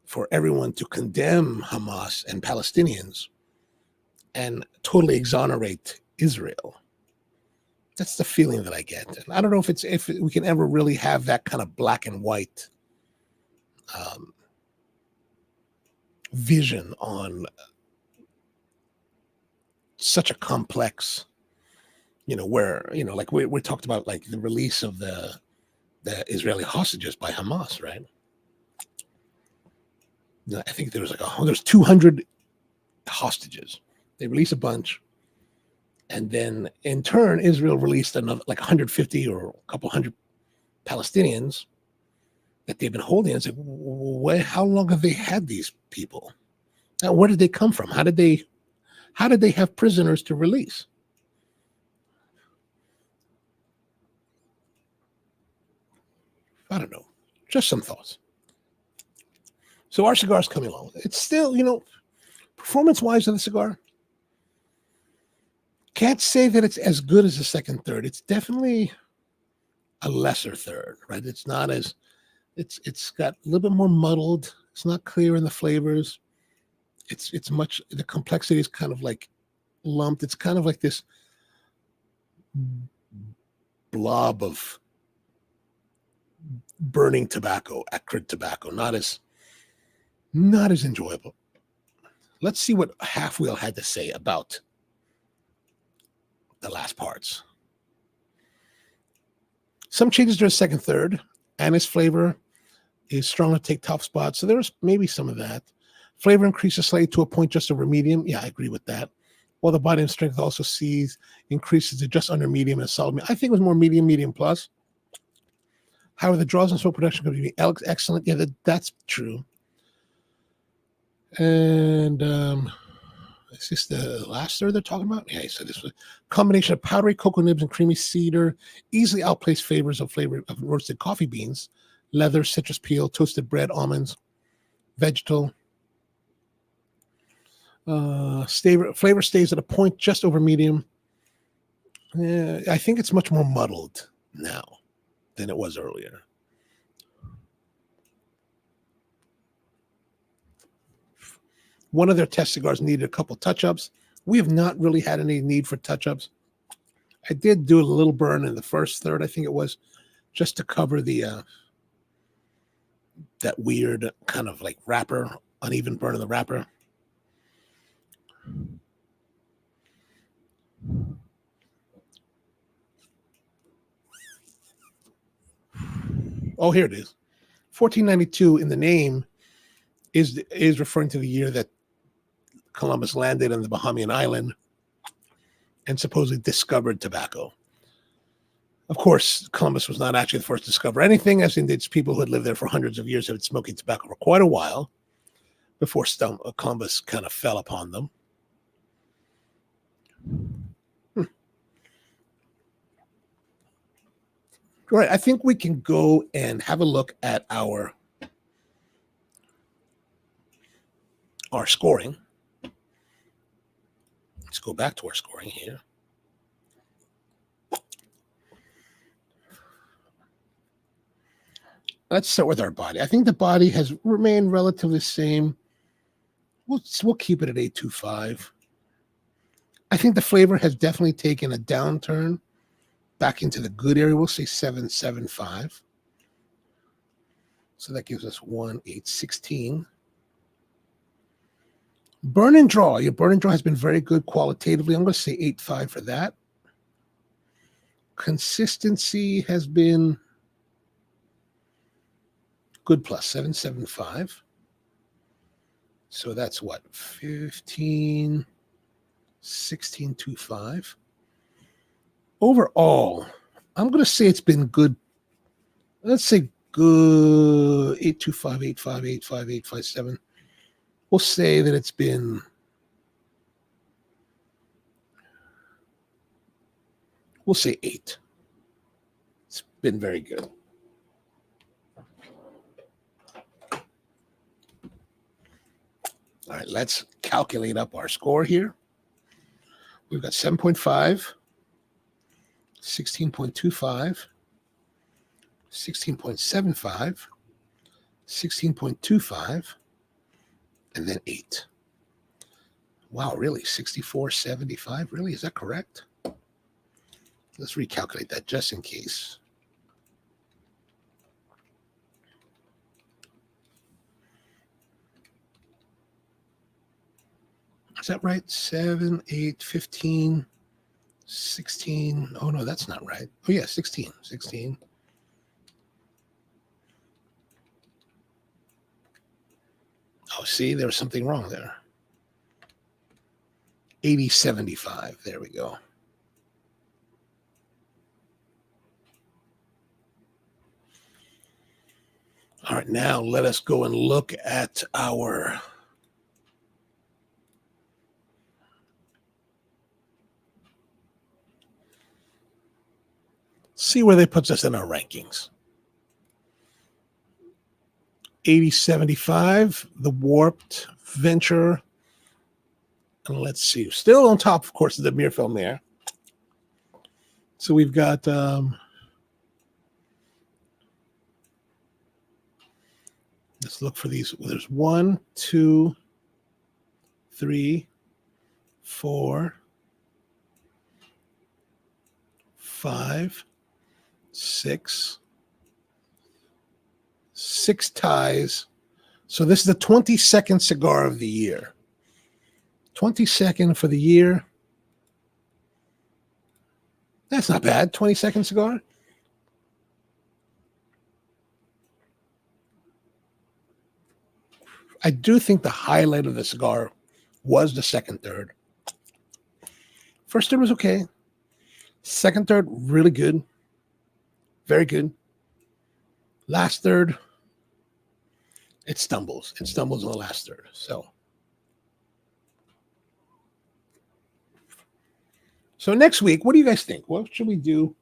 for everyone to condemn Hamas and Palestinians and totally exonerate Israel. That's the feeling that I get. And I don't know if we can ever really have that kind of black and white vision on such a complex, where, like we talked about, like the release of the Israeli hostages by Hamas, right? I think there's 200 hostages. They released a bunch. And then in turn, Israel released another like 150 or a couple hundred Palestinians that they've been holding. It's like, how long have they had these people? Now, where did they come from? How did they have prisoners to release? I don't know. Just some thoughts. So our cigar's coming along. It's still, performance-wise of the cigar, can't say that it's as good as the second third. It's definitely a lesser third, right? It's not as, it's got a little bit more muddled. It's not clear in the flavors. It's much, the complexity is kind of like lumped. It's kind of like this blob of burning tobacco, acrid tobacco, not as enjoyable. Let's see what Half Wheel had to say about the last parts. Some changes to the second third, and its flavor is strong to take top spots. So there's maybe some of that. Flavor increases slightly to a point just over medium. Yeah, I agree with that. While the body and strength also sees increases to just under medium and solid. I think it was more medium plus. However, the draws and smoke production could be excellent. Yeah, that's true. And is this the last third they're talking about? Yeah, so this was a combination of powdery cocoa nibs and creamy cedar easily outplace flavor of roasted coffee beans, leather, citrus peel, toasted bread, almonds, vegetal. Flavor stays at a point just over medium. I think it's much more muddled now than it was earlier. One of their test cigars needed a couple touch-ups. We have not really had any need for touch-ups. I did do a little burn in the first third, I think it was, just to cover the that weird kind of like wrapper, uneven burn of the wrapper. Oh, here it is. 1492 in the name is referring to the year that Columbus landed on the Bahamian island and supposedly discovered tobacco. Of course, Columbus was not actually the first to discover anything, as indeed people who had lived there for hundreds of years had been smoking tobacco for quite a while before Columbus kind of fell upon them. All right, I think we can go and have a look at our scoring. Let's go back to our scoring here. Let's start with our body. I think the body has remained relatively the same. We'll keep it at 825. I think the flavor has definitely taken a downturn back into the good area. We'll say 775. So that gives us 816. Burn and draw. Your burn and draw has been very good qualitatively. I'm going to say 8.5 for that. Consistency has been good plus 775. So that's what? 15, 16.25. Overall, I'm going to say it's been good. Let's say good 825, 85, 85, 857. We'll say that it's been we'll say 8. It's been very good. All right, let's calculate up our score here. We've got 7.5, 16.25, 16.75, 16.25, and then 8. Wow, really? 64.75? Really? Is that correct? Let's recalculate that just in case. Is that right? 7, 8, 15, 16. Oh, no, that's not right. Oh, yeah, 16. 16. Oh, see, there was something wrong there. 80.75. There we go. All right, now let us go and look at our see where they puts us in our rankings. 80.75, the Warped Venture. And let's see, still on top, of course, of the mirror film there. So we've got let's look for these. There's 1, 2, 3, 4, 5, 6. 6 ties. So this is the 22nd cigar of the year. 22nd for the year. That's not bad. 22nd cigar. I do think the highlight of the cigar was the second third. First third was okay. Second third, really good. Very good. Last third, it stumbles. It stumbles on the last third. So next week, what do you guys think? What should we do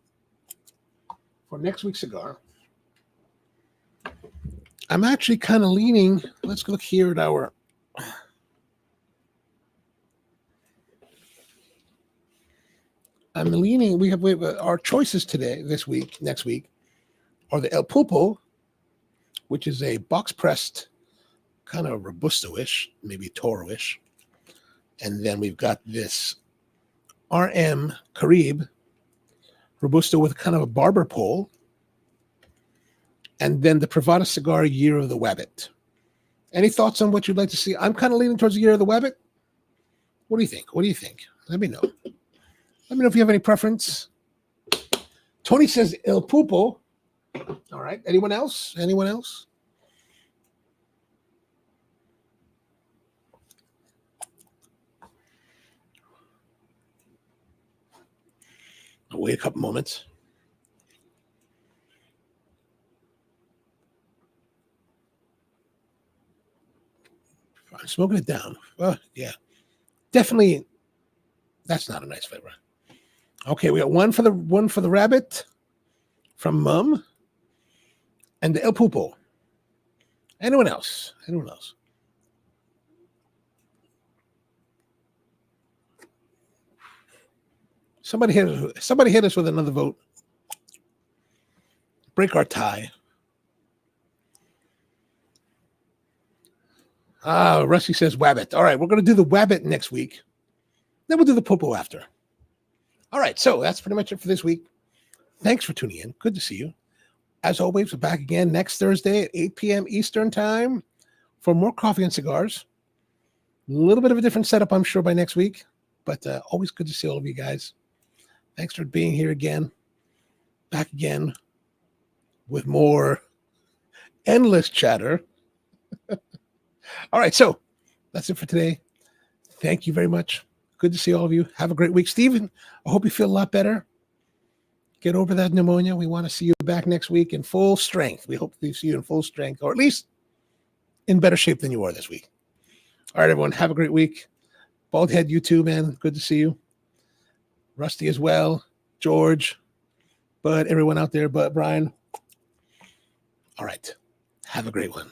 for next week's cigar? I'm actually kind of leaning. Let's look here at our. I'm leaning. We have our choices today, this week, next week, are the El Pulpo, which is a box pressed, kind of Robusto-ish, maybe Toro-ish, and then we've got this RM Caribe Robusto with kind of a barber pole, and then the Privada Cigar Year of the Wabbit. Any thoughts on what you'd like to see? I'm kind of leaning towards the Year of the Wabbit. What do you think? What do you think? Let me know. Let me know if you have any preference. Tony says El Pulpo. All right. Anyone else? Anyone else? I'll wait a couple moments. I'm smoking it down. Oh, yeah. Definitely. That's not a nice flavor. Okay, we got one for the rabbit from Mum and the El Pulpo. Anyone else? Anyone else? Somebody hit us with another vote. Break our tie. Rusty says Wabbit. All right, we're going to do the Wabbit next week. Then we'll do the Pulpo after. All right, so that's pretty much it for this week. Thanks for tuning in. Good to see you. As always, we're back again next Thursday at 8 p.m. Eastern Time for more coffee and cigars. A little bit of a different setup, I'm sure, by next week, but always good to see all of you guys. Thanks for being here again. Back again with more endless chatter. All right, so that's it for today. Thank you very much. Good to see all of you. Have a great week. Steven, I hope you feel a lot better. Get over that pneumonia. We want to see you back next week in full strength. We hope to see you in full strength, or at least in better shape than you are this week. All right, everyone, have a great week. Baldhead, you too, man. Good to see you. Rusty as well. George, Bud, everyone out there, but Brian. All right, have a great one.